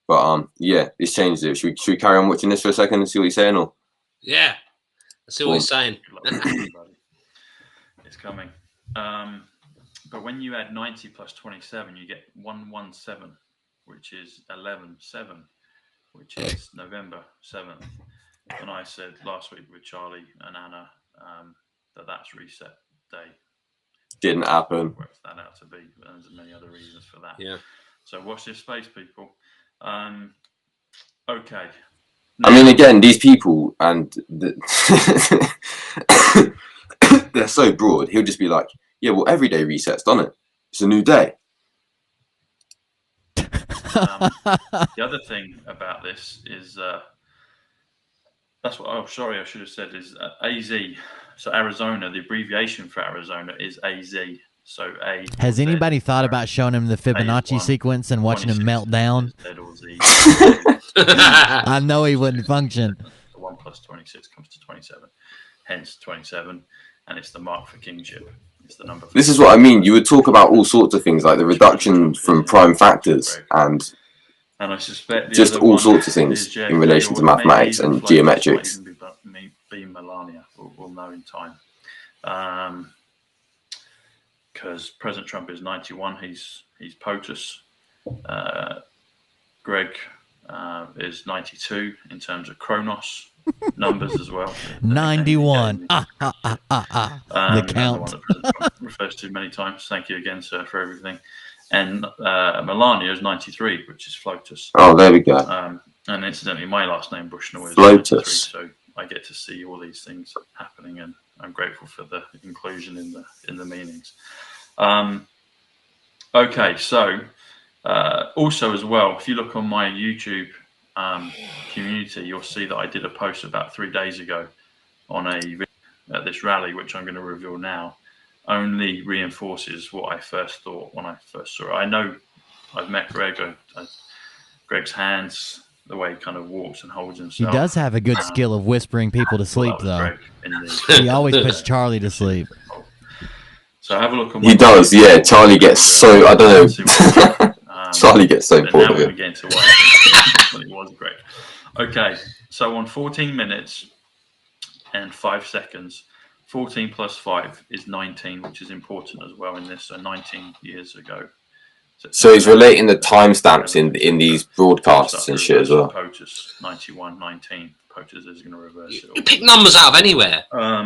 Speaker 3: But yeah, this changes it. Should we carry on watching this for a second and see what he's saying? Or
Speaker 4: yeah, let's see what he's saying.
Speaker 18: It's coming. But when you add 90 plus 27, you get 117, which is 11/7, which is November 7th. And I said last week with Charlie and Anna that that's reset day.
Speaker 3: Didn't happen.
Speaker 18: Works that out to be, but there's many other reasons for that.
Speaker 4: Yeah.
Speaker 18: So watch this space, people. Okay.
Speaker 3: I mean, again, these people, and they're so broad. He'll just be like, yeah, well, every day resets, doesn't it? It's a new day.
Speaker 18: The other thing about this is that's what. Oh, sorry, I should have said is AZ. So Arizona, the abbreviation for Arizona is AZ. So A.
Speaker 5: Has anybody thought about showing him the Fibonacci sequence and watching him melt down? I know he wouldn't function.
Speaker 18: 1 plus 26 comes to 27, hence 27, and it's the mark for kingship. It's the number.
Speaker 3: This is what I mean. You would talk about all sorts of things like the reduction from prime factors and
Speaker 18: I suspect
Speaker 3: just all sorts of things in relation to mathematics and geometrics.
Speaker 18: Be Melania. We'll know in time. Because President Trump is 91. He's POTUS. Greg is 92 in terms of Kronos numbers as well.
Speaker 5: 91. The count.
Speaker 18: The one that President Trump refers to many times. Thank you again, sir, for everything. And Melania is 93, which is Flotus.
Speaker 3: Oh, there we go.
Speaker 18: And incidentally, my last name Bushnell is
Speaker 3: Flotus.
Speaker 18: 93, so I get to see all these things happening, and I'm grateful for the inclusion in the meanings. Okay, so also as well, if you look on my YouTube community, you'll see that I did a post about 3 days ago on at this rally, which I'm going to reveal now, only reinforces what I first thought when I first saw it. I know I've met Greg. Greg's hands, the way he kind of walks and holds himself.
Speaker 5: He does have a good skill of whispering people to sleep, though. He always puts Charlie to sleep.
Speaker 18: So have a look on.
Speaker 3: He does, yeah. Charlie gets so, I don't know. Charlie gets so bored of it.
Speaker 18: It was great. Okay, so on 14 minutes and 5 seconds, 14 plus 5 is 19, which is important as well in this. So 19 years ago.
Speaker 3: So he's relating the timestamps in these broadcasts and shit as well.
Speaker 18: POTUS 91, 19. approaches is going to reverse it all.
Speaker 4: You pick numbers out of anywhere.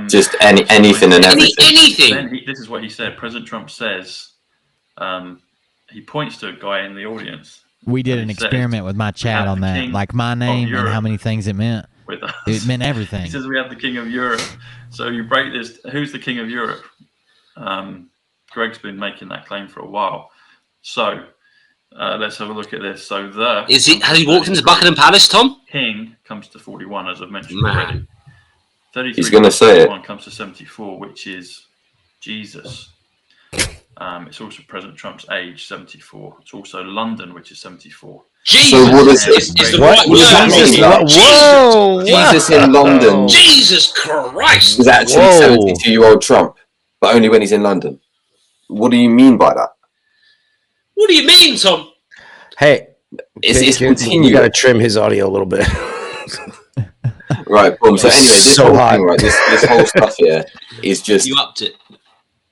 Speaker 3: Just anything and everything.
Speaker 4: Anything.
Speaker 18: This is what he said. President Trump says, he points to a guy in the audience.
Speaker 5: We did an experiment with my chat on that, like my name and how many things it meant.
Speaker 18: With us.
Speaker 5: It meant everything.
Speaker 18: He says we have the King of Europe. So you break this. Who's the King of Europe? Greg's been making that claim for a while. So let's have a look at this. So
Speaker 4: has he walked into Buckingham Palace, Tom?
Speaker 18: King comes to 41, as I've mentioned already. 33
Speaker 3: He's going to say it.
Speaker 18: Comes to 74, which is Jesus. It's also President Trump's age, 74. It's also London, which is 74.
Speaker 4: Jesus!
Speaker 3: So what is it? What does that mean?
Speaker 4: Whoa!
Speaker 3: Jesus in London.
Speaker 4: Jesus Christ!
Speaker 3: Is actually 72-year-old Trump, but only when he's in London. What do you mean by that?
Speaker 4: What do you mean, Tom?
Speaker 16: Hey,
Speaker 3: it's
Speaker 16: continuing. You got to trim his audio a little bit.
Speaker 3: Right, boom. So anyway, this
Speaker 16: so
Speaker 3: whole
Speaker 16: hot.
Speaker 3: thing, right? This whole stuff here is just
Speaker 4: you upped it.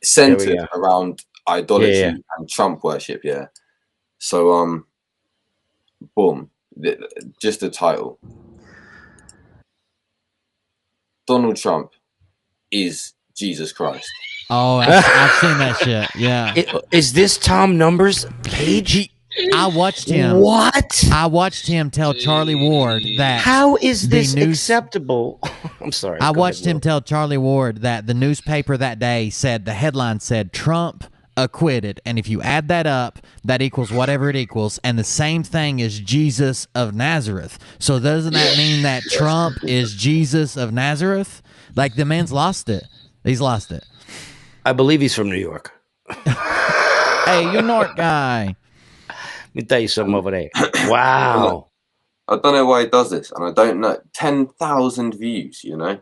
Speaker 3: Centered around idolatry and Trump worship. Yeah. So boom. Just the title. Donald Trump is Jesus Christ.
Speaker 5: Oh, I've seen that shit. Yeah.
Speaker 16: Is this Tom Numbers page?
Speaker 5: I watched him.
Speaker 16: What?
Speaker 5: I watched him tell Charlie Ward that.
Speaker 16: How is this acceptable? I'm sorry.
Speaker 5: I watched him tell Charlie Ward that the newspaper that day said, the headline said, Trump acquitted. And if you add that up, that equals whatever it equals. And the same thing is Jesus of Nazareth. So doesn't that mean that Trump is Jesus of Nazareth? Like, the man's lost it. He's lost it.
Speaker 16: I believe he's from New York.
Speaker 5: Hey, you're North guy.
Speaker 16: Let me tell you something over there. Wow.
Speaker 3: I don't know why he does this, and I don't know. 10,000 views, you know?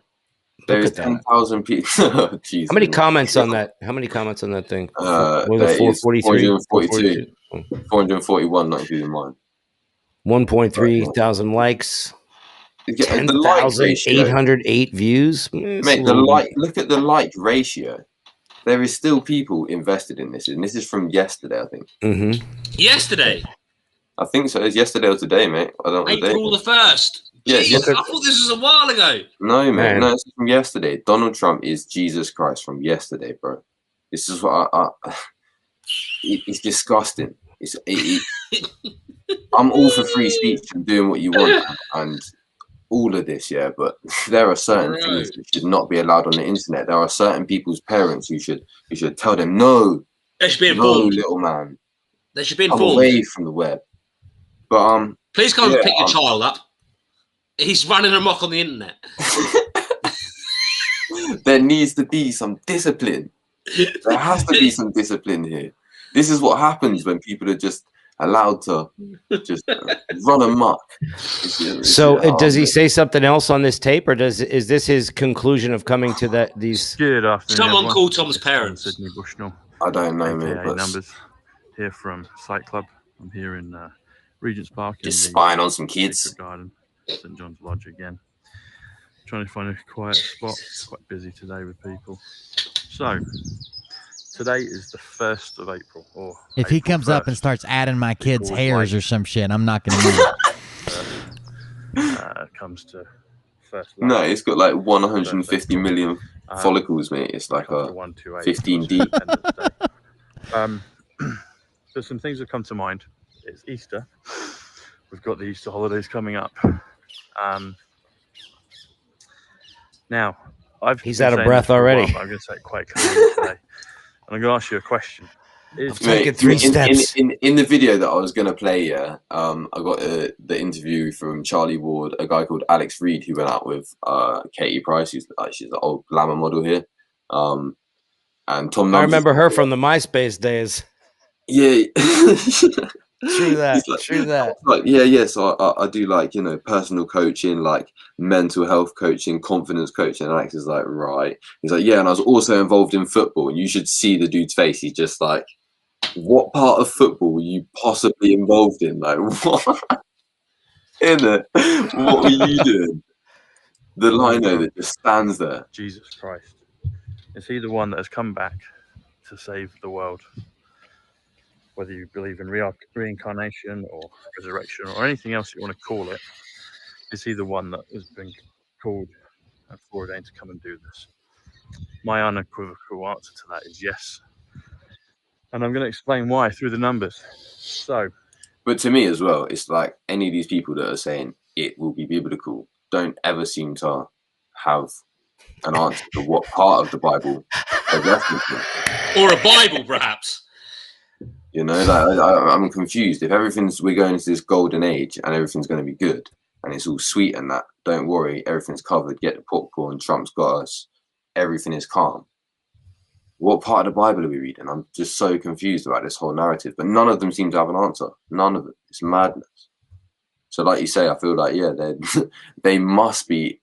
Speaker 3: There's 10,000 people. Oh,
Speaker 16: how many comments on that? How many comments on that thing?
Speaker 3: There is 442. 441, not including mine.
Speaker 16: 1.3 thousand likes. 10,808 views.
Speaker 3: Mate, look at the like ratio. There is still people invested in this, and this is from yesterday, I think.
Speaker 16: Mm-hmm.
Speaker 4: Yesterday?
Speaker 3: I think so. It's yesterday or today, mate. I don't know.
Speaker 4: April the 1st.
Speaker 3: Yeah,
Speaker 4: Jesus, I thought this was a while ago.
Speaker 3: No, mate. No, it's from yesterday. Donald Trump is Jesus Christ from yesterday, bro. This is what it's disgusting. I'm all for free speech and doing what you want and all of this, yeah, but there are certain things that should not be allowed on the internet. There are certain people's parents you should tell them, no,
Speaker 4: they should be informed.
Speaker 3: No, little man.
Speaker 4: They should be
Speaker 3: Come
Speaker 4: informed.
Speaker 3: away from the web. But
Speaker 4: please come and pick your child up. He's running amok on the internet.
Speaker 3: There needs to be some discipline. There has to be some discipline here. This is what happens when people are just allowed to just run amok.
Speaker 16: So does he say something else on this tape, or is this his conclusion of coming to these?
Speaker 19: Good afternoon.
Speaker 4: Someone called Tom's parents.
Speaker 19: Sydney Bushnell.
Speaker 3: I don't know, man.
Speaker 19: Numbers here from Sight Club. I'm here in Regent's Park.
Speaker 3: Just spying on some kids.
Speaker 19: Garden, St John's Lodge again. Trying to find a quiet spot. It's quite busy today with people. So today is the 1st of April. Or
Speaker 5: if he comes up and starts adding my kids' hairs or some shit, I'm not going to know.
Speaker 19: Comes to first.
Speaker 3: No, it's got like 150 million follicles, mate. It's like a 15D.
Speaker 19: So some things have come to mind. It's Easter. We've got the Easter holidays coming up. Now,
Speaker 16: he's out of breath already.
Speaker 19: I'm going to say it quite clearly today. And I'm going to ask you a question.
Speaker 16: I've taken 3 steps.
Speaker 3: In the video that I was going to play, I got the interview from Charlie Ward, a guy called Alex Reed, who went out with Katie Price, she's the old glamour model here. And Tom Numbers,
Speaker 16: I remember her from the MySpace days.
Speaker 3: Yeah.
Speaker 16: True that. True that.
Speaker 3: Like, yeah. So I do, like, you know, personal coaching, like mental health coaching, confidence coaching. And Alex is like, right. He's like, yeah. And I was also involved in football. And you should see the dude's face. He's just like, what part of football were you possibly involved in? Like, what? What were you doing? The lino that just stands there.
Speaker 19: Jesus Christ. Is he the one that has come back to save the world? Whether you believe in reincarnation or resurrection or anything else you want to call it, Is he the one that has been called and foreordained to come and do this? My unequivocal answer to that is yes. And I'm going to explain why through the numbers. So,
Speaker 3: but to me as well, it's like any of these people that are saying it will be biblical don't ever seem to have an answer to what part of the Bible they're referencing.
Speaker 4: Or a Bible, perhaps.
Speaker 3: You know, like, I'm confused. If we're going into this golden age and everything's going to be good and it's all sweet and that, don't worry, everything's covered. Get the popcorn. Trump's got us. Everything is calm. What part of the Bible are we reading? I'm just so confused about this whole narrative. But none of them seem to have an answer. None of it. It's madness. So, like you say, I feel like they must be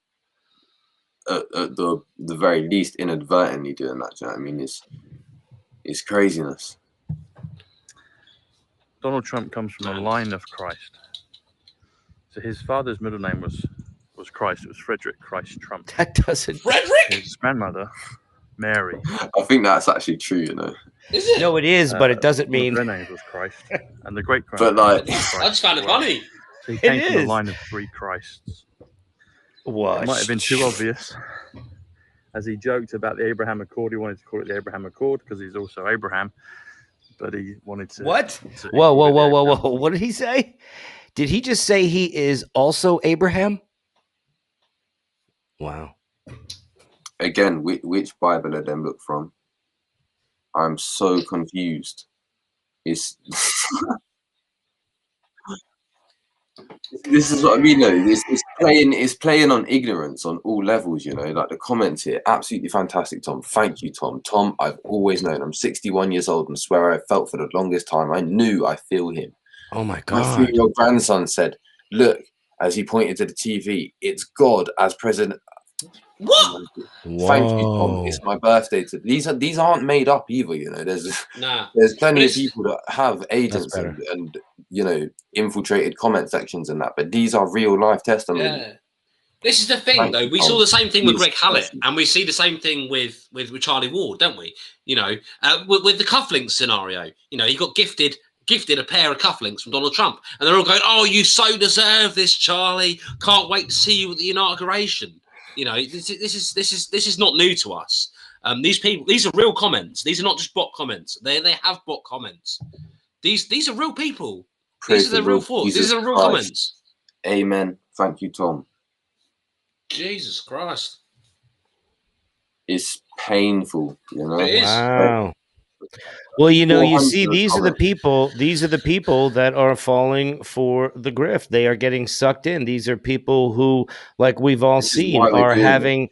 Speaker 3: at the very least inadvertently doing that. Do you know what I mean? It's craziness.
Speaker 19: Donald Trump comes from a line of Christ. So his father's middle name was Christ. It was Frederick Christ Trump.
Speaker 16: That doesn't.
Speaker 4: Frederick.
Speaker 19: His grandmother, Mary.
Speaker 3: I think that's actually true. You know.
Speaker 4: Is it?
Speaker 16: No, it is, but it doesn't mean.
Speaker 19: Their name was Christ, and the great
Speaker 3: But like,
Speaker 4: I just found it funny.
Speaker 19: So he came from the line of 3 Christs.
Speaker 16: What?
Speaker 19: It might have been too obvious. As he joked about the Abraham Accord, he wanted to call it the Abraham Accord because he's also Abraham. But he wanted to.
Speaker 16: What? Whoa! What did he say? Did he just say he is also Abraham? Wow.
Speaker 3: Again, which Bible are them look from? I'm so confused. It's this is what I mean. Though it's playing on ignorance on all levels. You know, like the comments here, absolutely fantastic, Tom. Thank you, Tom. Tom, I've always known. I'm 61 years old and swear I felt for the longest time. I knew I feel him.
Speaker 16: Oh my God.
Speaker 3: My 3-year-old grandson said, "Look," as he pointed to the TV. It's God as president.
Speaker 4: What?
Speaker 3: Thank you, Tom. It's my birthday. These aren't made up either. You know, there's plenty of people that have agents and you know infiltrated comment sections and that, but these are real life testimonies.
Speaker 4: Yeah. This is the thing, though. We saw the same thing with Greg Hallett, and we see the same thing with Charlie Ward, don't we? You know, with the cufflinks scenario. You know, he got gifted a pair of cufflinks from Donald Trump, and they're all going, "Oh, you so deserve this, Charlie. Can't wait to see you at the inauguration." You know, this is not new to us. These are real comments. These are not just bot comments. They have bot comments. These are real people. These are the real thoughts. These are real comments.
Speaker 3: Amen. Thank you, Tom.
Speaker 4: Jesus Christ.
Speaker 3: It's painful, you know.
Speaker 4: It is.
Speaker 16: Wow. Well, you know, you see, these are the people that are falling for the grift. They are getting sucked in. These are people who, like we've all seen, are having,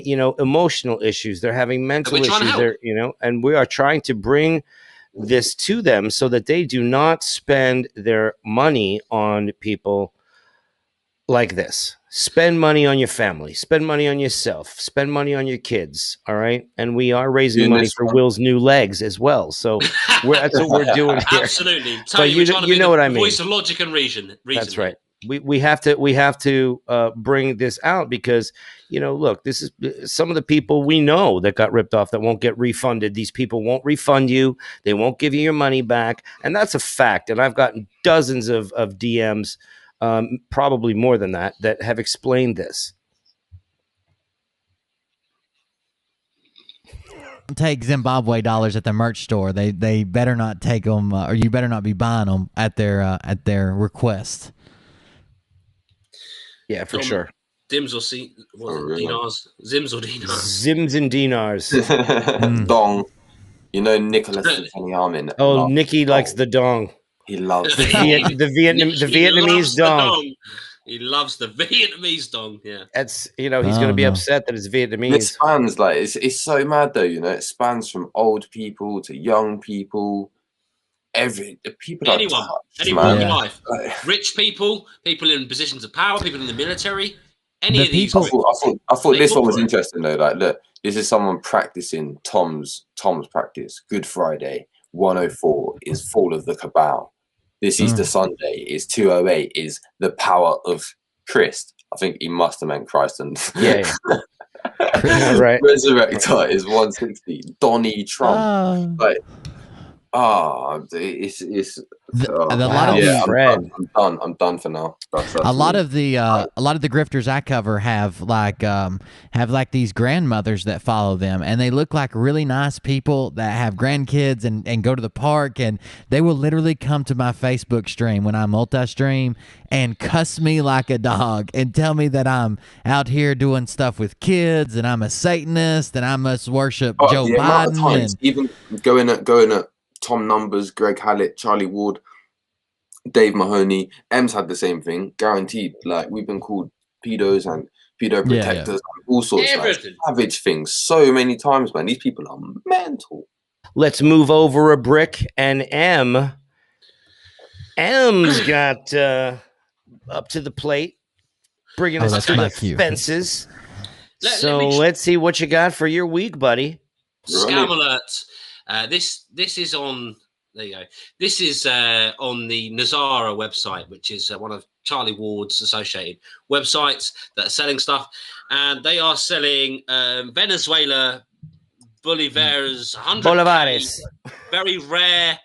Speaker 16: you know, emotional issues. They're having mental issues. They're, you know, and we are trying to bring this to them so that they do not spend their money on people like this. Spend money on your family. Spend money on yourself. Spend money on your kids. All right. And we are raising money for Will's new legs as well. So that's what we're doing here.
Speaker 4: Absolutely.
Speaker 16: But you know what I mean.
Speaker 4: Voice of logic and reason.
Speaker 16: That's right. We have to bring this out because, you know, look, this is some of the people we know that got ripped off that won't get refunded. These people won't refund you. They won't give you your money back. And that's a fact. And I've gotten dozens of DMs, probably more than that have explained this.
Speaker 5: Take Zimbabwe dollars at the merch store. They better not take them, or you better not be buying them at their request.
Speaker 16: Yeah, for sure.
Speaker 4: Dims or dinars? Zims or dinars?
Speaker 16: Zims and dinars.
Speaker 3: Dong. You know Nicholas Armin.
Speaker 16: Oh, Nicky likes the dong.
Speaker 3: He loves
Speaker 16: the Vietnamese dong.
Speaker 4: He loves the Vietnamese dong. Yeah,
Speaker 16: that's, you know, he's going to be upset that it's Vietnamese.
Speaker 3: It spans, like, it's so mad though. You know, it spans from old people to young people. Anyone in
Speaker 4: life, rich people in positions of power, people in the military. Any of these.
Speaker 3: I thought this one was interesting though. Like, look, this is someone practicing Tom's practice. Good Friday 104 is Fall of the Cabal. This Easter Sunday is 208 is the power of Christ. I think he must have meant Christ and
Speaker 16: right.
Speaker 3: Resurrector is 160. Donnie Trump. Like, It's
Speaker 5: A lot
Speaker 3: wow.
Speaker 5: of the
Speaker 3: I'm done for now. That's
Speaker 5: a lot
Speaker 3: me.
Speaker 5: of the grifters I cover have like these grandmothers that follow them, and they look like really nice people that have grandkids and go to the park, and they will literally come to my Facebook stream when I multi-stream and cuss me like a dog and tell me that I'm out here doing stuff with kids and I'm a Satanist and I must worship Joe
Speaker 3: the amount of
Speaker 5: Biden.
Speaker 3: times, even going at Tom Numbers, Greg Hallett, Charlie Ward, Dave Mahoney, M's had the same thing, guaranteed. Like, we've been called pedos and pedo protectors, and all sorts of savage things so many times, man. These people are mental.
Speaker 2: Let's move over a brick, and M's got up to the plate, bringing us to the fences. Let's see what you got for your week, buddy.
Speaker 4: Scam alert. This is on. There you go. This is on the Nazara website, which is one of Charlie Ward's associated websites that are selling stuff, and they are selling Venezuela Bolivars,
Speaker 2: Bolivares,
Speaker 4: very rare,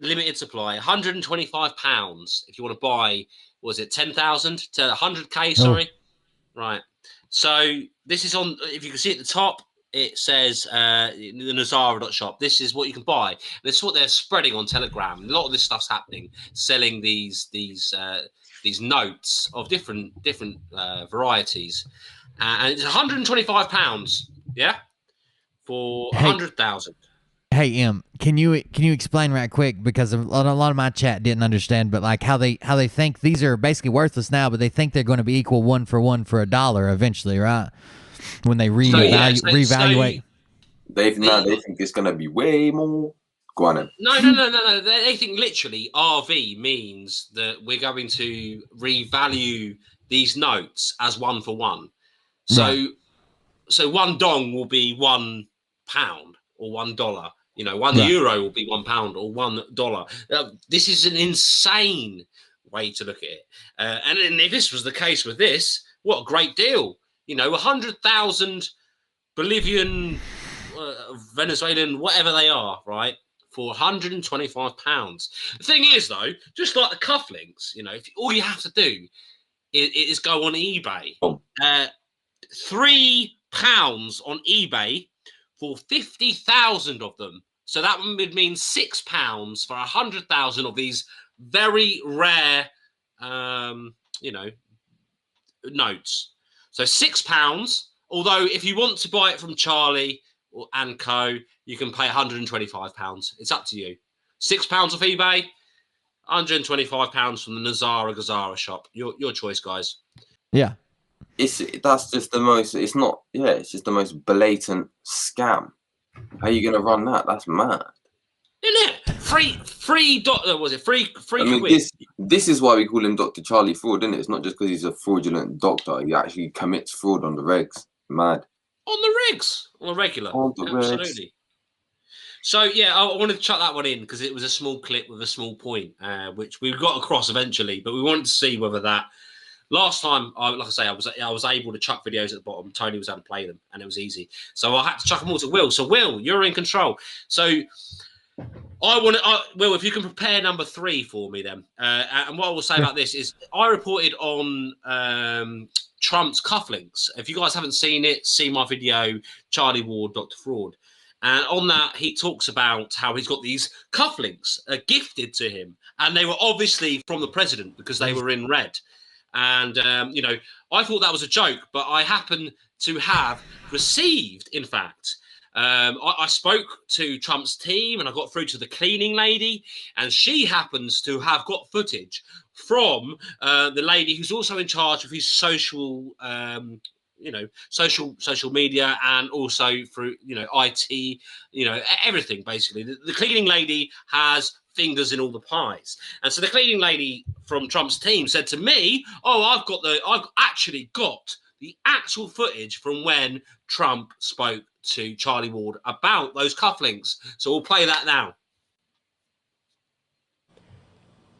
Speaker 4: limited supply, £125 if you want to buy. Was it 10,000 to 100k? Sorry, right. So this is on. If you can see at the top, it says the Nazara.shop. This is what you can buy. This is what they're spreading on Telegram. A lot of this stuff's happening, selling these notes of different varieties, and it's £125. Yeah, for 100,000.
Speaker 5: Hey, can you explain right quick, because a lot of my chat didn't understand, but like how they think these are basically worthless now, but they think they're going to be equal one for $1 eventually, right? When they reevaluate.
Speaker 3: They think it's going to be way more. Go on then.
Speaker 4: No. They think literally RV means that we're going to revalue these notes as one for one. So one dong will be £1 or $1. You know, €1 will be £1 or $1. This is an insane way to look at it. And if this was the case with this, what a great deal. You know, 100,000 Bolivian, Venezuelan, whatever they are, right, for £125. The thing is, though, just like the cufflinks, you know, all you have to do is go on eBay. £3 on eBay for 50,000 of them. So that would mean £6 for 100,000 of these very rare, notes. So £6. Although if you want to buy it from Charlie and Co, you can pay £125. It's up to you. £6 off eBay, £125 from the Nazara shop. Your choice, guys.
Speaker 5: Yeah.
Speaker 3: That's just the most. It's not. Yeah, it's just the most blatant scam. How are you gonna run that? That's mad.
Speaker 4: Isn't it? Free doctor, was it? Free
Speaker 3: I mean,
Speaker 4: quid.
Speaker 3: this is why we call him Dr. Charlie Fraud, isn't it? It's not just because he's a fraudulent doctor. He actually commits fraud on the regs. Mad.
Speaker 4: On the rigs, on the regular.
Speaker 3: Absolutely.
Speaker 4: Regs. So yeah, I wanted to chuck that one in because it was a small clip with a small point, which we got across eventually, but we wanted to see whether that. Last time, I was able to chuck videos at the bottom. Tony was able to play them, and it was easy. So I had to chuck them all to Will. So Will, you're in control. So Will, if you can prepare number 3 for me, then. And what I will say about this is, I reported on Trump's cufflinks. If you guys haven't seen it, see my video, Charlie Ward, Dr. Fraud. And on that, he talks about how he's got these cufflinks gifted to him, and they were obviously from the president because they were in red. And, I thought that was a joke, but I happen to have received, in fact, I spoke to Trump's team and I got through to the cleaning lady, and she happens to have got footage from the lady who's also in charge of his social, social media, and also through, IT, everything, basically. The cleaning lady has fingers in all the pies. And so the cleaning lady from Trump's team said to me, I've actually got the actual footage from when Trump spoke to Charlie Ward about those cufflinks. So we'll play that now.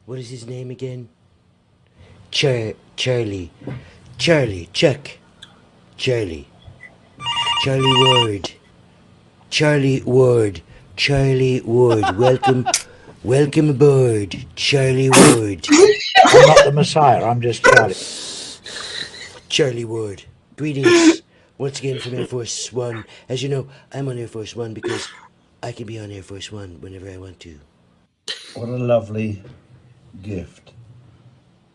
Speaker 1: What is his name again? Charlie Ward. Charlie Ward Charlie Ward. Welcome aboard, Charlie Ward.
Speaker 8: I'm not the Messiah. I'm just Charlie.
Speaker 1: Charlie Ward. Greetings once again from Air Force One. As you know, I'm on Air Force One because I can be on Air Force One whenever I want to.
Speaker 8: What a lovely gift.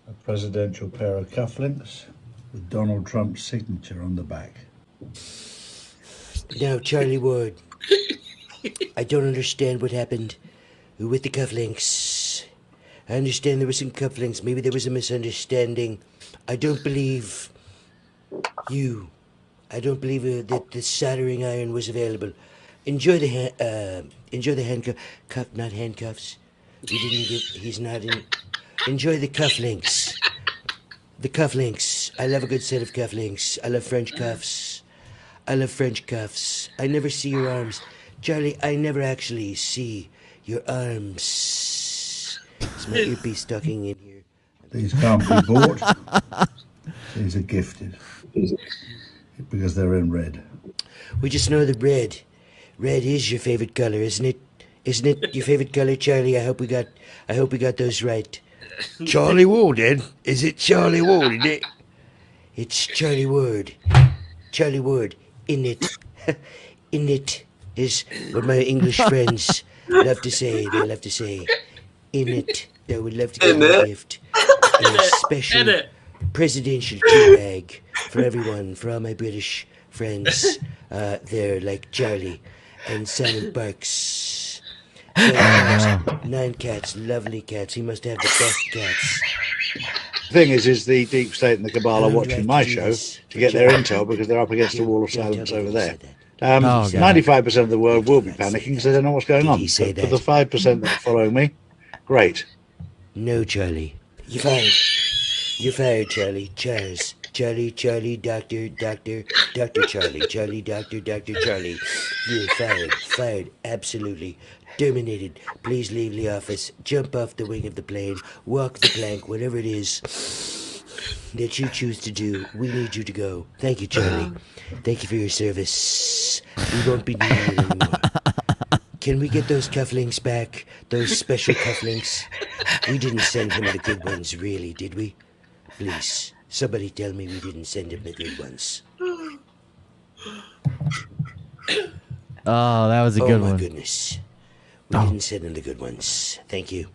Speaker 8: A presidential pair of cufflinks with Donald Trump's signature on the back.
Speaker 1: Now, Charlie Ward, I don't understand what happened with the cufflinks. I understand there were some cufflinks. Maybe there was a misunderstanding. I don't believe you. I don't believe that the soldering iron was available. Enjoy the not handcuffs. We didn't get. He's not in. Enjoy the cufflinks. The cufflinks. I love a good set of cufflinks. I love French cuffs. I love French cuffs. I never see your arms, Charlie. I never actually see your arms. Is my earpiece talking in here?
Speaker 8: These can't be bought. These are gifted. Because they're in red.
Speaker 1: We just know that red is your favorite color, isn't it? Isn't it your favorite color, Charlie? I hope we got those right.
Speaker 15: Charlie Ward, then? Is it Charlie Ward, isn't it?
Speaker 1: It's Charlie Ward. Charlie Ward, in it. In it is what my English friends love to say. They love to say, in it. They would love to give me a gift. A special presidential tea bag for everyone, for all my British friends. They're like Charlie and Simon Parks. 9 cats, lovely cats. He must have the best cats.
Speaker 8: The thing is the deep state and the cabal are watching my show to get their intel because they're up against a wall of silence over there. 95% of the world will be panicking because they don't know what's going on. But for the 5% that follow me, great.
Speaker 1: No, Charlie. You're fired. You're fired, Charlie. Charles. Charlie, Doctor, Charlie. Charlie, Doctor, Charlie. You're fired. Fired. Absolutely. Terminated. Please leave the office. Jump off the wing of the plane. Walk the plank. Whatever it is that you choose to do. We need you to go. Thank you, Charlie. Thank you for your service. We won't be needing you anymore. Can we get those cufflinks back? Those special cufflinks? We didn't send him the good ones, really, did we? Please, somebody tell me we didn't send him the good ones.
Speaker 5: Oh, that was a good one.
Speaker 1: Oh, my goodness. We didn't send him the good ones. Thank you.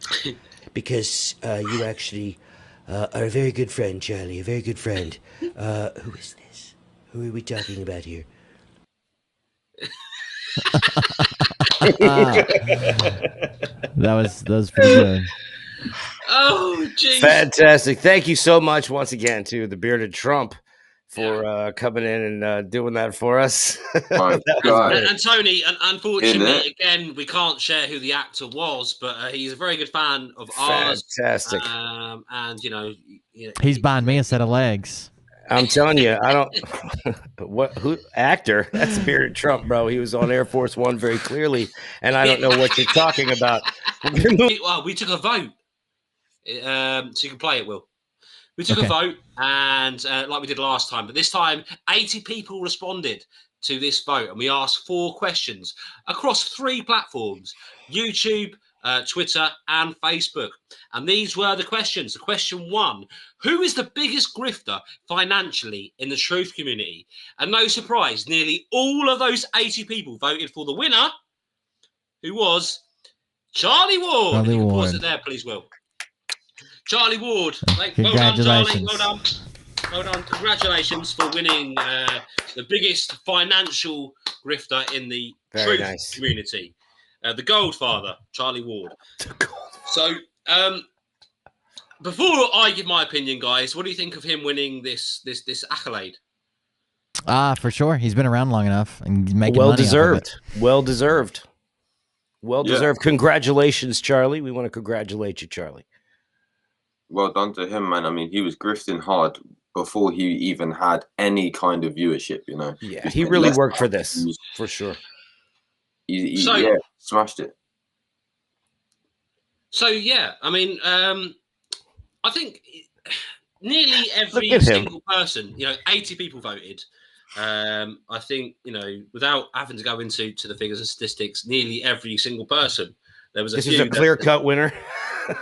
Speaker 1: Because you actually are a very good friend, Charlie. A very good friend. Who is this? Who are we talking about here?
Speaker 5: That was pretty good.
Speaker 4: Oh, jeez.
Speaker 2: Fantastic. Thank you so much once again to the Bearded Trump for coming in and doing that for us.
Speaker 3: My God.
Speaker 4: And Tony, unfortunately, again, we can't share who the actor was, but he's a very good fan of ours.
Speaker 2: Fantastic.
Speaker 4: And, you know,
Speaker 5: he's buying me a set of legs.
Speaker 2: I'm telling you, I don't. Who actor? That's Bearded Trump, bro. He was on Air Force One very clearly, and I don't know what you're talking about.
Speaker 4: Well, we took a vote, so you can play it, Will. We took a vote, and like we did last time, but this time 80 people responded to this vote, and we asked 4 questions across 3 platforms: YouTube, Twitter, and Facebook. And these were the questions. Question 1: who is the biggest grifter financially in the truth community? And no surprise, nearly all of those 80 people voted for the winner, who was Charlie Ward. You can pause it there, please, Will. Charlie Ward. Well done, Charlie. Well done. Well done. Congratulations for winning the biggest financial grifter in the truth community. The Goldfather, Charlie Ward. So, before I give my opinion, guys, what do you think of him winning this accolade?
Speaker 5: For sure. He's been around long enough and making
Speaker 2: well
Speaker 5: money
Speaker 2: deserved.
Speaker 5: Off of it.
Speaker 2: Well deserved. Well deserved. Congratulations, Charlie. We want to congratulate you, Charlie.
Speaker 3: Well done to him, man. I mean, he was grifting hard before he even had any kind of viewership, you know.
Speaker 2: Yeah, he really worked for this, for sure.
Speaker 3: He smashed it.
Speaker 4: So, yeah, I mean, I think nearly every single person, 80 people voted. I think, you know, without having to go into the figures and statistics, nearly every single person. There was
Speaker 2: This is a clear-cut winner.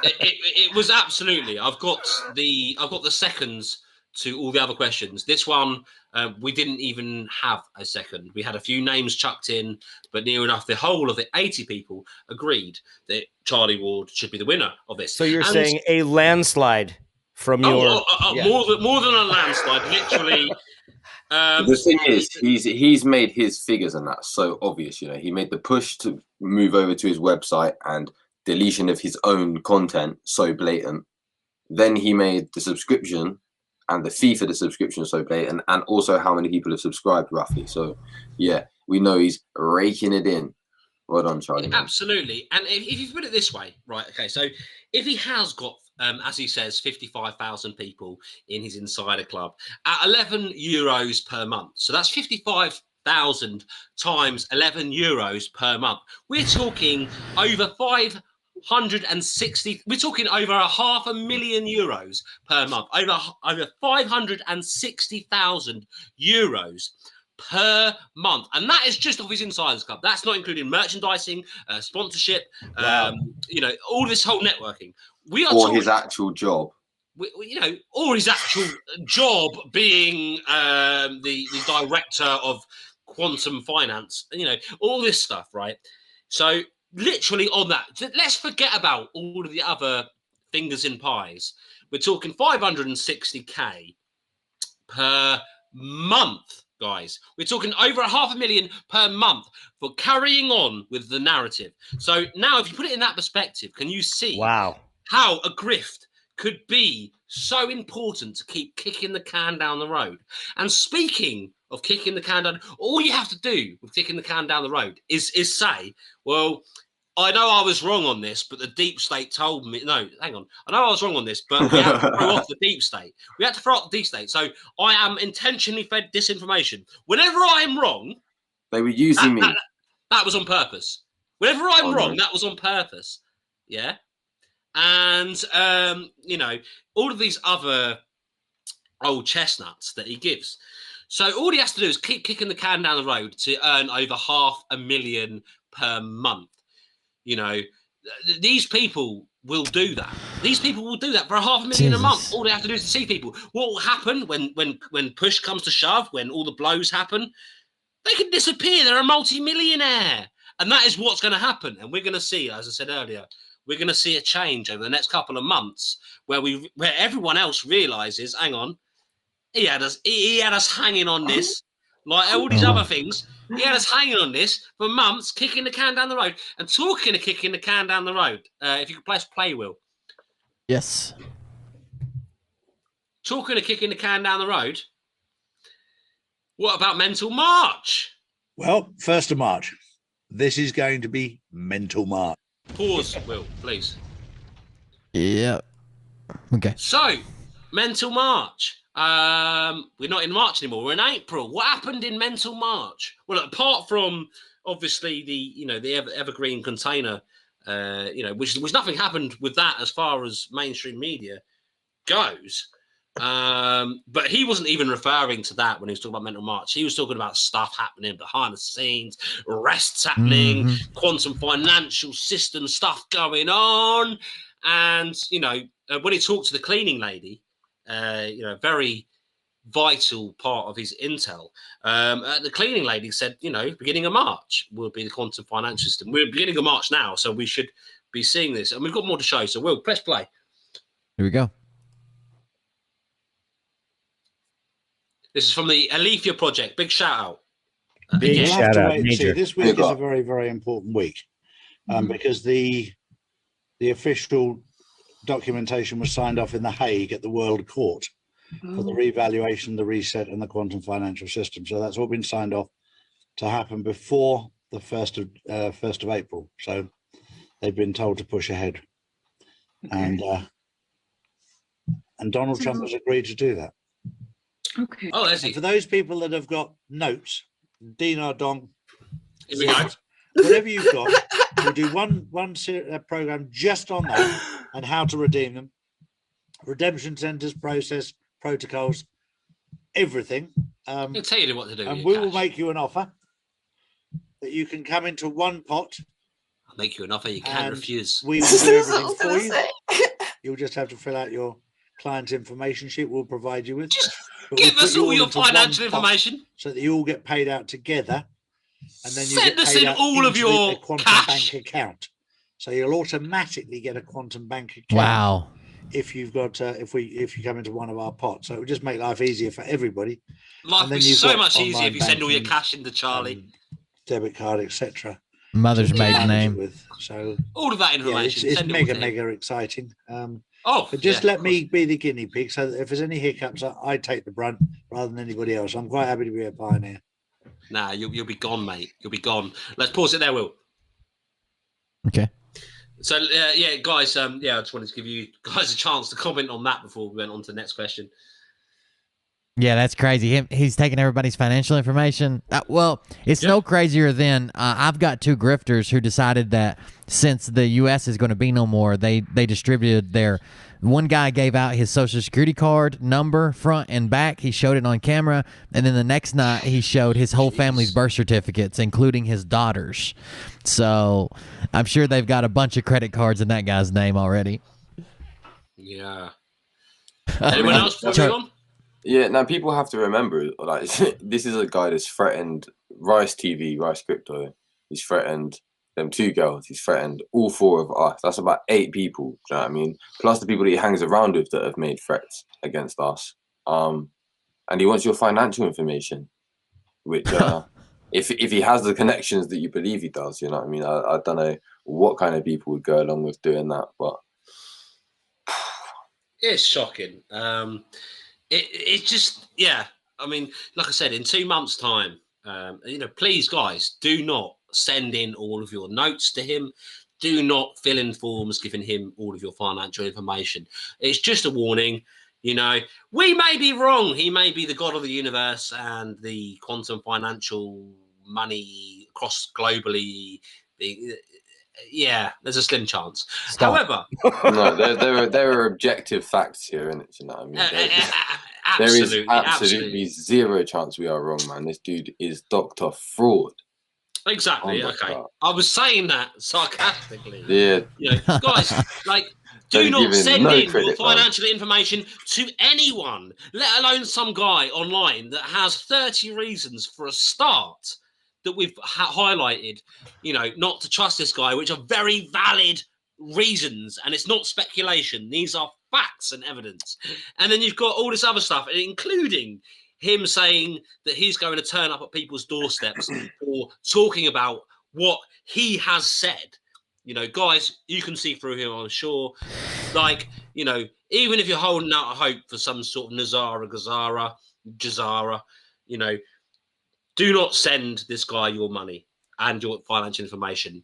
Speaker 4: It was absolutely. I've got the seconds to all the other questions. This one, we didn't even have a second. We had a few names chucked in, but near enough the whole of the 80 people agreed that Charlie Ward should be the winner of this.
Speaker 2: So you're saying a landslide from your
Speaker 4: more than a landslide, literally.
Speaker 3: The thing is, he's made his figures and that so obvious. You know, he made the push to move over to his website and deletion of his own content so blatant. Then he made the subscription and the fee for the subscription so blatant, and also how many people have subscribed roughly. So yeah, we know he's raking it in. Well done, Charlie.
Speaker 4: Absolutely. And if you put it this way, right? Okay, so if he has got, as he says, 55,000 people in his insider club at €11 per month, so that's 55,000 times €11 per month. We're talking over 560. We're talking over €500,000 per month. Over 560,000 euros per month, and that is just off his insiders club. That's not including merchandising, sponsorship, you know, all this whole networking. We are
Speaker 3: his actual job.
Speaker 4: You know, or his actual job being the director of quantum finance. You know, all this stuff, right? So literally on that, let's forget about all of the other fingers in pies. We're talking 560k per month. Guys, we're talking over 500,000 per month for carrying on with the narrative. So now, if you put it in that perspective, can you see how a grift could be so important to keep kicking the can down the road? And speaking of kicking the can down, all you have to do with kicking the can down the road is say, well, I know I was wrong on this, but the deep state told me. No, hang on. I know I was wrong on this, but we had to throw off the deep state. We had to throw off the deep state. So I am intentionally fed disinformation. Whenever I'm wrong,
Speaker 3: they were using me.
Speaker 4: That was on purpose. Whenever I'm wrong, that was on purpose. Yeah. And, you know, all of these other old chestnuts that he gives. So all he has to do is keep kicking the can down the road to earn over 500,000 per month. You know, these people will do that. These people will do that for 500,000 a month. All they have to do is to see people. What will happen when push comes to shove, when all the blows happen? They can disappear. They're a multi-millionaire. And that is what's going to happen. And we're going to see, as I said earlier, we're going to see a change over the next couple of months where everyone else realizes, hang on, he had us hanging on this, like all these other things. He had us hanging on this for months, kicking the can down the road. And talking of kicking the can down the road, if you could press play, Will.
Speaker 5: Yes.
Speaker 4: Talking of kicking the can down the road, what about Mental March?
Speaker 8: Well, 1st of March. This is going to be Mental March.
Speaker 4: Pause, Will, please.
Speaker 5: Yeah. Okay.
Speaker 4: So, Mental March. We're not in March anymore. We're in April. What happened in Mental March? Well, apart from obviously the evergreen container, which nothing happened with that as far as mainstream media goes. But he wasn't even referring to that when he was talking about Mental March. He was talking about stuff happening behind the scenes, arrests happening, quantum financial system stuff going on, and when he talked to the cleaning lady. Very vital part of his intel. The cleaning lady said, beginning of March will be the quantum financial system. We're beginning of March now, so we should be seeing this. And we've got more to show. So, Will, press play.
Speaker 5: Here we go.
Speaker 4: This is from the Alethea Project. Big shout out.
Speaker 8: Big shout out. See, this week is a very, very important week because the official documentation was signed off in The Hague at the World Court for the revaluation, the reset, and the quantum financial system. So that's all been signed off to happen before the 1st of April. So they've been told to push ahead, and Donald Trump has agreed to do that.
Speaker 10: Okay.
Speaker 4: Oh, that's it.
Speaker 8: For those people that have got notes, Dinar Dong,
Speaker 4: here we go.
Speaker 8: Whatever you've got, we'll do one program just on that and how to redeem them. Redemption centers, process, protocols,
Speaker 6: everything.
Speaker 4: I'll tell you what to do.
Speaker 6: And we will make you an offer that you can come into one pot.
Speaker 4: I'll make you an offer you can't refuse.
Speaker 6: We will do everything for you. You'll just have to fill out your client information sheet. We'll provide you with.
Speaker 4: Give us all your financial information
Speaker 6: so that you all get paid out together, and then you
Speaker 4: send
Speaker 6: get
Speaker 4: us
Speaker 6: paid
Speaker 4: in
Speaker 6: out
Speaker 4: all of
Speaker 6: into
Speaker 4: your
Speaker 6: a quantum
Speaker 4: cash.
Speaker 6: bank account. So you'll automatically get a quantum bank account.
Speaker 5: Wow.
Speaker 6: If you've got if you come into one of our pots, so it will just make life easier for everybody.
Speaker 4: Life would be so much easier if you send all your cash into Charlie,
Speaker 6: debit card, etc.
Speaker 5: Mother's maiden name.
Speaker 6: With. So
Speaker 4: all of that information.
Speaker 6: It's mega exciting.
Speaker 4: But
Speaker 6: just let me be the guinea pig, so that if there's any hiccups, I take the brunt rather than anybody else. I'm quite happy to be a pioneer.
Speaker 4: Nah, you'll be gone, mate. You'll be gone. Let's pause it there, Will.
Speaker 5: Okay.
Speaker 4: So guys, I just wanted to give you guys a chance to comment on that before we went on to the next question.
Speaker 5: Yeah, that's crazy. He's taking everybody's financial information. Well, it's no crazier than I've got two grifters who decided that since the U.S. is going to be no more, they distributed their. One guy gave out his Social Security card number front and back. He showed it on camera, and then the next night he showed his whole family's birth certificates, including his daughter's. So I'm sure they've got a bunch of credit cards in that guy's name already.
Speaker 4: Yeah. Anyone else before we move on?
Speaker 3: Yeah, now people have to remember, like, this is a guy that's threatened Rice TV, Rice Crypto. He's threatened them two girls. He's threatened all four of us. That's about 8 people. Do you know what I mean? Plus the people that he hangs around with that have made threats against us. And he wants your financial information, which, if he has the connections that you believe he does, you know what I mean? I don't know what kind of people would go along with doing that, but
Speaker 4: it's shocking. It's just, I mean, like I said, in 2 months' time, please, guys, do not send in all of your notes to him. Do not fill in forms giving him all of your financial information. It's just a warning. We may be wrong. He may be the god of the universe and the quantum financial money across globally. There's a slim chance.
Speaker 3: Stop.
Speaker 4: However,
Speaker 3: no, there are objective facts here, isn't it? You know what I mean? There is absolutely zero chance we are wrong, man. This dude is Dr. Fraud.
Speaker 4: Exactly. Okay. I was saying that sarcastically.
Speaker 3: Yeah.
Speaker 4: Guys, do not send in your financial information to anyone, let alone some guy online that has 30 reasons for a start that we've highlighted, not to trust this guy, which are very valid reasons, and it's not speculation. These are facts and evidence. And then you've got all this other stuff, including him saying that he's going to turn up at people's doorsteps or talking about what he has said. Guys, you can see through him, I'm sure. Even if you're holding out a hope for some sort of Jazara, do not send this guy your money and your financial information.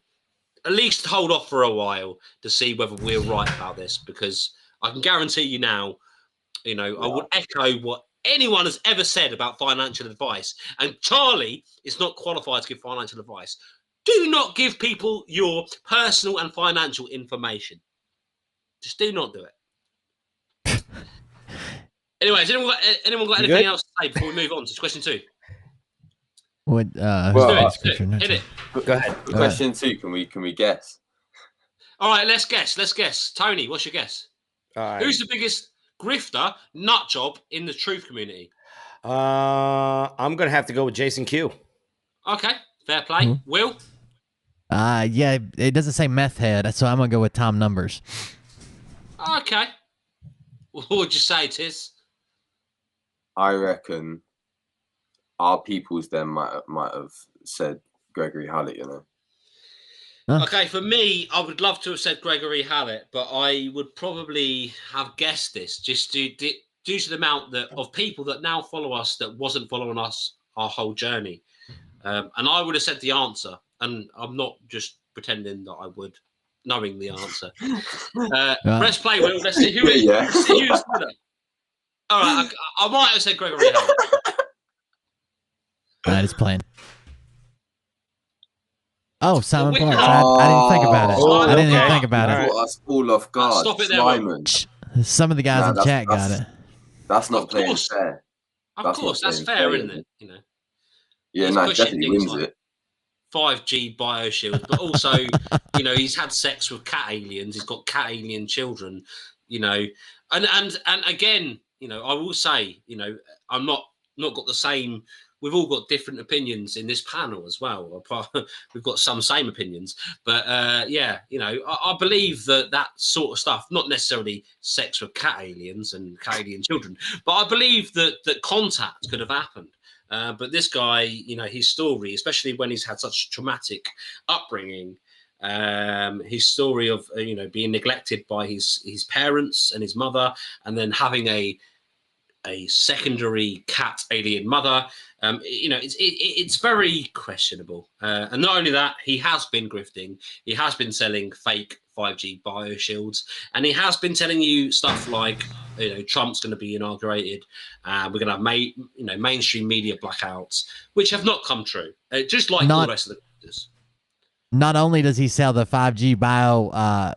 Speaker 4: At least hold off for a while to see whether we're right about this, because I can guarantee you now, I would echo what anyone has ever said about financial advice. And Charlie is not qualified to give financial advice. Do not give people your personal and financial information. Just do not do it. Anyway, has anyone got anything else to say before we move on to question 2?
Speaker 5: What?
Speaker 4: Hit it.
Speaker 3: Go ahead. Question 2. Can we guess?
Speaker 4: All right, let's guess. Tony, what's your guess? Who's the biggest grifter nut job in the truth community?
Speaker 2: I'm gonna have to go with Jason Q.
Speaker 4: Okay, fair play. Will?
Speaker 5: Yeah, it doesn't say meth head, so I'm gonna go with Tom Numbers.
Speaker 4: Okay. What would you say, Tiz?
Speaker 3: I reckon our peoples then might have said Gregory Hallett,
Speaker 4: Okay, for me, I would love to have said Gregory Hallett, but I would probably have guessed this just due to the amount of people that now follow us that wasn't following us our whole journey. And I would have said the answer, and I'm not just pretending that I would, knowing the answer. Press play, Will. Let's see who it is.
Speaker 3: Yeah.
Speaker 4: Who's all right, I might have said Gregory Hallett.
Speaker 5: That is plain. Oh, Simon Parks. I didn't think about it. I didn't even think about it.
Speaker 3: Us all off guard.
Speaker 4: Stop it there,
Speaker 3: Simon.
Speaker 5: Some of the guys in chat got it.
Speaker 3: That's not playing fair.
Speaker 4: Of course, that's fair, isn't it? You know.
Speaker 3: Yeah,
Speaker 4: he's
Speaker 3: no,
Speaker 4: pushing
Speaker 3: definitely
Speaker 4: things
Speaker 3: wins
Speaker 4: like
Speaker 3: it.
Speaker 4: 5G bioshields, but also, you know, he's had sex with cat aliens. He's got cat alien children, you know, and again, you know, I will say, you know, I'm not got the same. We've all got different opinions in this panel as well. We've got some same opinions, but yeah, you know, I believe that sort of stuff, not necessarily sex with cat aliens and cat alien children, but I believe that contact could have happened. But this guy, you know, his story, especially when he's had such traumatic upbringing, his story of you know, being neglected by his parents and his mother, and then having a secondary cat alien mother, you know, it's very questionable. And not only that, he has been grifting. He has been selling fake 5G bioshields, and he has been telling you stuff like, you know, Trump's going to be inaugurated. We're going to have mainstream media blackouts, which have not come true. Just like all the rest of the grifters.
Speaker 5: Not only does he sell the 5G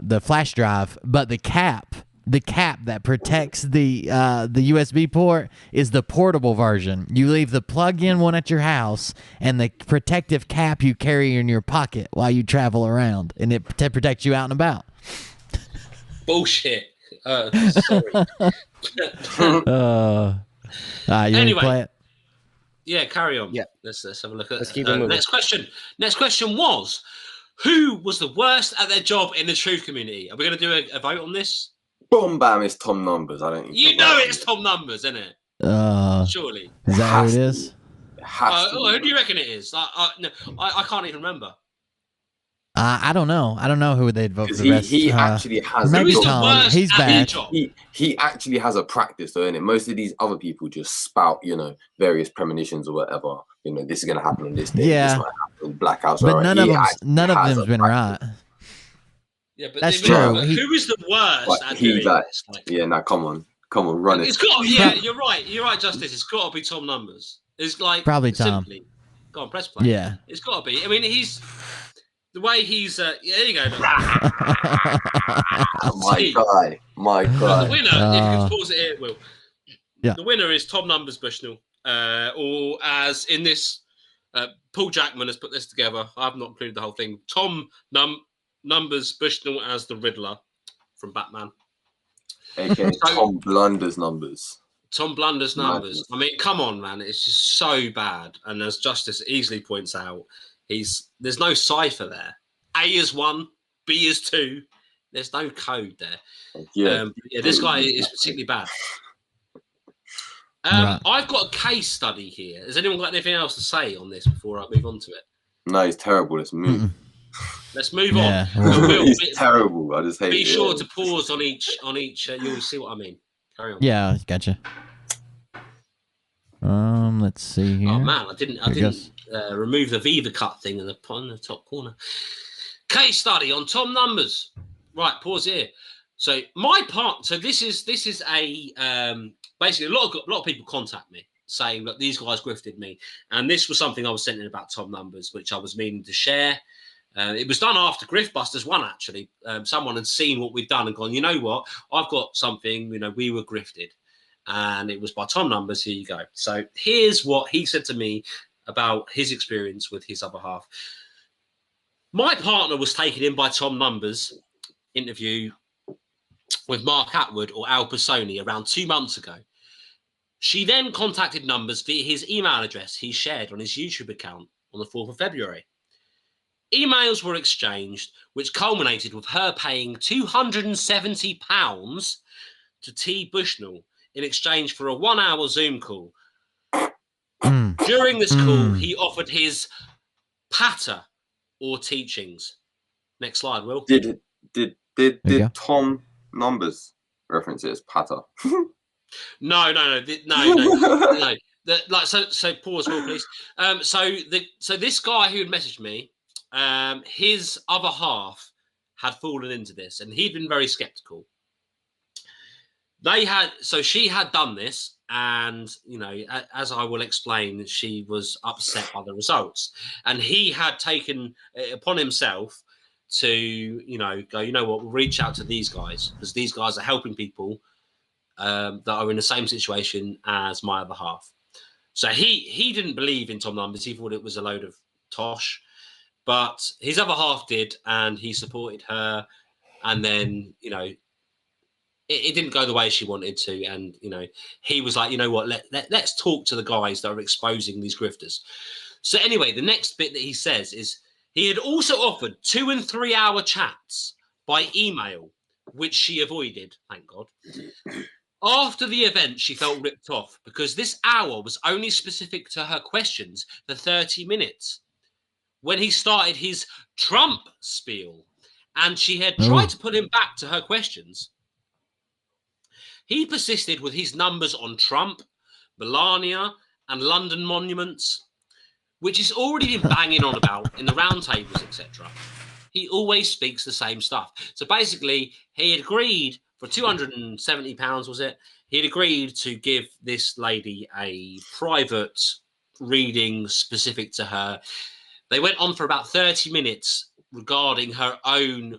Speaker 5: the flash drive, but the cap that protects the USB port is the portable version. You leave the plug-in one at your house and the protective cap you carry in your pocket while you travel around, and it protects you out and about.
Speaker 4: Bullshit. Sorry.
Speaker 5: You anyway, play it?
Speaker 4: Yeah, carry on.
Speaker 2: Yeah,
Speaker 4: let's have a look at.
Speaker 2: Let's keep it moving.
Speaker 4: Next question. Next question was, who was the worst at their job in the truth community? Are we going to do a vote on this?
Speaker 3: Boom, bam, it's Tom Numbers. I don't.
Speaker 4: You know it's Tom Numbers, isn't it? Surely.
Speaker 5: Is that who it is?
Speaker 4: Who do you reckon it is? No, I can't even remember.
Speaker 5: I don't know. I don't know who they'd vote for the rest.
Speaker 3: He actually has.
Speaker 5: Maybe Tom. He's back.
Speaker 3: He actually has a practice, though, innit? Most of these other people just spout, you know, various premonitions or whatever. You know, this is going to happen on this day.
Speaker 5: Yeah.
Speaker 3: This might happen, blackouts.
Speaker 5: But none of them's been right.
Speaker 4: Yeah, but
Speaker 5: that's true.
Speaker 4: Who is the worst at doing this?
Speaker 3: Yeah, now come on, run it.
Speaker 4: It's got. Yeah, you're right, Justice. It's got to be Tom Numbers. It's like
Speaker 5: probably Tom.
Speaker 4: Simply, go on, press play.
Speaker 5: Yeah,
Speaker 4: it's got to be. I mean, he's the way he's. Yeah, there you go.
Speaker 3: My guy.
Speaker 4: The winner, if you can pause it here, Will.
Speaker 5: Yeah.
Speaker 4: The winner is Tom Numbers Bushnell, or as in this, Paul Jackman has put this together. I have not included the whole thing. Tom Numbers Bushnell as the Riddler from Batman.
Speaker 3: AKA Tom Blunder's numbers.
Speaker 4: Tom Blunder's numbers. I mean, come on, man. It's just so bad. And as Justice easily points out, there's no cipher there. A is 1, B is 2. There's no code there. Yeah, this guy is particularly bad. I've got a case study here. Has anyone got anything else to say on this before I move on to it?
Speaker 3: No, he's terrible. Let's move.
Speaker 4: Let's move on.
Speaker 3: He's terrible. I just hate it.
Speaker 4: Be sure to pause on each. You'll see what I mean. Carry on.
Speaker 5: Yeah, gotcha. Let's see here.
Speaker 4: Oh man, I didn't remove the Viva cut thing in the top corner. Case study on Tom Numbers. Right, pause here. So my part. So this is a basically a lot of people contact me saying that these guys grifted me, and this was something I was sent in about Tom Numbers, which I was meaning to share. It was done after Griftbusters 1, actually. Someone had seen what we've done and gone, you know what? I've got something, you know, we were grifted. And it was by Tom Numbers. Here you go. So here's what he said to me about his experience with his other half. My partner was taken in by Tom Numbers' interview with Mark Atwood or Al Pisoni around 2 months ago. She then contacted Numbers via his email address he shared on his YouTube account on the 4th of February. Emails were exchanged, which culminated with her paying £270 to T. Bushnell in exchange for a 1-hour Zoom call. During this call, he offered his patter or teachings. Next slide, Will.
Speaker 3: Did Tom Numbers reference it as patter?
Speaker 4: No. So pause, Will, please. So this guy who had messaged me, his other half had fallen into this, and he'd been very skeptical. She had done this, and you know, as I will explain, she was upset by the results, and he had taken it upon himself to, you know, go, you know what, we'll reach out to these guys because these guys are helping people that are in the same situation as my other half. So he didn't believe in Tom Numbers. He thought it was a load of tosh. But his other half did, and he supported her. And then, you know, it didn't go the way she wanted to. And, you know, he was like, you know what, let's talk to the guys that are exposing these grifters. So anyway, the next bit that he says is he had also offered 2 and 3 hour chats by email, which she avoided, thank God. After the event, she felt ripped off because this hour was only specific to her questions for 30 minutes. When he started his Trump spiel, and she had tried to put him back to her questions, he persisted with his numbers on Trump, Melania, and London monuments, which he's already been banging on about in the roundtables, etc. He always speaks the same stuff. So basically, he had agreed for £270, was it? He had agreed to give this lady a private reading specific to her. They went on for about 30 minutes regarding her own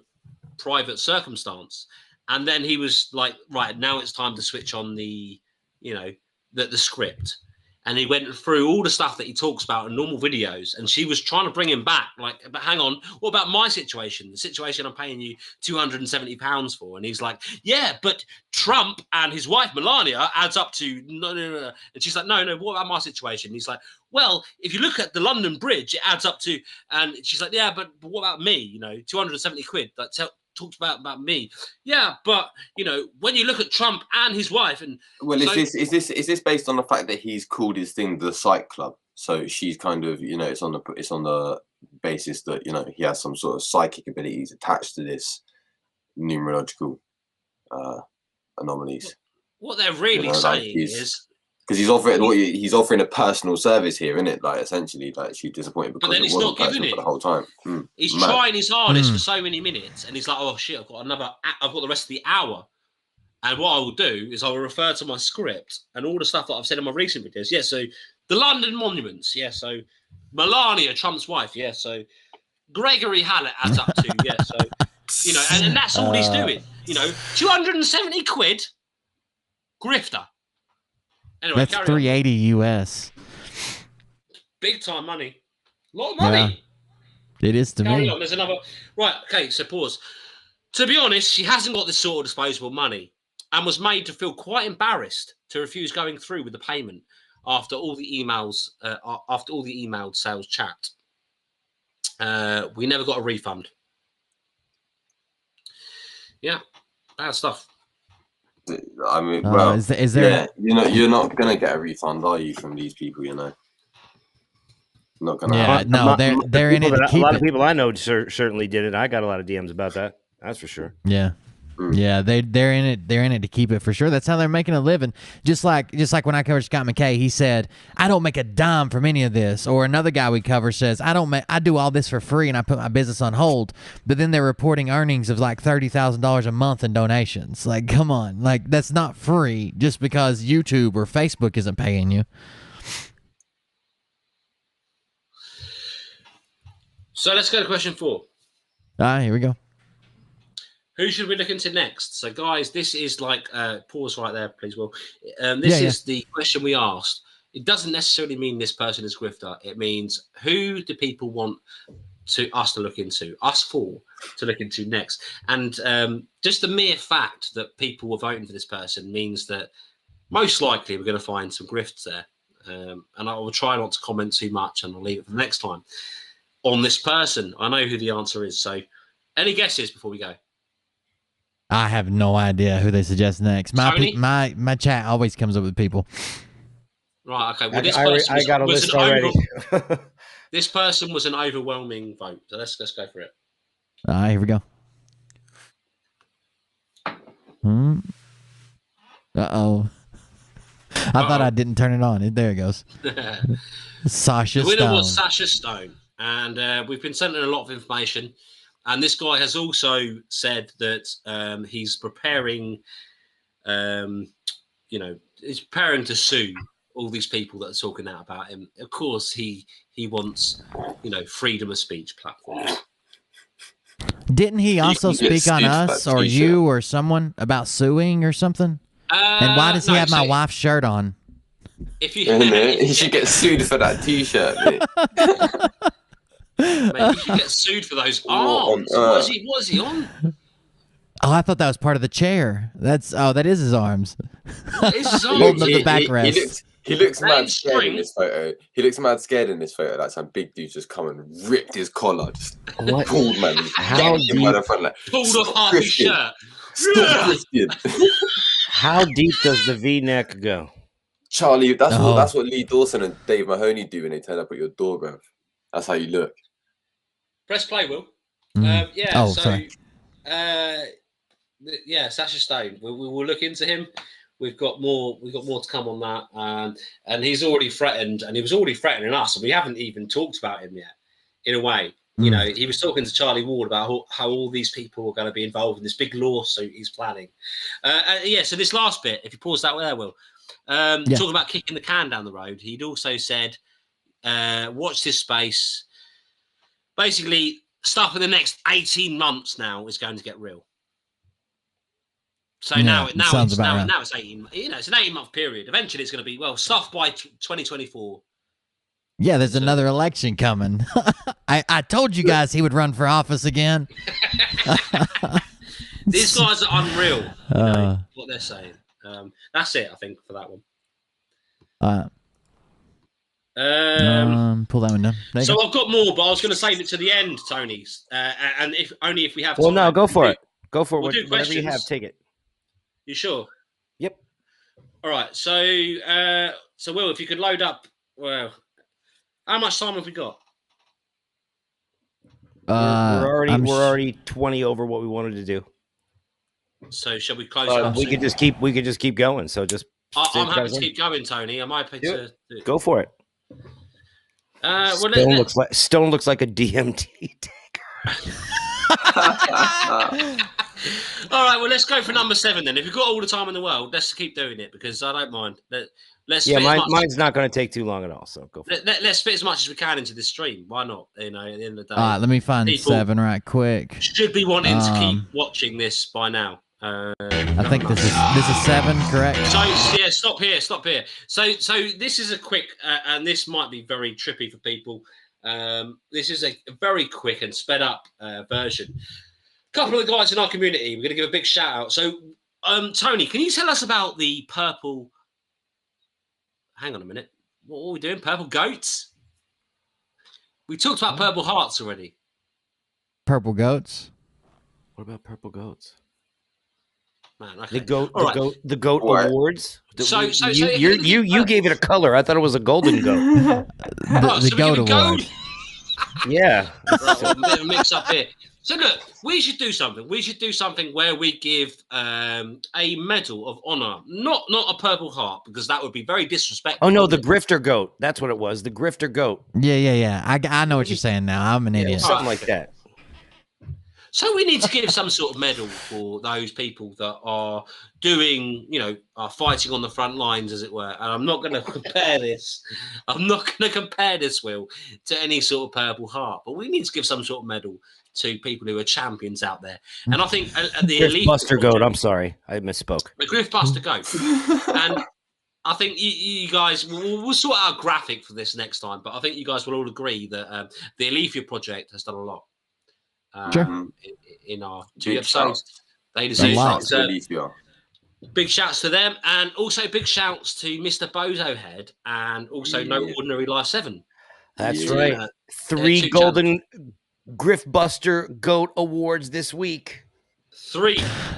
Speaker 4: private circumstance. And then he was like, right, now it's time to switch on the, you know, the script. And he went through all the stuff that he talks about in normal videos. And she was trying to bring him back. Like, but hang on, what about my situation? The situation I'm paying you £270 for. And he's like, yeah, but Trump and his wife, Melania, adds up to no. And she's like, no, what about my situation? And he's like, well, if you look at the London Bridge, it adds up to, and she's like, yeah, but what about me? You know, 270 quid. That talks about me. Yeah, but you know, when you look at Trump and his wife, and
Speaker 3: well,
Speaker 4: so,
Speaker 3: is this based on the fact that he's called his thing the Psych Club? So she's kind of, you know, it's on the basis that, you know, he has some sort of psychic abilities attached to this numerological anomalies.
Speaker 4: What they're really saying is,
Speaker 3: because he's offering a personal service here, isn't it? Like, essentially, like, she's disappointed because it wasn't personal for the whole time.
Speaker 4: He's trying his hardest for so many minutes, and he's like, "Oh shit, I've got the rest of the hour." And what I will do is I will refer to my script and all the stuff that I've said in my recent videos. Yeah, so the London monuments. Yeah, so Melania, Trump's wife. Yeah, so Gregory Hallett adds up to. Yeah, so you know, and that's all he's doing. You know, 270 quid, grifter. Anyway,
Speaker 5: that's $380 US.
Speaker 4: Big time money. A lot of money.
Speaker 5: Yeah, it is to
Speaker 4: carry
Speaker 5: me.
Speaker 4: On. There's another. Right. Okay. So pause. To be honest, she hasn't got this sort of disposable money and was made to feel quite embarrassed to refuse going through with the payment after all the emails, after all the emailed sales chat. We never got a refund. Yeah. Bad stuff.
Speaker 3: I mean, well,
Speaker 5: is there?
Speaker 3: Yeah, you're not gonna get a refund, are you, from these people? You know, not gonna.
Speaker 5: Yeah, no, they're in it to keep it.
Speaker 16: A lot of people I know certainly did it. I got a lot of DMs about that. That's for sure.
Speaker 5: Yeah. Yeah, they're in it. They're in it to keep it for sure. That's how they're making a living. Just like when I covered Scott McKay, he said, "I don't make a dime from any of this." Or another guy we cover says, "I do all this for free and I put my business on hold." But then they're reporting earnings of like $30,000 a month in donations. Like, come on, like that's not free just because YouTube or Facebook isn't paying you.
Speaker 4: So let's go to question 4.
Speaker 5: All right, here we go.
Speaker 4: Who should we look into next? So, guys, this is like pause right there, please, Will. This is the question we asked. It doesn't necessarily mean this person is grifter. It means who do people want us to look into, us four to look into next. And just the mere fact that people were voting for this person means that most likely we're going to find some grifts there. And I will try not to comment too much, and I'll leave it for the next time on this person. I know who the answer is. So, any guesses before we go?
Speaker 5: I have no idea who they suggest next. My chat always comes up with people.
Speaker 4: Right. Okay. Well, this person
Speaker 16: I got a list already.
Speaker 4: This person was an overwhelming vote. So let's go for it.
Speaker 5: All right, here we go. Uh-oh. I thought I didn't turn it on. There it goes. Sasha Stone.
Speaker 4: The winner was Sasha Stone. And we've been sent in a lot of information. And this guy has also said that he's preparing, he's preparing to sue all these people that are talking out about him. Of course, he wants, freedom of speech platforms.
Speaker 5: Didn't he also speak on us or you or someone about suing or something? And why does he have my wife's shirt on?
Speaker 4: If you,
Speaker 3: you should get sued for that T-shirt, mate.
Speaker 4: Mate, you should get sued for those arms. What is he on?
Speaker 5: Oh, I thought that was part of the chair. That is his arms.
Speaker 4: What is his arms?
Speaker 5: Holding up the backrest.
Speaker 3: He looks mad scared in this photo. He looks mad scared in this photo. Like some big dude just come and ripped his collar. Just pulled, man.
Speaker 2: How deep?
Speaker 4: Pulled off half his shirt.
Speaker 3: Stop grifting.
Speaker 2: How deep does the V-neck go?
Speaker 3: Charlie, that's what Lee Dawson and Dave Mahoney do when they turn up at your door, bro. That's how you look.
Speaker 4: Press play, Will.
Speaker 5: Sorry.
Speaker 4: Sasha Stone. We will look into him. We've got more to come on that, and he's already threatened, and he was already threatening us, and we haven't even talked about him yet. In a way, you know, he was talking to Charlie Ward about how all these people are going to be involved in this big lawsuit he's planning. So this last bit, if you pause that there, Will, talking about kicking the can down the road, he'd also said, "Watch this space." Basically, stuff in the next 18 months now is going to get real. So now it's 18. You know, it's an 18-month period. Eventually, it's going to be stuff by 2024.
Speaker 5: Yeah, there's another election coming. I told you guys he would run for office again.
Speaker 4: These guys are unreal. You know, what they're saying. That's it, I think, for that one.
Speaker 5: Pull that one down.
Speaker 4: So I've got more, but I was going to save it to the end, Tony. And if we have time.
Speaker 2: Well, no, go for it. Go for
Speaker 4: it.
Speaker 2: Whatever you have, take it.
Speaker 4: You sure?
Speaker 2: Yep.
Speaker 4: All right. So Will, if you could load up. Well, how much time have we got?
Speaker 2: We're already 20 over what we wanted to do.
Speaker 4: So shall we close it up?
Speaker 2: We could just keep going. So just.
Speaker 4: I'm happy to keep going, Tony. Am I happy to
Speaker 2: go for it? Stone looks like a DMT taker.
Speaker 4: All right, well, let's go for number 7 then. If you've got all the time in the world, let's keep doing it because I don't mind.
Speaker 2: Mine's not going to take too long at all. So go for it.
Speaker 4: Let's fit as much as we can into this stream. Why not? You know, at the end of the day.
Speaker 5: All right, let me find 7 right quick.
Speaker 4: Should be wanting to keep watching this by now.
Speaker 5: I think this is 7, correct?
Speaker 4: So yeah, stop here. So this is a quick, and this might be very trippy for people. This is a very quick and sped up version. A couple of guys in our community, we're going to give a big shout out. So, Tony, can you tell us about the purple? Hang on a minute. What are we doing? Purple goats? We talked about purple hearts already.
Speaker 5: Purple goats.
Speaker 2: What about purple goats?
Speaker 4: Man, okay.
Speaker 2: The goat awards.
Speaker 4: So
Speaker 2: you gave it a color. I thought it was a golden goat.
Speaker 5: the goat award.
Speaker 2: Yeah.
Speaker 4: Right, a bit of a mix up here. So look, we should do something. We should do something where we give a medal of honor, not a purple heart, because that would be very disrespectful.
Speaker 2: Oh no, the grifter goat. That's what it was. The grifter goat.
Speaker 5: Yeah. I know what you're saying now. I'm an idiot.
Speaker 2: Something like that.
Speaker 4: So we need to give some sort of medal for those people that are doing, are fighting on the front lines, as it were. And I'm not going to compare this. Will, to any sort of purple heart. But we need to give some sort of medal to people who are champions out there. And I think the elite
Speaker 2: Griftbuster goat. I'm sorry, I misspoke.
Speaker 4: The Griftbuster goat. And I think you guys, we'll sort out a graphic for this next time. But I think you guys will all agree that the Alethea project has done a lot.
Speaker 5: Sure.
Speaker 4: In our 2 episodes, they deserve big shouts to them, and also big shouts to Mr. Bozohead, and also No Ordinary Life 7.
Speaker 2: That's right. 3 golden Griftbuster Goat Awards this week.
Speaker 4: 3.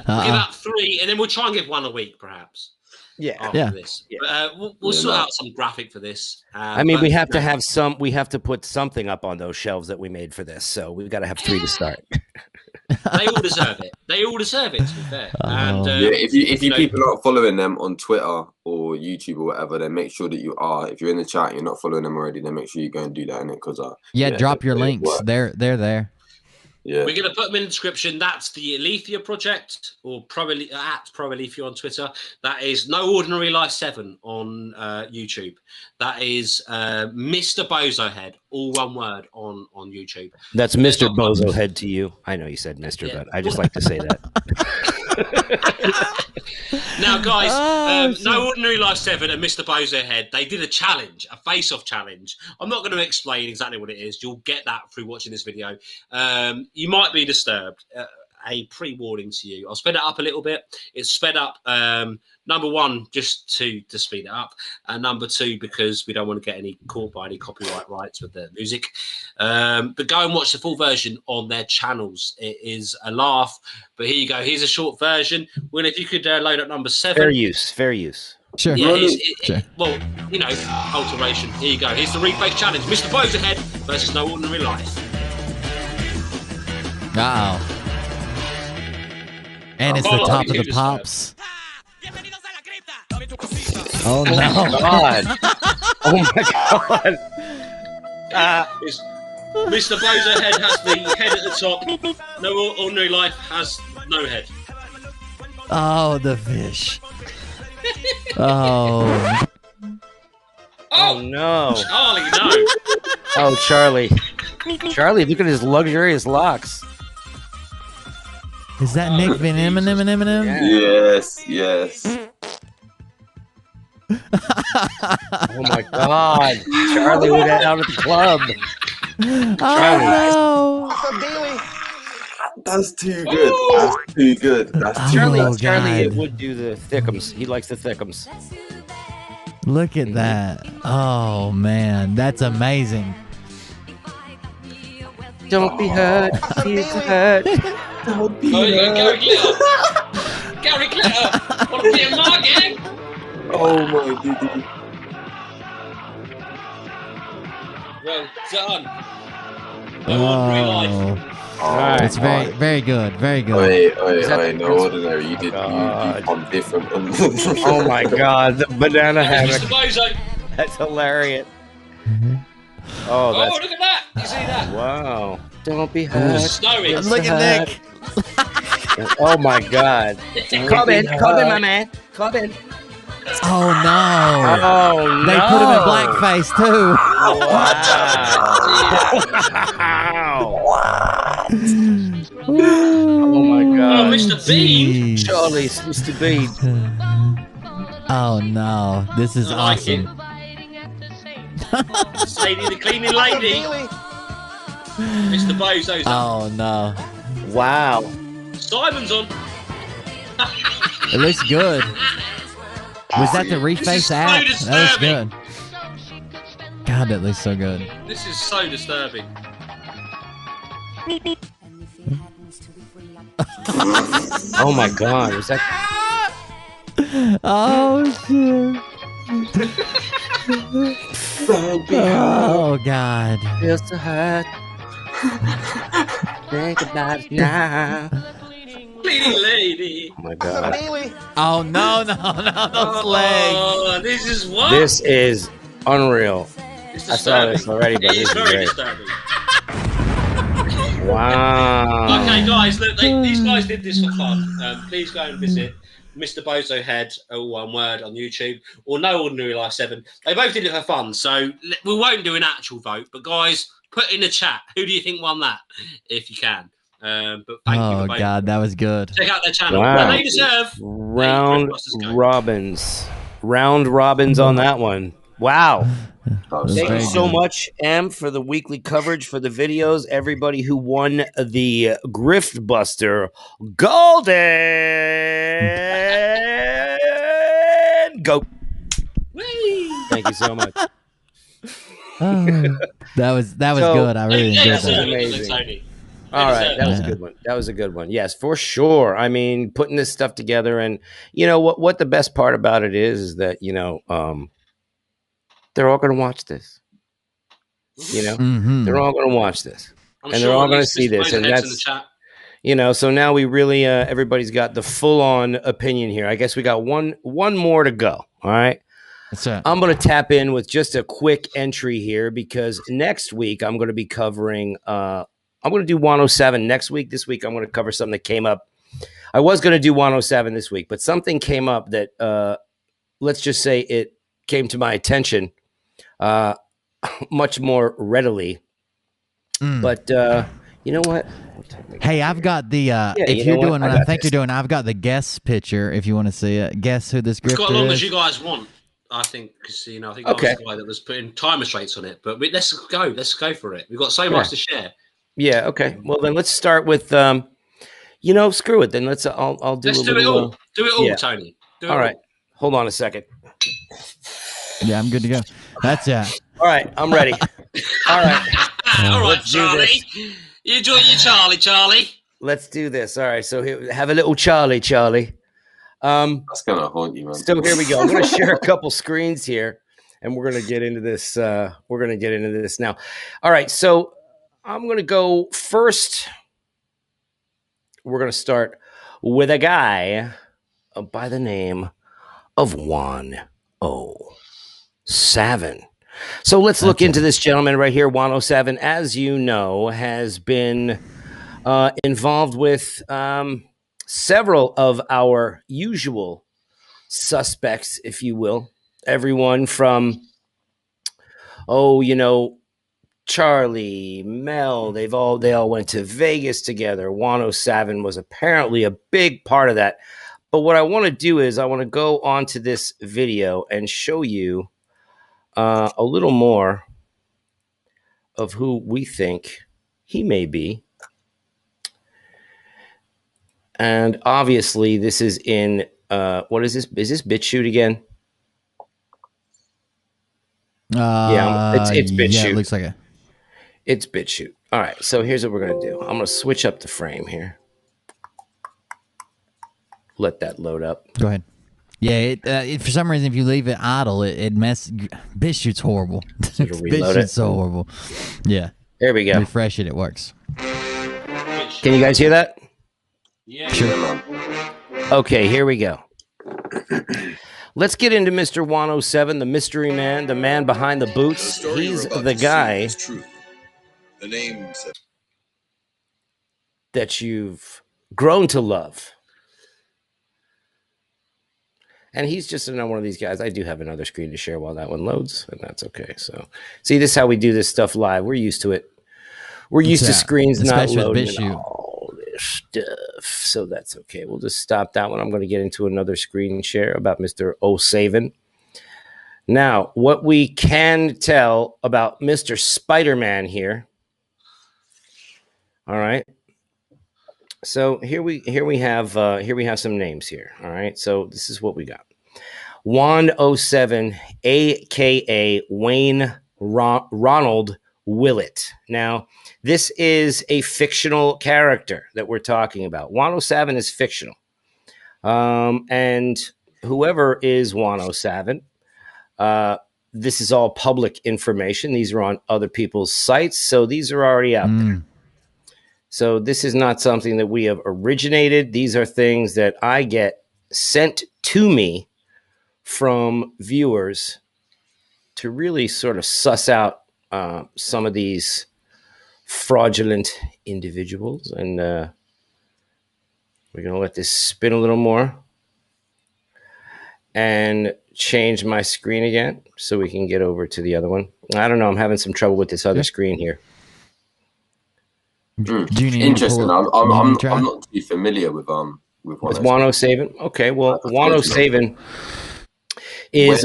Speaker 4: We'll give out 3, and then we'll try and give 1 a week, perhaps.
Speaker 5: Yeah.
Speaker 4: This. But we'll sort out some graphic for this.
Speaker 2: I mean, we have to have some. We have to put something up on those shelves that we made for this. So we've got to have 3 to start.
Speaker 4: They all deserve it. To be fair. And
Speaker 3: if you people are not following them on Twitter or YouTube or whatever, then make sure that you are. If you're in the chat, and you're not following them already, then make sure you go and do that. Because
Speaker 5: drop your links. They're there.
Speaker 3: Yeah.
Speaker 4: We're going to put them in the description. That's the Alethea project, or at ProAlethea on Twitter. That is No Ordinary Life 7 on YouTube. That is Mr. Bozohead, all one word on YouTube.
Speaker 2: That's Mr. Bozohead to you. I know you said Mr., but I just like to say that.
Speaker 4: Now, guys, No Ordinary Life 7 and Mr. Bozohead, they did a challenge, a face-off challenge. I'm not going to explain exactly what it is. You'll get that through watching this video. You might be disturbed. A pre-warning to you. I'll sped it up a little bit. It's sped up, number one, just to speed it up, and number two, because we don't want to get caught by any copyright rights with the music. But go and watch the full version on their channels. It is a laugh. But here you go. Here's a short version. Well, if you could load up number 7.
Speaker 2: Fair use.
Speaker 5: Sure.
Speaker 4: Yeah, well, you know, alteration. Here you go. Here's the reface challenge. Mr. Bozohead versus No Ordinary Life.
Speaker 5: Uh-oh. And it's the top of the pops. Oh, no.
Speaker 2: God. Oh, my God.
Speaker 4: Mr. Bozohead has the head at the top. No Ordinary Life has no head.
Speaker 5: Oh, the fish. Oh.
Speaker 4: Oh,
Speaker 2: no.
Speaker 4: Charlie, no.
Speaker 2: Oh, Charlie. Charlie, look at his luxurious locks.
Speaker 5: Is that Nick Van Eminem?
Speaker 3: Yes.
Speaker 2: Oh my God. Charlie went out at the club. Charlie.
Speaker 5: Oh,
Speaker 3: That's too good. That's too good. That's too
Speaker 2: Charlie,
Speaker 3: good.
Speaker 2: Charlie would do the thickums. He likes the thickums.
Speaker 5: Look at that. Oh, man. That's amazing.
Speaker 2: Don't be hurt. He's hurt.
Speaker 3: Don't be
Speaker 4: Gary Glitter. Gary Glitter. Want to be a market?
Speaker 3: Oh my goodness.
Speaker 4: Well done.
Speaker 5: Oh, it's very good. Very good.
Speaker 3: Wait, No Ordinary. You did on different.
Speaker 2: Oh my God, the banana hammock.
Speaker 4: Mr. Bozo.
Speaker 2: That's hilarious.
Speaker 4: Oh, look at that. You see that?
Speaker 2: Wow. Don't be hurt.
Speaker 4: Snowing.
Speaker 5: Look at Nick.
Speaker 2: Oh my God. Come in, my man. Come in.
Speaker 5: Oh, no.
Speaker 2: Oh, no.
Speaker 5: They put him in blackface, too.
Speaker 2: Wow. Oh, my God.
Speaker 4: Oh, Mr. Bean.
Speaker 2: Charlie's Mr. Bean.
Speaker 5: Oh, no. This is awesome.
Speaker 4: Sadie the cleaning lady. Mr. Bozo's on.
Speaker 5: Oh, no.
Speaker 2: Wow.
Speaker 4: Simon's on.
Speaker 5: It looks good. Was that the reface app? That was good. God, that looks so good.
Speaker 4: This is so disturbing.
Speaker 2: Oh my God. Was that?
Speaker 5: Oh, shit. Oh, God.
Speaker 2: Feels so hurt. Think about it now.
Speaker 4: Cleaning lady.
Speaker 2: Oh my God.
Speaker 5: Oh, no, those legs.
Speaker 4: Oh, this is what?
Speaker 2: This is unreal.
Speaker 4: It's
Speaker 2: I saw this already, but
Speaker 4: It is
Speaker 2: this is
Speaker 4: very
Speaker 2: great.
Speaker 4: disturbing.
Speaker 2: Wow.
Speaker 4: Okay, guys, look, these guys did this for fun. Please go and visit Mr. Bozohead, all one word, on YouTube, or No Ordinary Life 7. They both did it for fun, so we won't do an actual vote. But guys, put in the chat, who do you think won that, if you can? But thank you for voting.
Speaker 5: God, that was good.
Speaker 4: Check out their channel.
Speaker 2: Wow.
Speaker 4: Well, they deserve
Speaker 2: Round robins on that one. Wow. Thank you so much, Em, for the weekly coverage, for the videos. Everybody who won the Griftbuster Golden Goat. Thank you so much.
Speaker 5: That was good. I really enjoyed that.
Speaker 2: Amazing. All right, that was a good one. That was a good one. Yes, for sure. I mean, putting this stuff together, and you know what the best part about it is that they're all going to watch this. They're all going to watch this, and they're all going to see this, and that's so now we really everybody's got the full on opinion here. I guess we got one more to go. All right.
Speaker 5: That's it.
Speaker 2: I'm going to tap in with just a quick entry here because next week I'm going to be covering. I'm going to do 107 next week. This week, I'm going to cover something that came up. I was going to do 107 this week, but something came up that, let's just say it came to my attention much more readily. But, You know what?
Speaker 5: Hey, I've got the if you're doing what I think you're doing, I've got the guest picture. If you want to see it, guess who this grifter is.
Speaker 4: It's got as long as you guys want. I think because I think I was the guy that was putting time restraints on it. But let's go for it. We've got so much to share.
Speaker 2: Yeah. Okay. Well, then let's start with screw it. Then I'll do.
Speaker 4: Let's do it all. Do it all, Tony. Do it all
Speaker 2: right. Hold on a second.
Speaker 5: Yeah, I'm good to go. That's
Speaker 2: All right, I'm ready. All right.
Speaker 4: All right, Charlie. You enjoy your Charlie.
Speaker 2: Let's do this. All right. So here, have a little Charlie.
Speaker 3: That's gonna haunt you, man.
Speaker 2: So here we go. I'm gonna share a couple screens here, and we're gonna get into this. We're gonna get into this now. All right. So I'm gonna go first. We're gonna start with a guy by the name of 107. So let's look into this gentleman right here. 107, as you know, has been involved with several of our usual suspects, if you will. Everyone from, Charlie, Mel, they all went to Vegas together. 107 was apparently a big part of that. But what I want to do is I want to go onto this video and show you a little more of who we think he may be. And obviously this is in, what is this? Is this BitChute again? It's BitChute.
Speaker 5: Yeah, it looks like it.
Speaker 2: It's BitChute. All right, so here's what we're going to do. I'm going to switch up the frame here. Let that load up.
Speaker 5: Go ahead. Yeah, it for some reason, if you leave it idle, it BitChute's horrible. BitChute's so horrible. Yeah.
Speaker 2: There we go.
Speaker 5: Refresh it, it works.
Speaker 2: Can you guys hear that?
Speaker 4: Yeah.
Speaker 5: Sure.
Speaker 2: Okay, here we go. Let's get into Mr. 107, the mystery man, the man behind the boots. He's the guy
Speaker 20: the names
Speaker 2: that you've grown to love. And he's just another one of these guys. I do have another screen to share while that one loads, and that's okay. So, see, this is how we do this stuff live. We're used to it. We're used to screens not loading and all this stuff. So that's okay. We'll just stop that one. I'm going to get into another screen share about Mr. 07. Now, what we can tell about Mr. Spider-Man here. All right. So here we have some names here. All right. So this is what we got. 107, aka Wayne Ronald Willett. Now, this is a fictional character that we're talking about. 107 is fictional. And whoever is 107, this is all public information. These are on other people's sites. So these are already out there. So this is not something that we have originated. These are things that I get sent to me from viewers to really sort of suss out some of these fraudulent individuals. And we're going to let this spin a little more and change my screen again so we can get over to the other one. I don't know. I'm having some trouble with this other screen here.
Speaker 3: Interesting. I'm not too familiar with
Speaker 2: 107. Okay, well, 107 is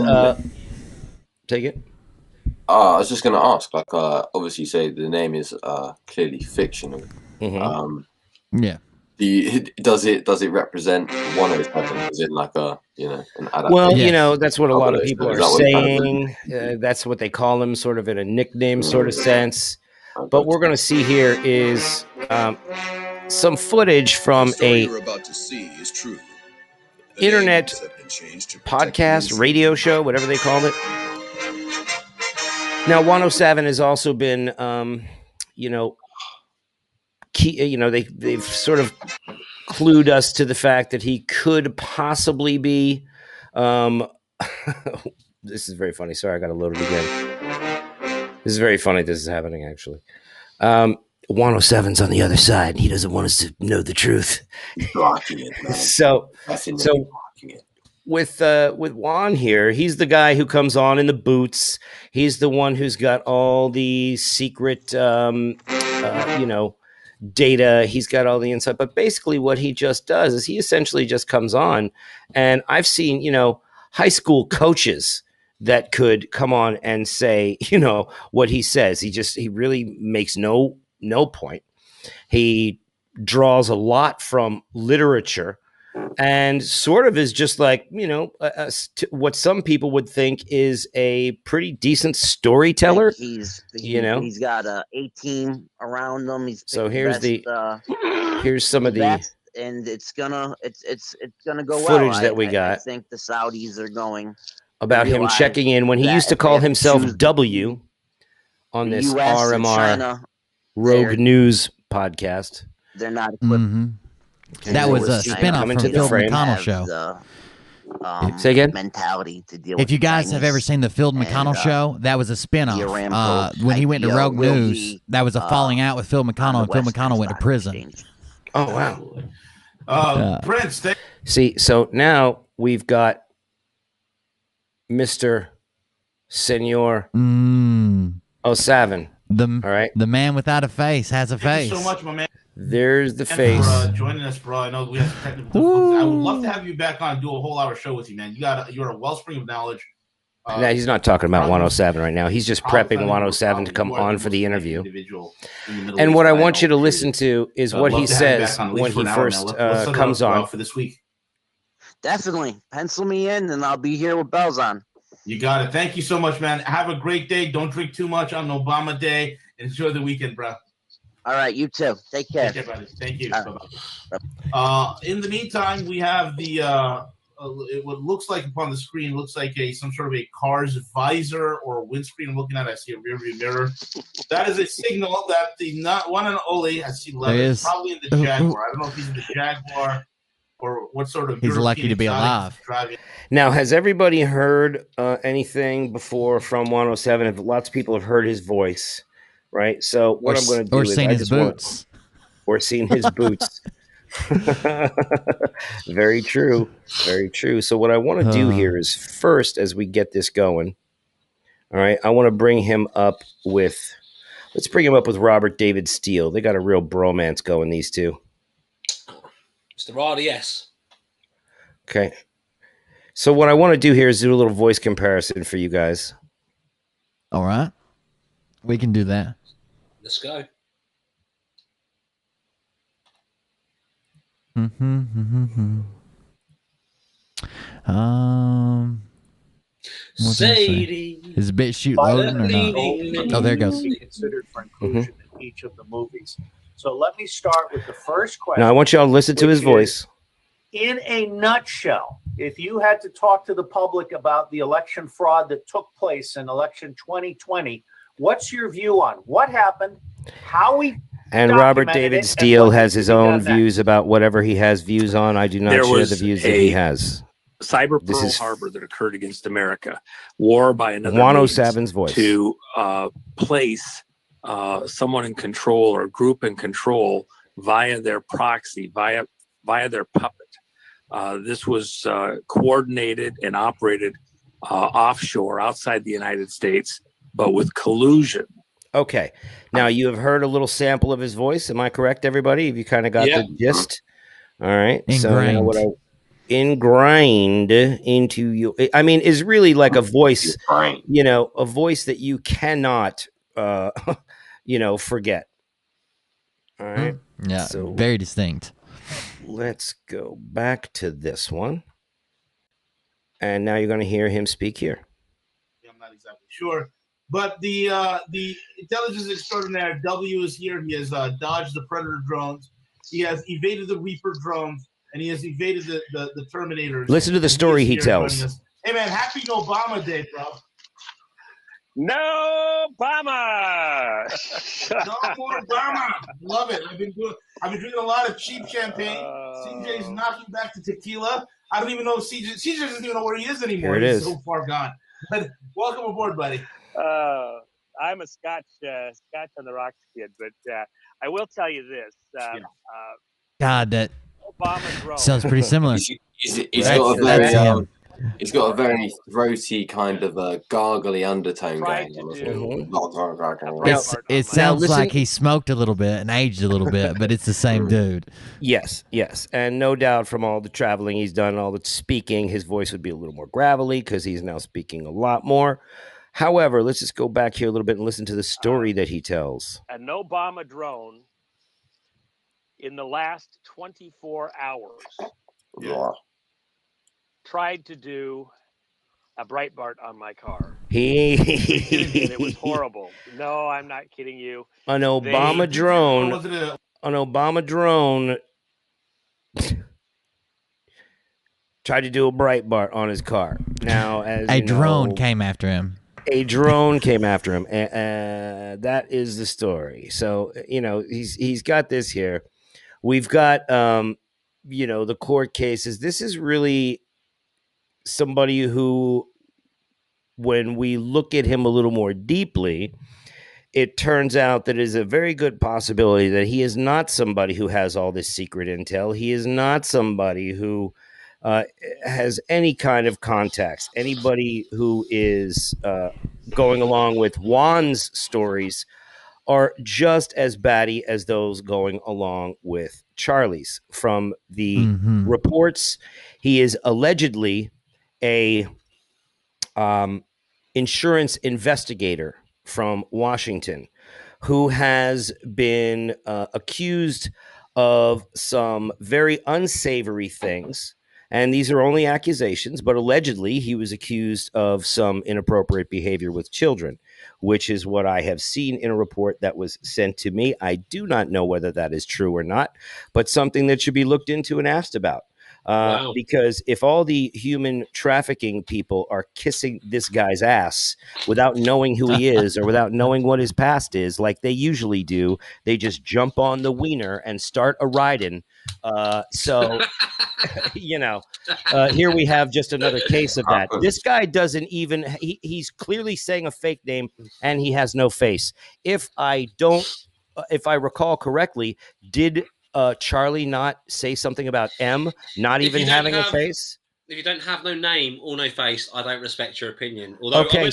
Speaker 2: take it.
Speaker 3: I was just going to ask, like, obviously, you say the name is clearly fictional.
Speaker 5: Yeah.
Speaker 3: Does it represent 107? Is it like a an adaptation?
Speaker 2: Well, that's what a lot of people are saying. That's what they call him, sort of in a nickname sort of sense. But we're going to see here is some footage from a internet podcast, radio show, whatever they called it. Now, 107 has also been, they've sort of clued us to the fact that he could possibly be. This is very funny. Sorry, I got to load it again. This is very funny. This is happening, actually. 107's on the other side. He doesn't want us to know the truth. So with Juan here, he's the guy who comes on in the boots. He's the one who's got all the secret, data. He's got all the insight. But basically what he just does is he essentially just comes on, and I've seen, high school coaches that could come on and say, what he says. He really makes no point. He draws a lot from literature and sort of is just like, what some people would think is a pretty decent storyteller.
Speaker 21: He's got a 18 around him.
Speaker 2: Here's some of the
Speaker 21: and it's gonna go
Speaker 2: footage
Speaker 21: well.
Speaker 2: that we got.
Speaker 21: I think the Saudis are going
Speaker 2: about him checking in when he used to call himself W on this RMR Rogue News podcast.
Speaker 21: They're not equipped.
Speaker 5: Mm-hmm. That was a spinoff from the Phil McConnell show.
Speaker 2: Say again?
Speaker 21: Mentality to deal
Speaker 5: if you guys have ever seen the Phil McConnell show, that was a spinoff. When he went to Rogue News, that was a falling out with Phil McConnell, and Phil McConnell went to prison.
Speaker 2: Oh, wow.
Speaker 22: Prince.
Speaker 2: See, so now we've got Mr. Senor O'Savin.
Speaker 5: All right. The man without a face has a face.
Speaker 22: Thank you so much, my man.
Speaker 2: There's the face.
Speaker 22: For joining us, bro. I know we have some technical difficulties. I would love to have you back on and do a whole hour show with you, man. You're a wellspring of knowledge.
Speaker 2: No, he's not talking about 107 right now. He's just prepping 107 to come on for the interview. And what I want you to listen to is what he says when he first comes on.
Speaker 22: For this week.
Speaker 21: Definitely. Pencil me in, and I'll be here with bells on.
Speaker 22: You got it. Thank you so much, man. Have a great day. Don't drink too much on Obama Day. Enjoy the weekend, bro.
Speaker 21: All right, you too. Take care.
Speaker 22: Take care, buddy. Thank you. In the meantime, we have the what looks like upon the screen looks like some sort of a car's visor or windscreen. I'm looking at. I see a rearview mirror. That is a signal that the not one and only I see Levis probably in the Jaguar. I don't know if he's in the Jaguar or what sort of.
Speaker 5: He's lucky to be alive.
Speaker 2: Now, has everybody heard anything before from 107? Lots of people have heard his voice. Right, so what I'm going to do is
Speaker 5: seen his boots,
Speaker 2: or seen his boots. Very true, very true. So what I want to do here is first, as we get this going, all right, I want to bring him up with. Let's bring him up with Robert David Steele. They got a real bromance going, these two.
Speaker 4: Mr. RDS.
Speaker 2: Okay. So what I want to do here is do a little voice comparison for you guys.
Speaker 5: All right, we can do that.
Speaker 4: Let's go.
Speaker 5: Sadie. Is bit shoot loading or not? Oh, there it goes.
Speaker 23: Considered for inclusion in each of the movies. So let me start with the first question.
Speaker 2: Now I want y'all to listen to his voice.
Speaker 23: In a nutshell, if you had to talk to the public about the election fraud that took place in election 2020, what's your view on what happened, how we
Speaker 2: and Robert David Steele has his own views about whatever he has views on. I do not share the views that he has.
Speaker 23: Cyber Pearl Harbor that occurred against America, war by another
Speaker 2: 107's voice
Speaker 23: to place someone in control or a group in control via their proxy, via their puppet. This was coordinated and operated offshore outside the United States, but with collusion.
Speaker 2: Okay. Now you have heard a little sample of his voice. Am I correct, everybody? Have you kind of got the gist? All right.
Speaker 5: Ingrained.
Speaker 2: So now what I ingrained into you, I mean, is really like a voice, a voice that you cannot, forget. All right.
Speaker 5: Yeah.
Speaker 2: So
Speaker 5: very distinct.
Speaker 2: Let's go back to this one. And now you're going to hear him speak here.
Speaker 22: I'm not exactly sure. But the intelligence extraordinaire W is here. He has dodged the Predator drones. He has evaded the Reaper drones, and he has evaded the Terminators.
Speaker 2: Listen to the story he tells.
Speaker 22: Hey man, happy Obama Day, bro.
Speaker 23: No Obama.
Speaker 22: No more Obama. Love it. I've been drinking a lot of cheap champagne. CJ's knocking back to tequila. I don't even know if CJ doesn't even know where he is anymore.
Speaker 2: Here it is.
Speaker 22: He's so far gone. But welcome aboard, buddy.
Speaker 23: I'm a Scotch on the rocks kid, but I will tell you this.
Speaker 5: God, that
Speaker 23: Obama drone
Speaker 5: sounds pretty similar.
Speaker 3: He's got a very It's got a very throaty kind of a gargly undertone going on.
Speaker 5: It sounds like he smoked a little bit and aged a little bit, but it's the same dude.
Speaker 2: Yes, yes. And no doubt from all the traveling he's done, all the speaking, his voice would be a little more gravelly because he's now speaking a lot more. However, let's just go back here a little bit and listen to the story that he tells.
Speaker 7: An Obama drone in the last 24 hours tried to do a Breitbart on my car. It was horrible. No, I'm not kidding you.
Speaker 2: An Obama drone tried to do a Breitbart on his car. Now, as
Speaker 5: a drone came after him.
Speaker 2: A drone came after him. That is the story. So, he's got this here. We've got, the court cases. This is really somebody who, when we look at him a little more deeply, it turns out that it is a very good possibility that he is not somebody who has all this secret intel. He is not somebody who has any kind of contacts. Anybody who is going along with Juan's stories are just as batty as those going along with Charlie's. From the reports, he is allegedly a insurance investigator from Washington who has been accused of some very unsavory things. And these are only accusations, but allegedly he was accused of some inappropriate behavior with children, which is what I have seen in a report that was sent to me. I do not know whether that is true or not, but something that should be looked into and asked about. Because if all the human trafficking people are kissing this guy's ass without knowing who he is or without knowing what his past is, like they usually do, they just jump on the wiener and start a riding. Here we have just another case of that. This guy doesn't even, he's clearly saying a fake name and he has no face. If I recall correctly, did Charlie not say something about M not even having a face?
Speaker 4: If you don't have no name or no face, I don't respect your opinion. Although my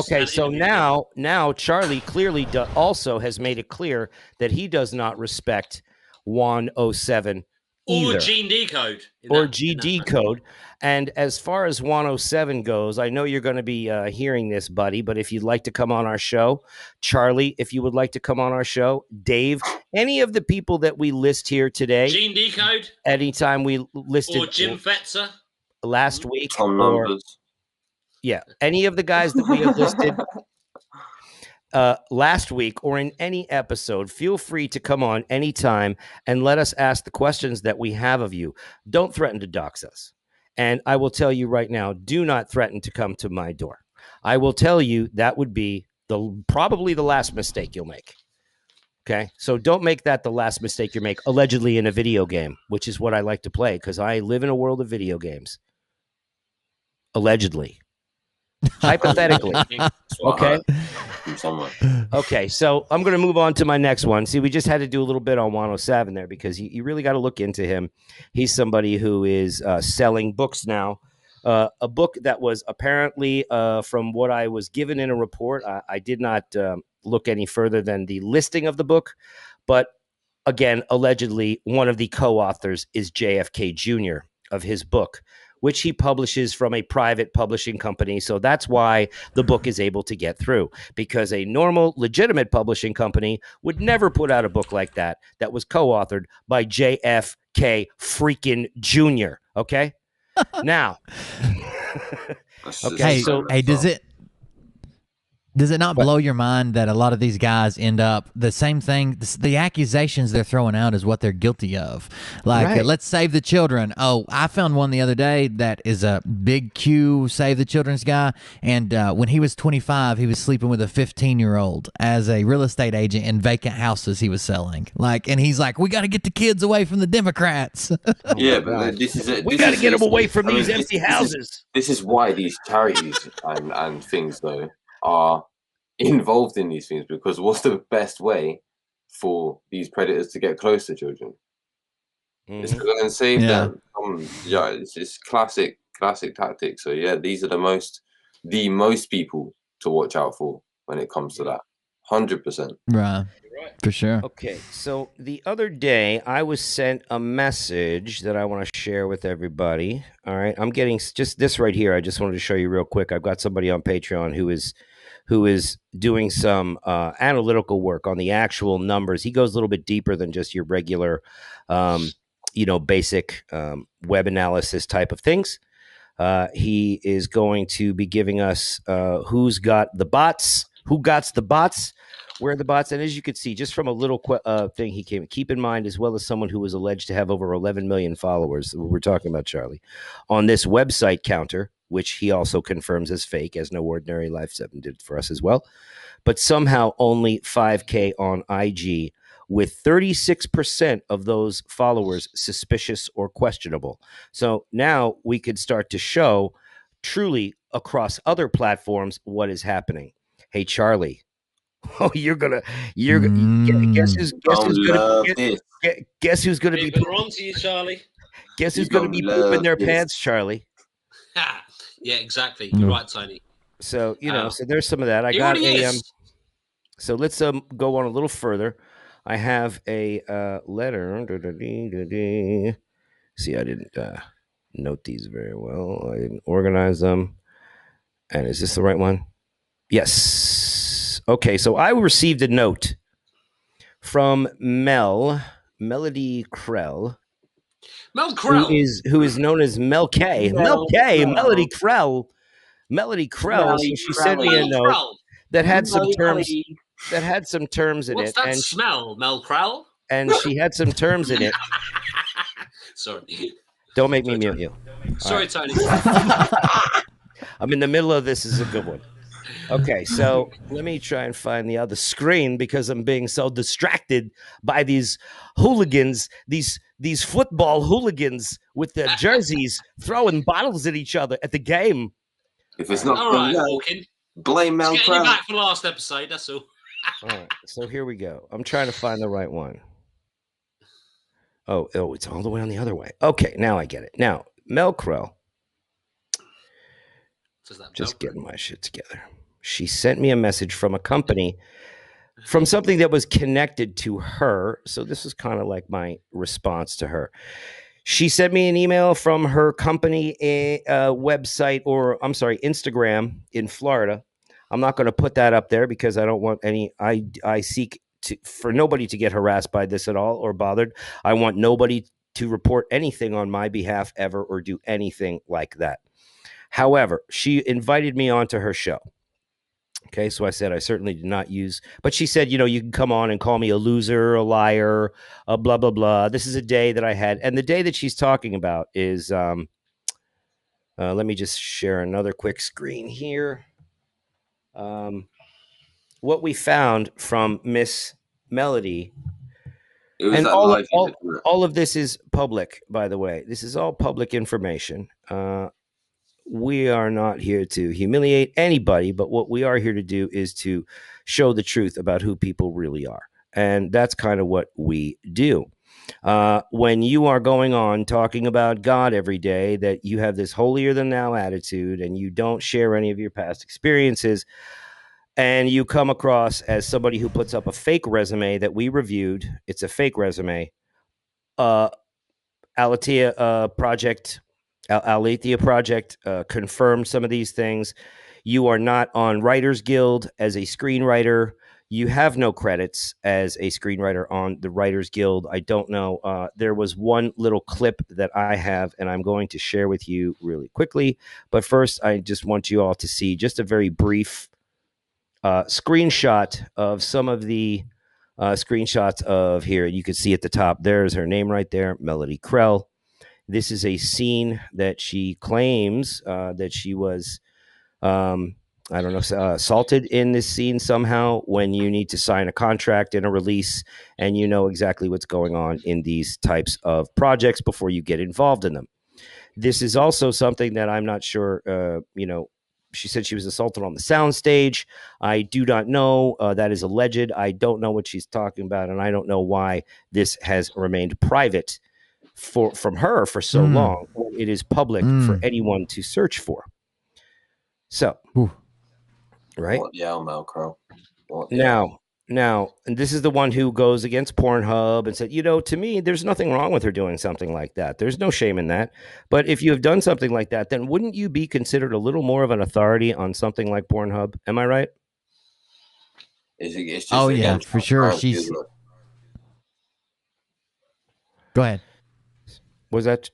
Speaker 4: face.
Speaker 2: So now Charlie clearly also has made it clear that he does not respect 107 either.
Speaker 4: Or Gene Decode.
Speaker 2: Or GD code. And as far as 107 goes, I know you're going to be hearing this, buddy, but if you'd like to come on our show, Charlie, if you would like to come on our show, Dave, any of the people that we list here today.
Speaker 4: Gene Decode.
Speaker 2: Anytime we listed.
Speaker 4: Or Jim Fetzer.
Speaker 2: Last week.
Speaker 3: Yeah.
Speaker 2: Any of the guys that we have listed last week or in any episode, feel free to come on anytime and let us ask the questions that we have of you. Don't threaten to dox us. And I will tell you right now, do not threaten to come to my door. I will tell you that would be probably the last mistake you'll make. Okay? So don't make that the last mistake you make, allegedly in a video game, which is what I like to play because I live in a world of video games. Allegedly. Hypothetically. Okay. Okay, so I'm going to move on to my next one. See, we just had to do a little bit on 107 there because you really got to look into him. He's somebody who is selling books now. A book that was apparently, from what I was given in a report, I did not look any further than the listing of the book. But again, allegedly, one of the co-authors is JFK Jr. of his book, which he publishes from a private publishing company. So that's why the book is able to get through, because a normal, legitimate publishing company would never put out a book like that was co-authored by JFK freaking Jr. Okay? Now.
Speaker 5: Okay, does it not blow your mind that a lot of these guys end up the same thing? The accusations they're throwing out is what they're guilty of. Like, let's save the children. Oh, I found one the other day that is a big Q Save the Children's guy. And when he was 25, he was sleeping with a 15-year-old as a real estate agent in vacant houses he was selling. And he's like, we got to get the kids away from the Democrats.
Speaker 3: Yeah, but this is it.
Speaker 2: We got to get them away from these empty houses.
Speaker 3: This is why these charities and things, though, are involved in these things, because what's the best way for these predators to get close to children? It's to go and save them. It's classic classic tactic. So yeah, these are the most people to watch out for when it comes to that. 100%.
Speaker 5: Right. For sure.
Speaker 2: Okay, so the other day I was sent a message that I want to share with everybody. All right, I'm getting just this right here. I just wanted to show you real quick. I've got somebody on Patreon who is doing some analytical work on the actual numbers. He goes a little bit deeper than just your regular, basic web analysis type of things. He is going to be giving us who's got the bots, where are the bots. And as you can see, just from a little thing he came, keep in mind, as well as someone who was alleged to have over 11 million followers, we're talking about Charlie, on this website counter, which he also confirms as fake, as No Ordinary Life 7 did for us as well. But somehow only 5K on IG, with 36% of those followers suspicious or questionable. So now we could start to show truly across other platforms what is happening. Hey, Charlie. Oh, guess who's gonna be
Speaker 4: People are on to you, Charlie.
Speaker 2: Guess who's gonna be pooping their pants, Charlie?
Speaker 4: Yeah, exactly. You're right, Tony.
Speaker 2: So so there's some of that. I
Speaker 4: He
Speaker 2: got
Speaker 4: already
Speaker 2: a
Speaker 4: is.
Speaker 2: So let's go on a little further. I have a letter. See, I didn't note these very well. I didn't organize them. And is this the right one? Yes. Okay, so I received a note from Melody Krell.
Speaker 4: Mel Krell.
Speaker 2: Who is known as McKay. Melody Krell. Melody Krell. So she sent me a note that had some terms in
Speaker 4: What's
Speaker 2: it.
Speaker 4: that
Speaker 2: And
Speaker 4: smell, Mel Krell?
Speaker 2: And she had some terms in it.
Speaker 4: Sorry.
Speaker 2: Don't make me mute you.
Speaker 4: Sorry, Tony.
Speaker 2: I'm in the middle of this. Is a good one. Okay, so let me try and find the other screen because I'm being so distracted by these hooligans, these football hooligans with their jerseys throwing bottles at each other at the game.
Speaker 3: If it's not
Speaker 4: all right, Walking.
Speaker 3: Blame Mel
Speaker 4: Just getting you
Speaker 3: Krell.
Speaker 4: back for the last episode, that's all.
Speaker 2: All right, so here we go. I'm trying to find the right one. Oh, it's all the way on the other way. Okay, now I get it. Now, Mel Krell. Just getting my shit together. She sent me a message from a company, from something that was connected to her. So this is kind of like my response to her. She sent me an email from her company website, or I'm sorry, Instagram in Florida. I'm not going to put that up there because I don't want any. I seek for nobody to get harassed by this at all or bothered. I want nobody to report anything on my behalf ever or do anything like that. However, she invited me onto her show. Okay, so I said I certainly did not use, but she said, you can come on and call me a loser, a liar, a blah, blah, blah. This is a day that I had. And the day that she's talking about is, let me just share another quick screen here. What we found from Miss Melody. And all of this is public, by the way. This is all public information. We are not here to humiliate anybody, but what we are here to do is to show the truth about who people really are. And that's kind of what we do. When you are going on talking about God every day, that you have this holier than thou attitude and you don't share any of your past experiences, and you come across as somebody who puts up a fake resume that we reviewed. It's a fake resume. Aletheia Project confirmed some of these things. You are not on Writers Guild as a screenwriter. You have no credits as a screenwriter on the Writers Guild. I don't know. There was one little clip that I have, and I'm going to share with you really quickly. But first, I just want you all to see just a very brief screenshot of some of the screenshots of here. You can see at the top, there's her name right there, Melody Krell. This is a scene that she claims that she was, assaulted in this scene somehow, when you need to sign a contract and a release, and you know exactly what's going on in these types of projects before you get involved in them. This is also something that I'm not sure, she said she was assaulted on the soundstage. I do not know. That is alleged. I don't know what she's talking about, and I don't know why this has remained private
Speaker 16: from her for so long when it is public for anyone to search for. So, right?
Speaker 3: What the hell, Malcro?
Speaker 16: Now, and this is the one who goes against Pornhub and said, to me, there's nothing wrong with her doing something like that. There's no shame in that. But if you have done something like that, then wouldn't you be considered a little more of an authority on something like Pornhub? Am I right?
Speaker 3: It's just,
Speaker 5: oh yeah, for sure. She's. Go ahead.
Speaker 16: Was that?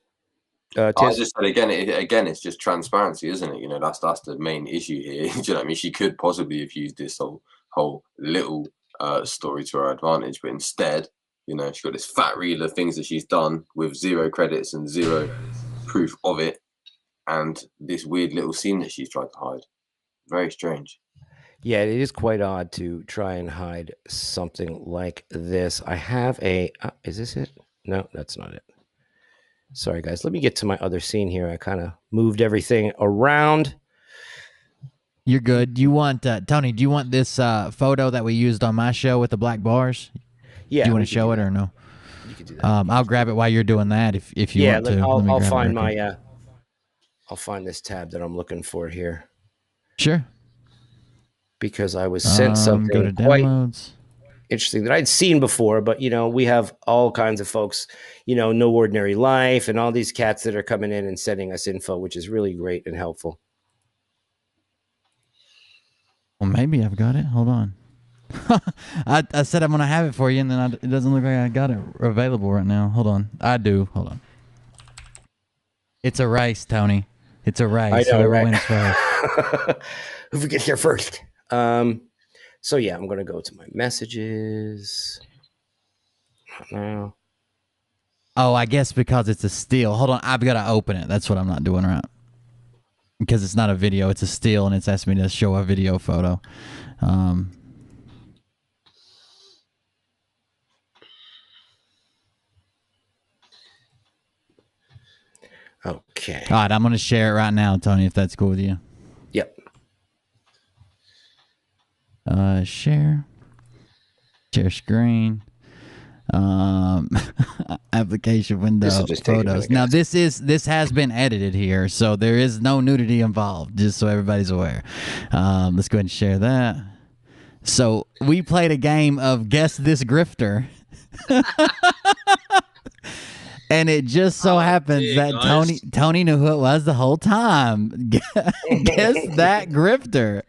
Speaker 3: I just said again, it's just transparency, isn't it? That's the main issue here. Do you know what I mean? She could possibly have used this whole little story to her advantage, but instead, she's got this fat reel of things that she's done with 0 credits and 0 proof of it, and this weird little scene that she's tried to hide. Very strange.
Speaker 16: Yeah, it is quite odd to try and hide something like this. I have a. Is this it? No, that's not it. Sorry, guys. Let me get to my other scene here. I kind of moved everything around.
Speaker 5: You're good. Do you want Tony? Do you want this photo that we used on my show with the black bars?
Speaker 16: Yeah.
Speaker 5: Do you want to show it or no?
Speaker 16: You can do that.
Speaker 5: I'll grab it while you're doing that. If you want to,
Speaker 16: I'll find my. I'll find this tab that I'm looking for here.
Speaker 5: Sure.
Speaker 16: Because I was sent something
Speaker 5: go to
Speaker 16: quite
Speaker 5: downloads.
Speaker 16: Interesting that I'd seen before, but we have all kinds of folks, No Ordinary Life and all these cats that are coming in and sending us info, which is really great and helpful.
Speaker 5: Well, maybe I've got it. Hold on. I said I'm going to have it for you, and then it doesn't look like I got it available right now. Hold on. I do. Hold on. It's a race, Tony. It's a race.
Speaker 16: I know, right?
Speaker 5: Wins first.
Speaker 16: Who gets here first? So yeah, I'm going to go to my messages. Now.
Speaker 5: Oh, I guess because it's a still. Hold on. I've got to open it. That's what I'm not doing right. Because it's not a video. It's a still, and it's asked me to show a video photo.
Speaker 16: Okay.
Speaker 5: All right. I'm going to share it right now, Tony, if that's cool with you.
Speaker 16: Yep.
Speaker 5: Share screen, application window, photos. Now this has been edited here, so there is no nudity involved, just so everybody's aware. Let's go ahead and share that. So we played a game of Guess This Grifter. And it just so happens that Tony knew who it was the whole time. Guess that grifter.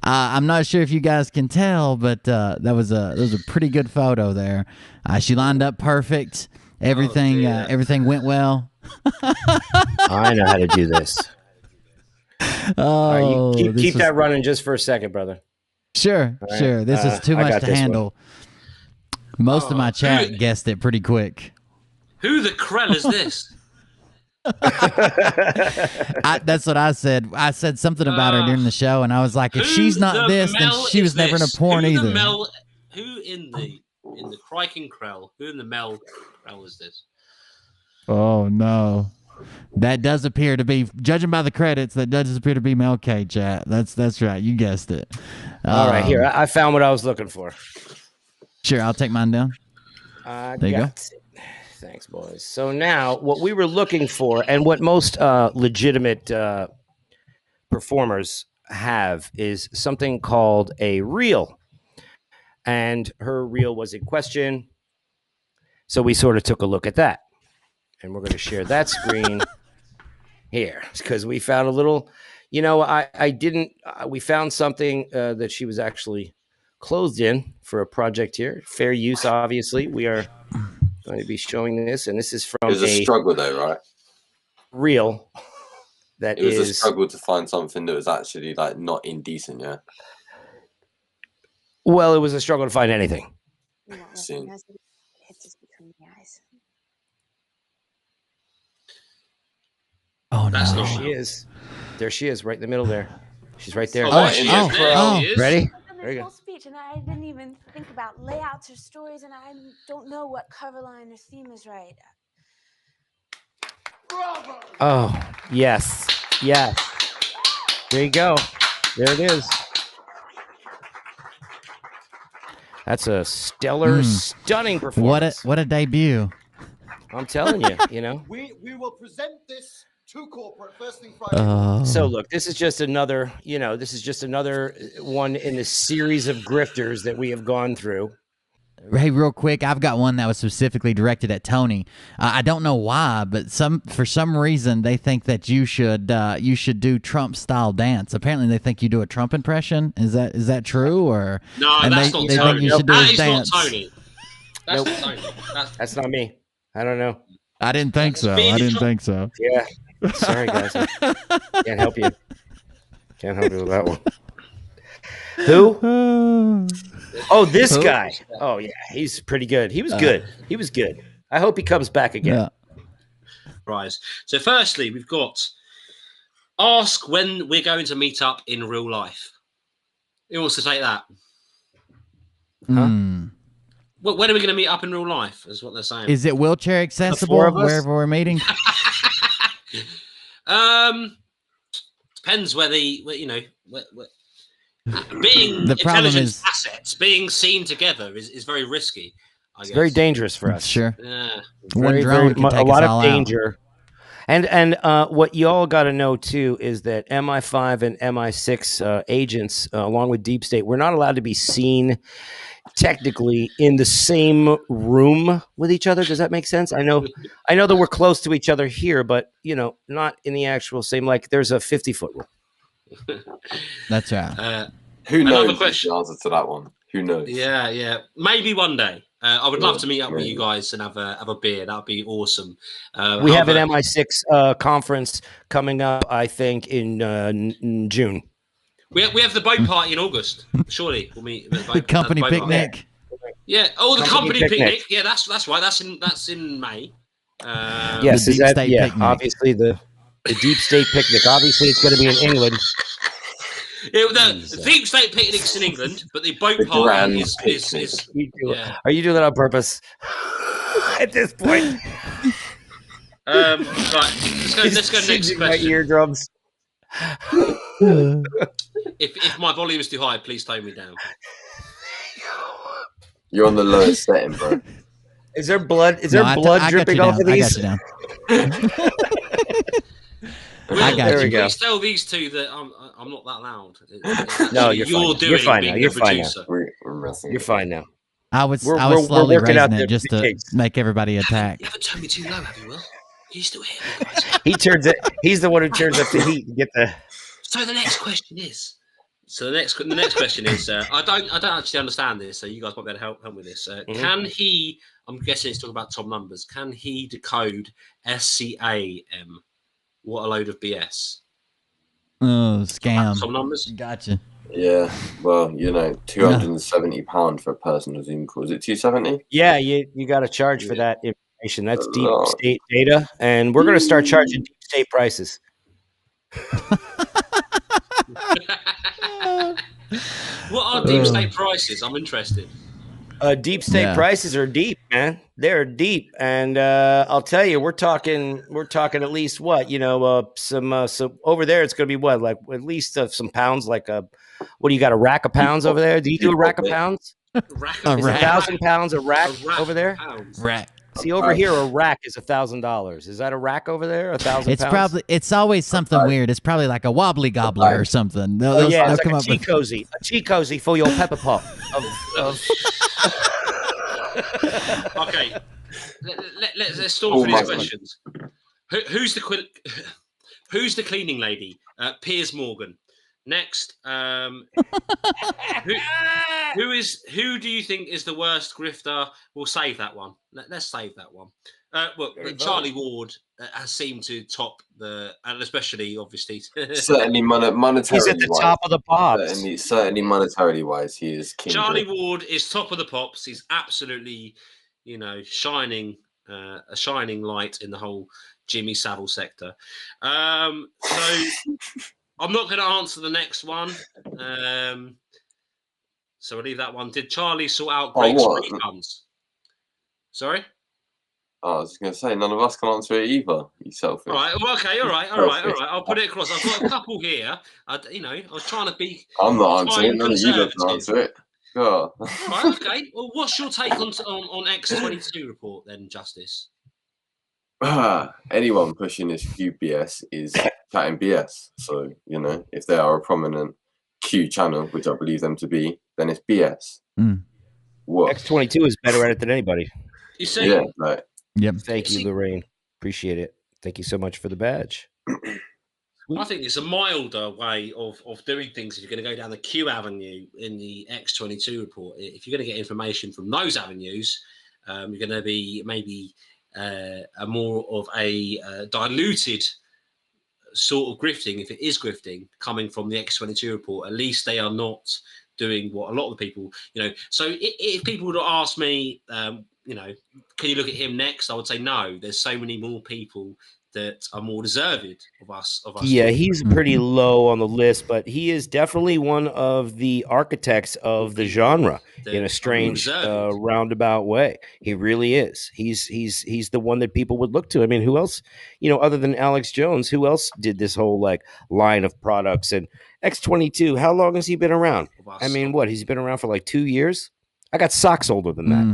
Speaker 5: I'm not sure if you guys can tell, but that was a pretty good photo there. She lined up perfect. Everything went well.
Speaker 16: I know how to do this.
Speaker 5: Oh,
Speaker 16: right, keep that running just for a second, brother.
Speaker 5: Sure,
Speaker 16: right.
Speaker 5: Sure. This is too much to handle. Most of my chat guessed it pretty quick.
Speaker 4: Who the krell is this?
Speaker 5: That's what I said. I said something about her during the show, and I was like, if she's not this, then she was never in a porn either.
Speaker 4: Who in the Criken krell? Who in the Mel krell is this?
Speaker 5: Oh no, that does appear to be, judging by the credits, that does appear to be McKay, chat. That's right. You guessed it.
Speaker 16: All right, here I found what I was looking for.
Speaker 5: Sure, I'll take mine down.
Speaker 16: There you go. Thanks, boys. So now what we were looking for and what most legitimate performers have is something called a reel. And her reel was in question. So we sort of took a look at that. And we're going to share that screen here because we found a little, we found something that she was actually clothed in for a project here. Fair use, obviously. We are going to be showing this, and this is from
Speaker 3: it was a struggle though, right?
Speaker 16: Reel.
Speaker 3: It was a struggle to find something that was actually like not indecent, yeah.
Speaker 16: Well, it was a struggle to find anything.
Speaker 5: Oh,
Speaker 4: that's
Speaker 5: no.
Speaker 16: There she is. There she is, right in the middle there. She's right there.
Speaker 5: Ready?
Speaker 9: This whole speech, and I didn't even think about layouts or stories, and I don't know what cover line or theme is right.
Speaker 22: Bravo!
Speaker 16: Oh, yes. Yes. There you go. There it is. That's a stellar, stunning performance.
Speaker 5: What a debut.
Speaker 2: I'm telling you, you know.
Speaker 11: We will present this to corporate first thing Friday.
Speaker 2: So look, this is just another, you know, this is just another one in the series of grifters that we have gone through.
Speaker 5: Hey, real quick, I've got one that was specifically directed at Tony. I don't know why, but for some reason they think that you should do Trump style dance. Apparently, they think you do a Trump impression. Is that true or
Speaker 4: no?
Speaker 5: And
Speaker 4: that's
Speaker 5: they
Speaker 4: not
Speaker 5: think
Speaker 4: Tony.
Speaker 5: you should do
Speaker 4: That
Speaker 5: his
Speaker 4: is
Speaker 5: dance.
Speaker 4: not Tony. That's
Speaker 2: Nope.
Speaker 4: not Tony.
Speaker 2: That's not me. I don't know.
Speaker 5: I didn't think so. I didn't think so.
Speaker 2: Yeah. Sorry, guys. Can't help you. Can't help you with that one. Who? Oh, this guy. Oh, yeah. He's pretty good. He was good. He was good. I hope he comes back again.
Speaker 5: Yeah.
Speaker 4: Right. So, firstly, we've got ask when we're going to meet up in real life. Who wants to take that?
Speaker 5: Hmm.
Speaker 4: Well, when are we going to meet up in real life? Is what they're saying.
Speaker 5: Is it wheelchair accessible wherever we're meeting?
Speaker 4: Depends where you know, being
Speaker 5: The problem
Speaker 4: intelligence
Speaker 5: is-
Speaker 4: assets being seen together is very risky. I
Speaker 2: It's
Speaker 4: guess.
Speaker 2: very dangerous for us.
Speaker 5: Sure.
Speaker 4: Yeah.
Speaker 5: One drone can take
Speaker 2: a lot
Speaker 5: us all
Speaker 2: of
Speaker 5: out.
Speaker 2: danger. And what y'all got to know too is that MI5 and MI6 agents, along with Deep State, we're not allowed to be seen technically in the same room with each other. Does that make sense? I know that we're close to each other here, but you know, not in the actual same. Like, there's a 50-foot rule.
Speaker 5: That's right.
Speaker 3: Who
Speaker 4: Another
Speaker 3: knows
Speaker 4: question.
Speaker 3: the answer to that one? Who knows?
Speaker 4: Yeah. Maybe one day. I would love to meet up with you guys and have a beer. That'd be awesome.
Speaker 2: We have an MI6 conference coming up, I think, in June.
Speaker 4: We have the boat party in August. Surely we'll meet at
Speaker 5: The company
Speaker 4: boat party.
Speaker 5: picnic.
Speaker 4: Yeah. Oh, the
Speaker 2: Company
Speaker 4: company picnic.
Speaker 2: picnic.
Speaker 4: Yeah, that's right. That's in May.
Speaker 2: Yes,
Speaker 5: The
Speaker 2: is
Speaker 5: Deep
Speaker 2: that?
Speaker 5: State
Speaker 2: Yeah,
Speaker 5: picnic.
Speaker 2: obviously the Deep State picnic. Obviously, it's going to be in England.
Speaker 4: Yeah, the Deep State picnic's in England, but the boat
Speaker 3: The
Speaker 4: party
Speaker 3: grand
Speaker 4: is yeah.
Speaker 2: Are you doing that on purpose? At this point,
Speaker 4: Right. Let's go next
Speaker 2: my
Speaker 4: question.
Speaker 2: eardrums.
Speaker 4: If my volume is too high, please tone me down.
Speaker 3: You're on the lowest setting, bro.
Speaker 2: Is there blood? Is
Speaker 5: No,
Speaker 2: there
Speaker 5: I
Speaker 2: blood
Speaker 5: got
Speaker 2: dripping
Speaker 5: you
Speaker 2: off
Speaker 5: down.
Speaker 2: of these?
Speaker 5: I got you down. I got
Speaker 2: There we
Speaker 5: you.
Speaker 2: go.
Speaker 4: Please tell these two that I'm not that loud.
Speaker 2: No, you're fine.
Speaker 4: doing
Speaker 2: You're fine now.
Speaker 4: being
Speaker 2: You're
Speaker 4: the
Speaker 2: fine now.
Speaker 4: producer.
Speaker 3: We're messing.
Speaker 2: You're fine now.
Speaker 5: I was
Speaker 2: We're
Speaker 5: slowly
Speaker 2: working out
Speaker 5: raising it
Speaker 2: the
Speaker 5: just to
Speaker 2: kinks.
Speaker 5: make everybody attack.
Speaker 4: You haven't turned me too low, have you, Will? You still hear me, guys?
Speaker 2: He turns it. He's the one who turns up the heat. Get the.
Speaker 4: So the next question is. The next question is. I don't actually understand this, so you guys might be able to help with this. Can he? I'm guessing it's talking about Tom numbers. Can he decode SCAM? What a load of BS.
Speaker 5: Oh, scam.
Speaker 4: Tom numbers.
Speaker 5: Gotcha.
Speaker 3: Yeah, well, you know, £270 for a personal Zoom call. Is it 270?
Speaker 2: Yeah, you got to charge for that information. That's deep state data, and we're going to start charging deep state prices.
Speaker 4: What are deep state prices? I'm interested.
Speaker 2: Deep state prices are deep, man. They're deep, and I'll tell you, we're talking at least what, you know, some over there. It's going to be what, like at least some pounds, like what do you got, a rack of pounds over there? Do you do a rack of pounds? Is 1,000 pounds a rack over there?
Speaker 5: Rack.
Speaker 2: See, over here, a rack is $1,000. Is that a rack over there? 1,000
Speaker 5: It's
Speaker 2: pounds?
Speaker 5: probably always something weird. It's probly like a wobbly gobbler or something. They'll
Speaker 2: Yeah, it's
Speaker 5: come
Speaker 2: like
Speaker 5: up
Speaker 2: a tea cozy. A tea cozy for your pepper pot.
Speaker 4: Okay, let's storm through these questions. Who's the cleaning lady? Piers Morgan. Next, who do you think is the worst grifter? We'll save that one. Let's save that one. Well, Charlie Ward has seemed to top and especially obviously
Speaker 3: Certainly monetarily.
Speaker 2: He's at the top of the pops.
Speaker 3: Certainly monetarily wise, he is king.
Speaker 4: Charlie Ward is top of the pops. He's absolutely, you know, shining a shining light in the whole Jimmy Savile sector. So I'm not going to answer the next one. So I'll leave that one. Did Charlie sort out Greg's refunds? Sorry?
Speaker 3: I was going to say, none of us can answer it either. You selfish.
Speaker 4: All right. Well, okay. All right. I'll put it across. I've got a couple here. I was trying to be.
Speaker 3: I'm not answering it. None of you can answer it. Sure.
Speaker 4: All right. Okay. Well, what's your take on X22 report then, Justice?
Speaker 3: Anyone pushing this Q BS is chatting BS. So, you know, if they are a prominent Q channel, which I believe them to be, then it's BS. What?
Speaker 16: X22 is better at it than anybody.
Speaker 4: You see?
Speaker 3: Yeah, like.
Speaker 5: Yep.
Speaker 16: Thank you, Lorraine. Appreciate it. Thank you so much for the badge.
Speaker 4: I think it's a milder way of doing things if you're going to go down the Q avenue in the X22 report. If you're going to get information from those avenues, you're going to be maybe a more of a diluted sort of grifting, if it is grifting, coming from the X22 report. At least they are not doing what a lot of the people, you know. So if people would ask me, you know, can you look at him next? I would say no. There's so many more people that are more deserving of us.
Speaker 16: Yeah, he's pretty low on the list, but he is definitely one of the architects of the genre in a strange roundabout way. He really is. He's the one that people would look to. I mean, who else, you know, other than Alex Jones, who else did this whole like line of products? And X22, how long has he been around? I mean, what? He's been around for like 2 years. I got socks older than that.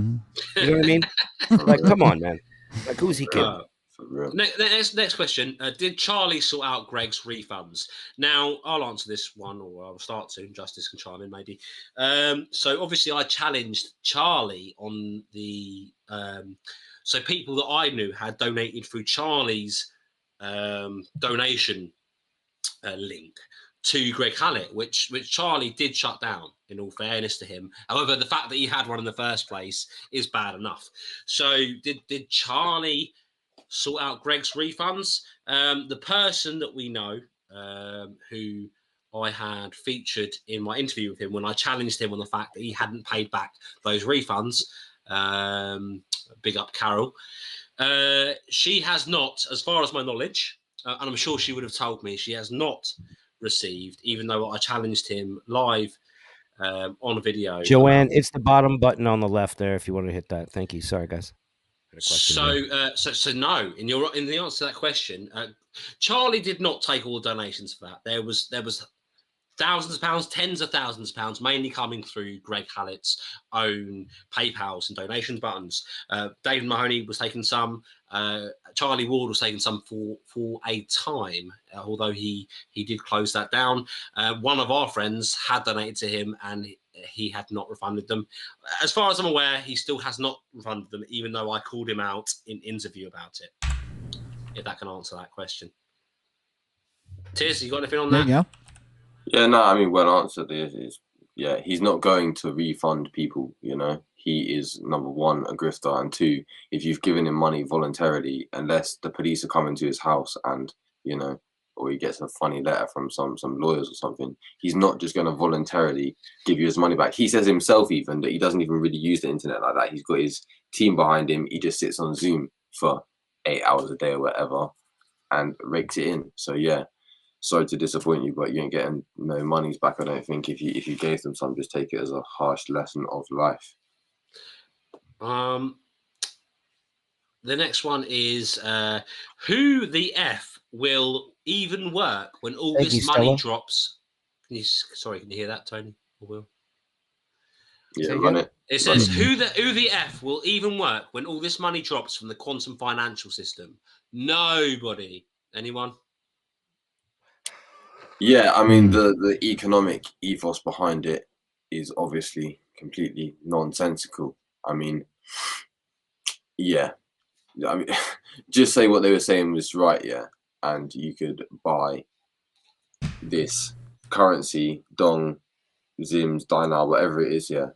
Speaker 16: You know what I mean? Like, come on, man. Like, who's he kidding?
Speaker 4: Next question. Did Charlie sort out Greg's refunds? Now, I'll answer this one, or I'll start to. Justice can chime in, maybe. So, obviously, I challenged Charlie on the... so, people that I knew had donated through Charlie's donation link to Greg Hallett, which Charlie did shut down, in all fairness to him. However, the fact that he had one in the first place is bad enough. So, did Charlie... sort out Greg's refunds? The person that we know who I had featured in my interview with him when I challenged him on the fact that he hadn't paid back those refunds, big up Carol, she has not, as far as my knowledge, and I'm sure she would have told me, she has not received, even though I challenged him live on video.
Speaker 16: Joanne, it's the bottom button on the left there if you want to hit that. Thank you. Sorry, guys.
Speaker 4: So no. In the answer to that question, Charlie did not take all the donations for that. There was thousands of pounds, tens of thousands of pounds, mainly coming through Greg Hallett's own PayPal's and donation buttons. David Mahoney was taking some. Charlie Ward was taking some for a time, although he did close that down. One of our friends had donated to him, and he had not refunded them. As far as I'm aware, he still has not refunded them, even though I called him out in interview about it. If that can answer that question. Tiz, you got anything on that?
Speaker 5: There you go.
Speaker 3: Yeah, no, I mean, well answered. Yeah, he's not going to refund people, you know. He is, number one, a grifter, and two, if you've given him money voluntarily, unless the police are coming to his house and, you know, or he gets a funny letter from some lawyers or something, he's not just going to voluntarily give you his money back. He says himself even that he doesn't even really use the internet like that. He's got his team behind him. He just sits on Zoom for 8 hours a day or whatever and rakes it in. So, yeah. Sorry to disappoint you, but you ain't getting no monies back. I don't think if you gave them some, just take it as a harsh lesson of life.
Speaker 4: The next one is who the F will even work when all this money drops? Can you hear that, Tony? Or Will?
Speaker 3: Yeah, run it.
Speaker 4: It says who the F will even work when all this money drops from the quantum financial system? Nobody. Anyone?
Speaker 3: Yeah, I mean, the economic ethos behind it is obviously completely nonsensical. I mean, yeah. I mean, just say what they were saying was right, yeah. And you could buy this currency, dong, zims, dinar, whatever it is, yeah.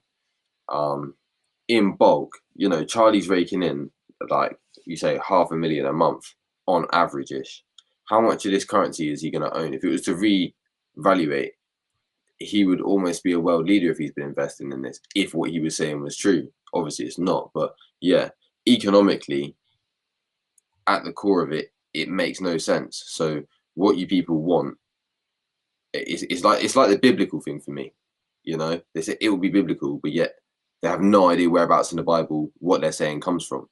Speaker 3: In bulk, you know, Charlie's raking in, like, you say, 500,000 a month on average-ish. How much of this currency is he going to own? If it was to re-evaluate, he would almost be a world leader if he's been investing in this, if what he was saying was true. Obviously, it's not. But yeah, economically, at the core of it, it makes no sense. So what you people want, it's like the biblical thing for me. You know, they say it will be biblical, but yet they have no idea whereabouts in the Bible what they're saying comes from.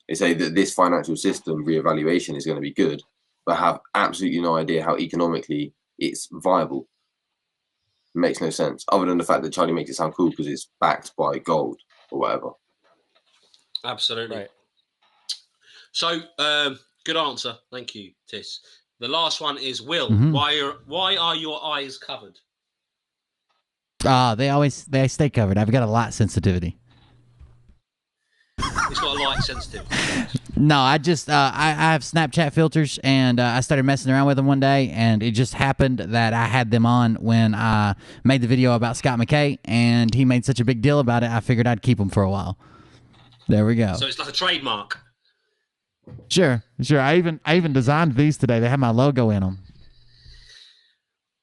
Speaker 3: They say that this financial system re-evaluation is going to be good, but have absolutely no idea how economically it's viable. It makes no sense, other than the fact that Charlie makes it sound cool because it's backed by gold or whatever.
Speaker 4: Absolutely. Right. So Good answer. Thank you, Tis. The last one is Will.
Speaker 5: Mhm.
Speaker 4: Why are your eyes covered?
Speaker 5: They stay covered. I've got a light sensitivity.
Speaker 4: It's got a light sensitivity.
Speaker 5: No, I just I have Snapchat filters, and I started messing around with them one day, and it just happened that I had them on when I made the video about Scott McKay, and he made such a big deal about it. I figured I'd keep them for a while. There we go.
Speaker 4: So it's like a trademark.
Speaker 5: Sure. I even designed these today. They have my logo in them.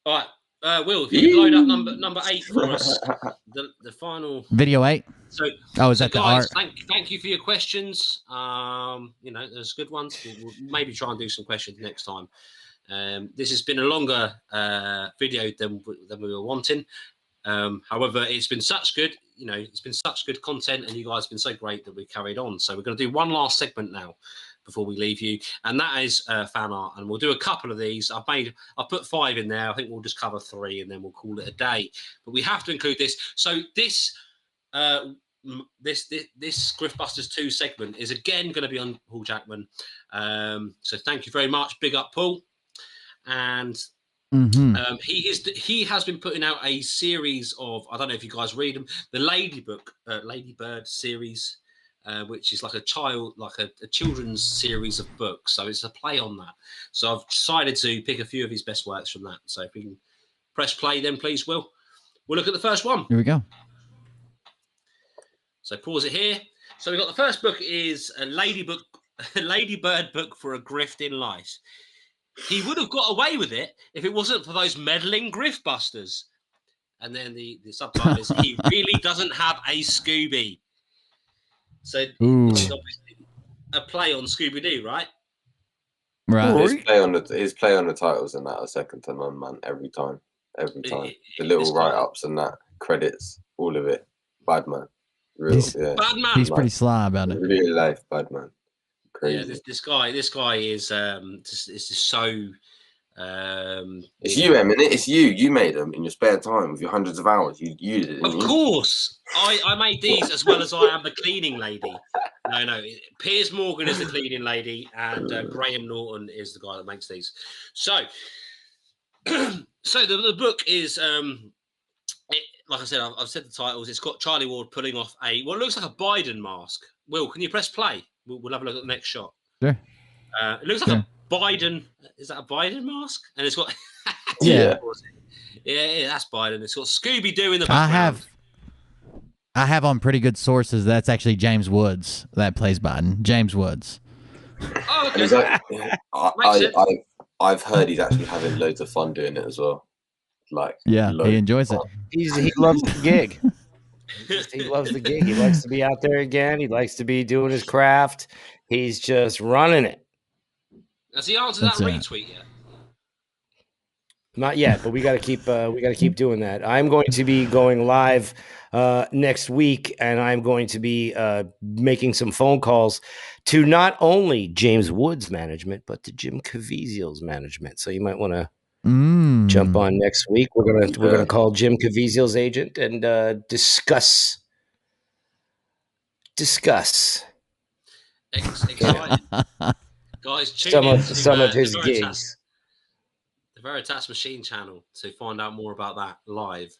Speaker 4: All right, Will, if you could load up number 8 for us, the final
Speaker 5: Video 8.
Speaker 4: So,
Speaker 5: is that
Speaker 4: guys,
Speaker 5: the art?
Speaker 4: Thank you for your questions. There's good ones. We'll maybe try and do some questions next time. This has been a longer video than we were wanting. However, it's been such good, it's been such good content, and you guys have been so great that we carried on. So we're going to do one last segment now before we leave you, and that is fan art, and we'll do a couple of these. I've put 5 in there. I think we'll just cover 3, and then we'll call it a day. But we have to include this. So this Griftbusters 2 segment is again going to be on Paul Jackman. So thank you very much. Big up, Paul. And he has been putting out a series of, I don't know if you guys read them, the Ladybird series, which is like a children's series of books. So it's a play on that. So I've decided to pick a few of his best works from that. So if we can press play, then please, Will. We'll look at the first one.
Speaker 5: Here we go.
Speaker 4: So pause it here. So we've got the first book is a Ladybird book for a grift in life. He would have got away with it if it wasn't for those meddling Griftbusters. And then the subtitle is, he really doesn't have a Scooby. So it's obviously a play on Scooby-Doo, right?
Speaker 5: Right.
Speaker 3: His play on the titles and that are second to none, man. Every time. The little write-ups and that, credits, all of it. Bad man.
Speaker 5: He's pretty sly about it.
Speaker 3: Real life bad man. Crazy.
Speaker 4: Yeah, this guy is just so.
Speaker 3: It's you, Em, innit? It's you. You made them in your spare time with your hundreds of hours. You used it.
Speaker 4: Of course, I made these as well as I am the cleaning lady. No. Piers Morgan is the cleaning lady, and Graham Norton is the guy that makes these. So, the book is. Like I said, I've said the titles. It's got Charlie Ward pulling off it looks like a Biden mask. Will, can you press play? We'll have a look at the next shot.
Speaker 5: Sure.
Speaker 4: It looks like a Biden. Is that a Biden mask? And it's got
Speaker 5: yeah,
Speaker 4: that's Biden. It's got Scooby-Doo in the background.
Speaker 5: I have on pretty good sources. That's actually James Woods that plays Biden. James Woods.
Speaker 4: Oh, okay.
Speaker 3: I've heard he's actually having loads of fun doing it as well.
Speaker 5: He enjoys it.
Speaker 16: He loves the gig. He loves the gig. He likes to be out there again. He likes to be doing his craft. He's just running it.
Speaker 4: Has he answered that retweet yet?
Speaker 16: Not yet, but we got to keep doing that. I'm going to be going live next week, and I'm going to be making some phone calls to not only James Woods' management, but to Jim Caviezel's management. So you might want to jump on next week. We're gonna call Jim Caviezel's agent and discuss.
Speaker 4: Exciting. Guys,
Speaker 16: some of his gigs.
Speaker 4: The Veritas Machine channel to find out more about that live.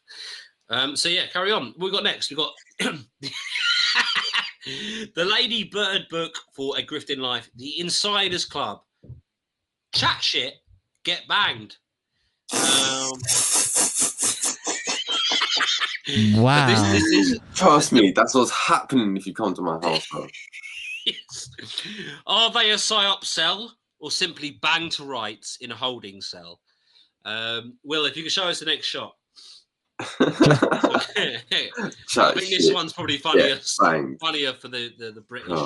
Speaker 4: Carry on. What we got next? We got the Ladybird book for a grift in life. The Insiders Club. Chat shit. Get banged.
Speaker 5: Wow.
Speaker 4: This is,
Speaker 3: trust me, that's what's happening if you come to my house, bro.
Speaker 4: Yes. Are they a psyop cell or simply bang to rights in a holding cell? Will, if you could show us the next shot. I think this one's probably funnier for the British.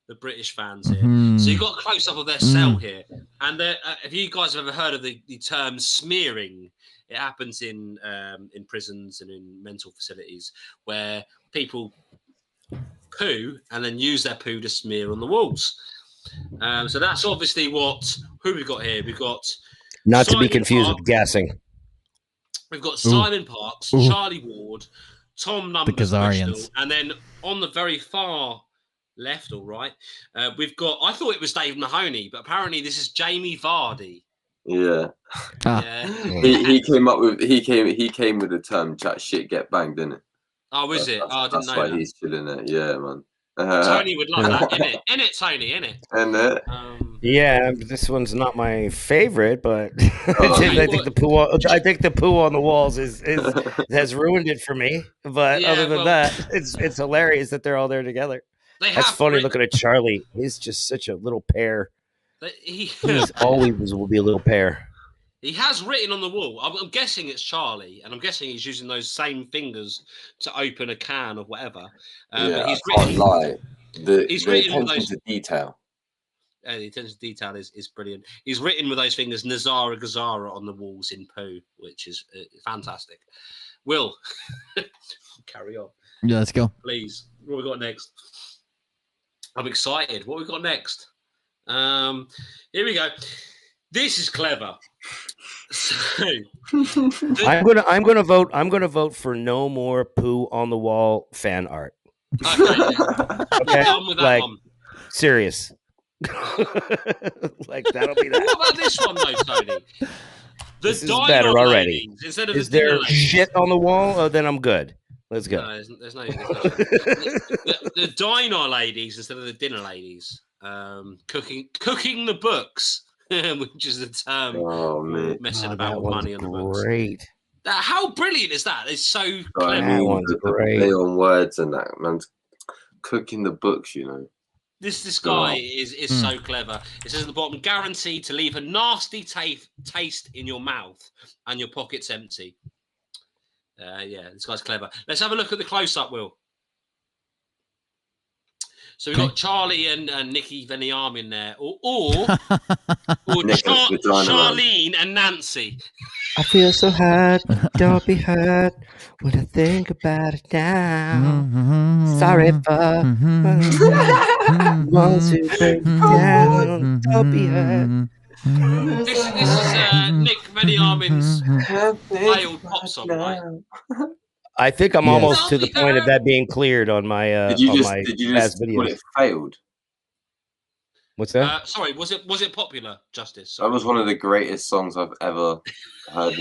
Speaker 4: The British fans here. So you've got a close-up of their cell here. And if you guys have ever heard of the term smearing, it happens in prisons and in mental facilities where people poo and then use their poo to smear on the walls. So that's obviously who we've got here. We've got
Speaker 16: not Simon to be confused with gassing.
Speaker 4: We've got Simon Parks, Charlie Ward, Tom Numbers, Bristol, and then on the very far left or right. We've got. I thought it was Dave Mahoney, but apparently this is Jamie Vardy.
Speaker 3: Yeah.
Speaker 4: Yeah.
Speaker 3: he came up with he came with the term "chat shit get banged," didn't it?
Speaker 4: Oh, is it? Oh, I didn't know
Speaker 3: why
Speaker 4: that.
Speaker 3: he's chilling there. Yeah, man.
Speaker 4: Tony would love that, innit? Innit, Tony? Innit?
Speaker 2: Yeah, this one's not my favorite, but I think the poo. I think the poo on the walls has ruined it for me. But other than that, it's hilarious that they're all there together. That's funny looking at Charlie. He's just such a little pear. He's always will be a little pear.
Speaker 4: He has written on the wall. I'm guessing it's Charlie, and I'm guessing he's using those same fingers to open a can or whatever. But he's
Speaker 3: I can't lie. The attention to detail.
Speaker 4: The attention to detail is brilliant. He's written with those fingers Nazara Gazara on the walls in poo, which is fantastic. Will, carry on.
Speaker 5: Yeah, let's go.
Speaker 4: Please. What have we got next? I'm excited. What have we got next? Here we go. This is clever. So,
Speaker 2: I'm gonna vote. I'm gonna vote for no more poo on the wall fan art. Okay, like serious. Like that'll be that.
Speaker 4: What about this one though, Tony?
Speaker 2: This is better already.
Speaker 4: Instead of
Speaker 2: is there shit on the wall? Oh, then I'm good. Let's go.
Speaker 4: No, there's no the diner ladies instead of the dinner ladies. Cooking the books, which is the term messing about with money on the books.
Speaker 2: Great.
Speaker 4: How brilliant is that? It's so
Speaker 3: I
Speaker 4: clever.
Speaker 3: mean, the play on words and that, man. Cooking the books, you know.
Speaker 4: This guy is so clever. It says at the bottom, guaranteed to leave a nasty taste in your mouth and your pockets empty. Yeah, this guy's clever. Let's have a look at the close-up, Will. So we've got Charlie and Nikki Veniam in there, or Charlene and Nancy.
Speaker 1: I feel so hurt, don't be hurt when I think about it now. Sorry for want to break down, don't be hurt.
Speaker 4: This is Nick Veniamin's failed pop song, right?
Speaker 2: I think I'm almost to the point of that being cleared on my
Speaker 3: did you
Speaker 2: past
Speaker 3: just
Speaker 2: videos.
Speaker 3: call it failed?
Speaker 2: What's that?
Speaker 4: Sorry, was it popular, Justice?
Speaker 3: That was one of the greatest songs I've ever heard.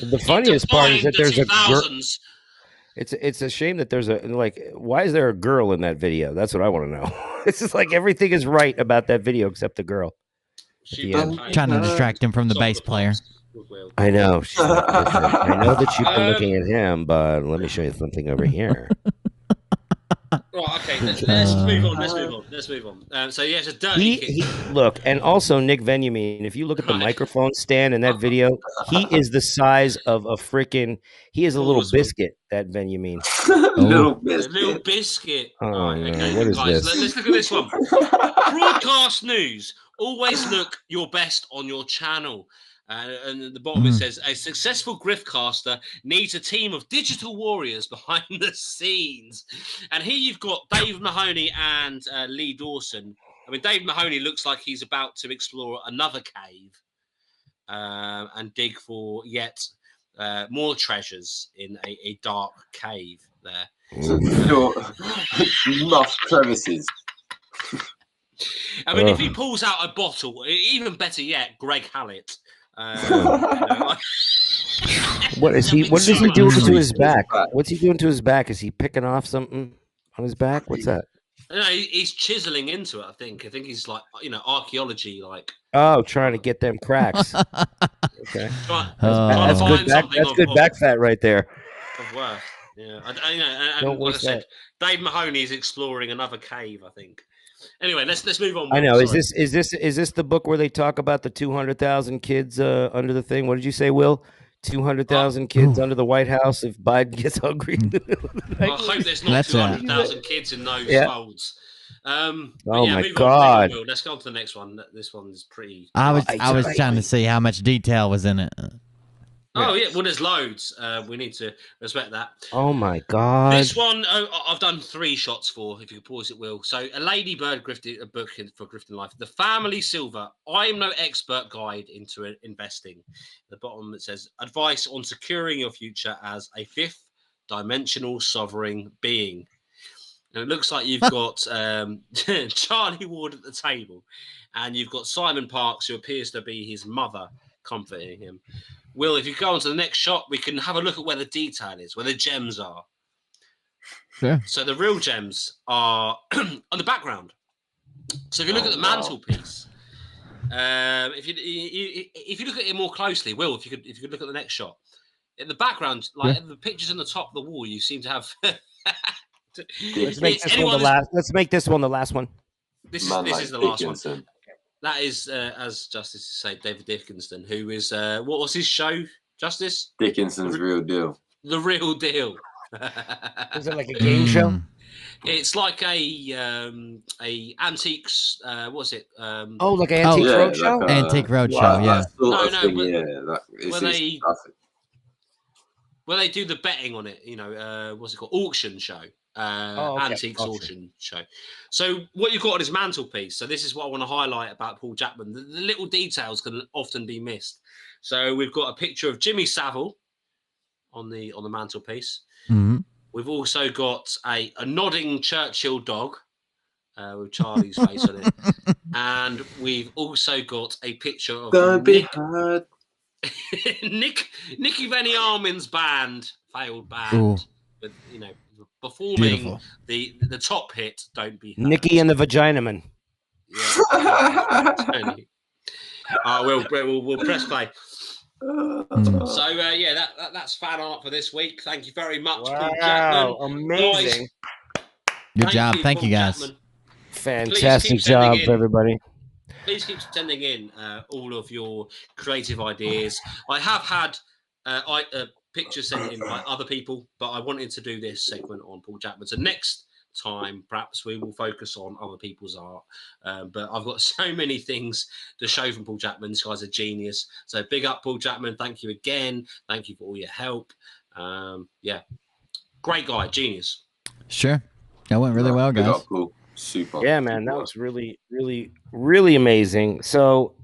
Speaker 2: The funniest part is that there's a girl. It's a shame that there's why is there a girl in that video? That's what I want to know. It's just like everything is right about that video except the girl.
Speaker 5: Trying to distract him from the bass player.
Speaker 2: I know. I know that you've been looking at him, but let me show you something over here.
Speaker 4: Right, okay, let's move on. Let's move on. So yeah, it's a dirty
Speaker 2: Look, and also Nick Veniamin, if you look at the microphone stand in that video, he is the size of a freaking. He is a little biscuit. That Veniamin.
Speaker 4: Little biscuit.
Speaker 2: Oh,
Speaker 4: right,
Speaker 2: no.
Speaker 4: okay,
Speaker 2: What is
Speaker 4: guys,
Speaker 2: this?
Speaker 4: Let's look at this one. Broadcast news. Always look your best on your channel. And at the bottom it says, a successful griftcaster needs a team of digital warriors behind the scenes. And here you've got Dave Mahoney and Lee Dawson. I mean, Dave Mahoney looks like he's about to explore another cave and dig for yet more treasures in a dark cave there.
Speaker 3: Rough crevices.
Speaker 4: I mean, if he pulls out a bottle, even better yet, Greg Hallett.
Speaker 2: What is he? What is he doing to his back? What's he doing to his back? Is he picking off something on his back? What's that?
Speaker 4: No, he's chiseling into it. I think he's like archaeology, like.
Speaker 2: Oh, trying to get them cracks. Okay,
Speaker 4: that's
Speaker 2: good back. That's good back fat right there.
Speaker 4: Of worth, yeah. And like I said, Dave Mahoney is exploring another cave. I think. Anyway, let's move on.
Speaker 2: I know. Is this the book where they talk about the 200,000 kids under the thing? What did you say, Will? 200,000 kids under the White House if Biden gets hungry.
Speaker 4: I hope there's not 200,000 kids in those folds.
Speaker 2: Oh my God!
Speaker 4: Let's go on to the next one. This one's pretty.
Speaker 5: I was trying to see how much detail was in it.
Speaker 4: Oh yeah, well there's loads. We need to respect that.
Speaker 2: Oh my God!
Speaker 4: This one I've done 3 shots for. If you could pause it, Will. So a ladybird grifted a book for grifting life. The Family Silver. I'm no expert guide into investing. At the bottom it says advice on securing your future as a 5th dimensional sovereign being. And it looks like you've got Charlie Ward at the table, and you've got Simon Parks, who appears to be his mother, comforting him. Will, if you go on to the next shot, we can have a look at where the detail is, where the gems are.
Speaker 5: Sure.
Speaker 4: So the real gems are on the background. So if you look at the mantelpiece, if you look at it more closely, Will, if you could look at the next shot, in the background, like the pictures on the top of the wall, you seem to have.
Speaker 16: Let's make this one the last one.
Speaker 4: This is the last one. That is, as Justice said, David Dickinson, who is what was his show, Justice?
Speaker 3: Dickinson's Real Deal.
Speaker 4: The Real Deal.
Speaker 16: Is it like a game show?
Speaker 4: It's like a antiques. What's it?
Speaker 16: Like an antique roadshow.
Speaker 5: Like Antique Roadshow, yeah.
Speaker 4: Where they do the betting on it, what's it called? Auction show. Antiques auction show. So what you've got on his mantelpiece. So this is what I want to highlight about Paul Chapman. The little details can often be missed. So we've got a picture of Jimmy Savile on the mantelpiece.
Speaker 5: Mm-hmm.
Speaker 4: We've also got a nodding Churchill dog with Charlie's face on it, and we've also got a picture of Nicky Venny Armin's failed band, with performing the top hit "Don't Be Hurt."
Speaker 16: Nicky and the Vaginaman.
Speaker 4: Yeah. We'll press play. So that's fan art for this week. Thank you very much, Paul Chapman.
Speaker 16: Amazing.
Speaker 5: Good job. Thank you, guys.
Speaker 4: Chapman.
Speaker 16: Fantastic job, everybody.
Speaker 4: Please keep sending in all of your creative ideas. I have had pictures sent in by other people, but I wanted to do this segment on Paul Chapman. So next time, perhaps we will focus on other people's art. But I've got so many things to show from Paul Chapman. This guy's a genius. So big up, Paul Chapman. Thank you again. Thank you for all your help. Great guy, genius.
Speaker 5: Sure. That went really well, guys.
Speaker 3: Cool. Super.
Speaker 16: Yeah, man, that was really, really, really amazing. So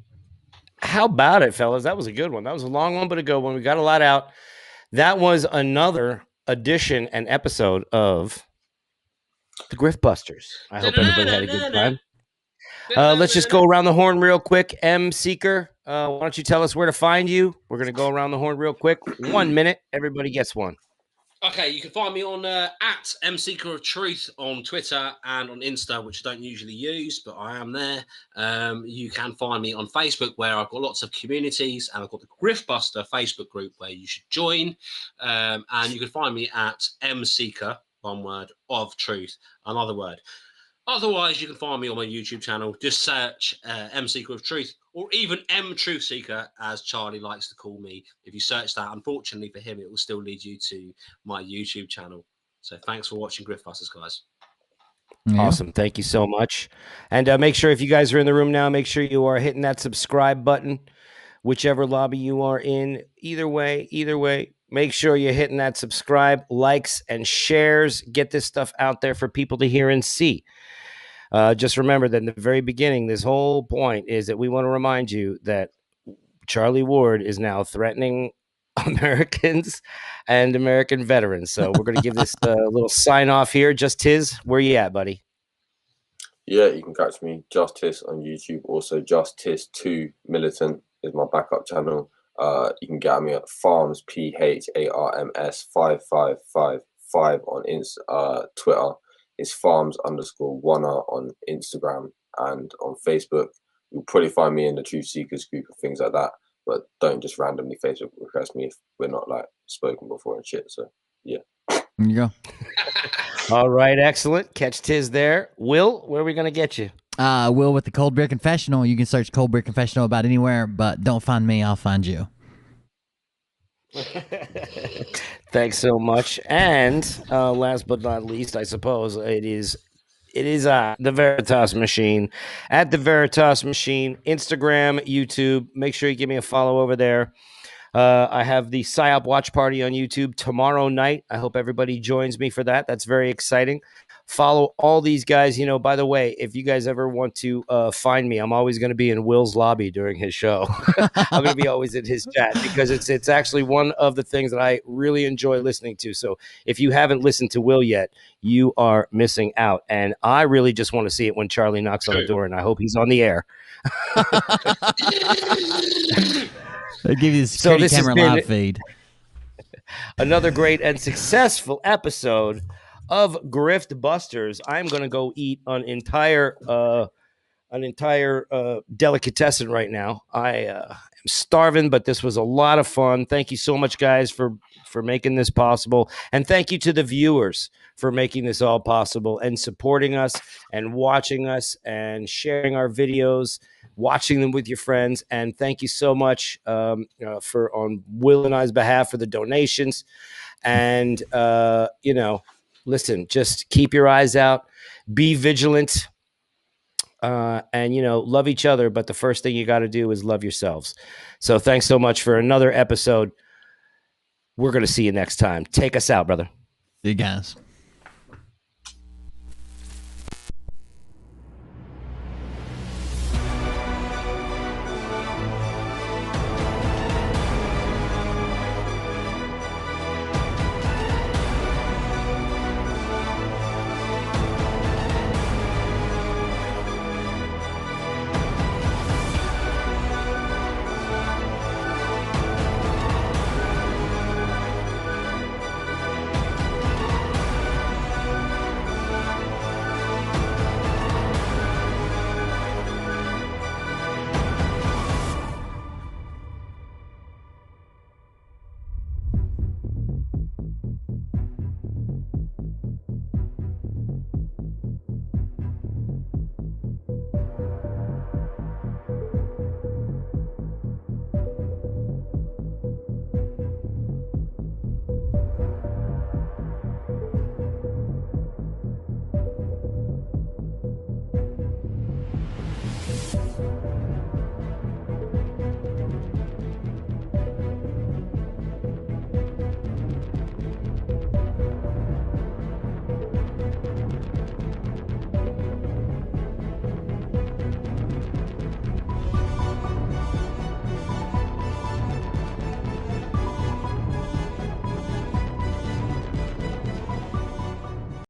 Speaker 16: how about it, fellas? That was a good one. That was a long one, but a good one. We got a lot out. That was another edition and episode of the Griftbusters. I hope everybody had a good time. Let's just go around the horn real quick. M Seeker, why don't you tell us where to find you? We're going to go around the horn real quick. 1 minute. Everybody gets one.
Speaker 4: Okay, you can find me on at MSeeker of Truth on Twitter and on Insta, which I don't usually use, but I am there. You can find me on Facebook, where I've got lots of communities, and I've got the Griftbuster Facebook group where you should join. And you can find me at MSeeker, one word, of Truth, another word. Otherwise, you can find me on my YouTube channel. Just search MSeeker of Truth, or even M Truth Seeker, as Charlie likes to call me. If you search that, unfortunately for him, it will still lead you to my YouTube channel. So thanks for watching Griftbusters, guys.
Speaker 16: Yeah. Awesome. Thank you so much. And make sure, if you guys are in the room now, make sure you are hitting that subscribe button, whichever lobby you are in. Either way, make sure you're hitting that subscribe, likes, and shares. Get this stuff out there for people to hear and see. Just remember that in the very beginning, this whole point is that we want to remind you that Charlie Ward is now threatening Americans and American veterans. So we're going to give this little sign off here. Just Tiz, where you at, buddy?
Speaker 3: Yeah, you can catch me, Just Tiz, on YouTube. Also, Just Tiz 2 Militant is my backup channel. You can get me at Farms, PHARMS 5555 on Twitter. It's Farms_Wanna on Instagram, and on Facebook. You'll probably find me in the Truth Seekers group and things like that. But don't just randomly Facebook request me if we're not like spoken before and shit. So yeah.
Speaker 5: There you go.
Speaker 16: All right, excellent. Catch Tiz there. Will, where are we gonna get you?
Speaker 5: Will with the Cold Beer Confessional. You can search Cold Beer Confessional about anywhere, but don't find me, I'll find you.
Speaker 16: Thanks so much. And last but not least, I suppose it is the Veritas Machine, at the Veritas Machine, Instagram, YouTube. Make sure you give me a follow over there. I have the PSYOP watch party on YouTube tomorrow night. I hope everybody joins me for that. That's very exciting.
Speaker 2: Follow all these guys. You know, by the way, if you guys ever want to find me, I'm always going to be in Will's lobby during his show. I'm going to be always in his chat because it's actually one of the things that I really enjoy listening to. So if you haven't listened to Will yet, you are missing out. And I really just want to see it when Charlie knocks on the door, and I hope he's on the air.
Speaker 5: I'll give you the security camera live feed.
Speaker 2: Another great and successful episode of Griftbusters. I'm going to go eat an entire delicatessen right now. I am starving, but this was a lot of fun. Thank you so much, guys, for making this possible. And thank you to the viewers for making this all possible and supporting us and watching us and sharing our videos, watching them with your friends. And thank you so much for on Will and I's behalf for the donations. And, you know, listen, just keep your eyes out, be vigilant, and, you know, love each other. But the first thing you got to do is love yourselves. So thanks so much for another episode. We're going to see you next time. Take us out, brother.
Speaker 5: See you guys.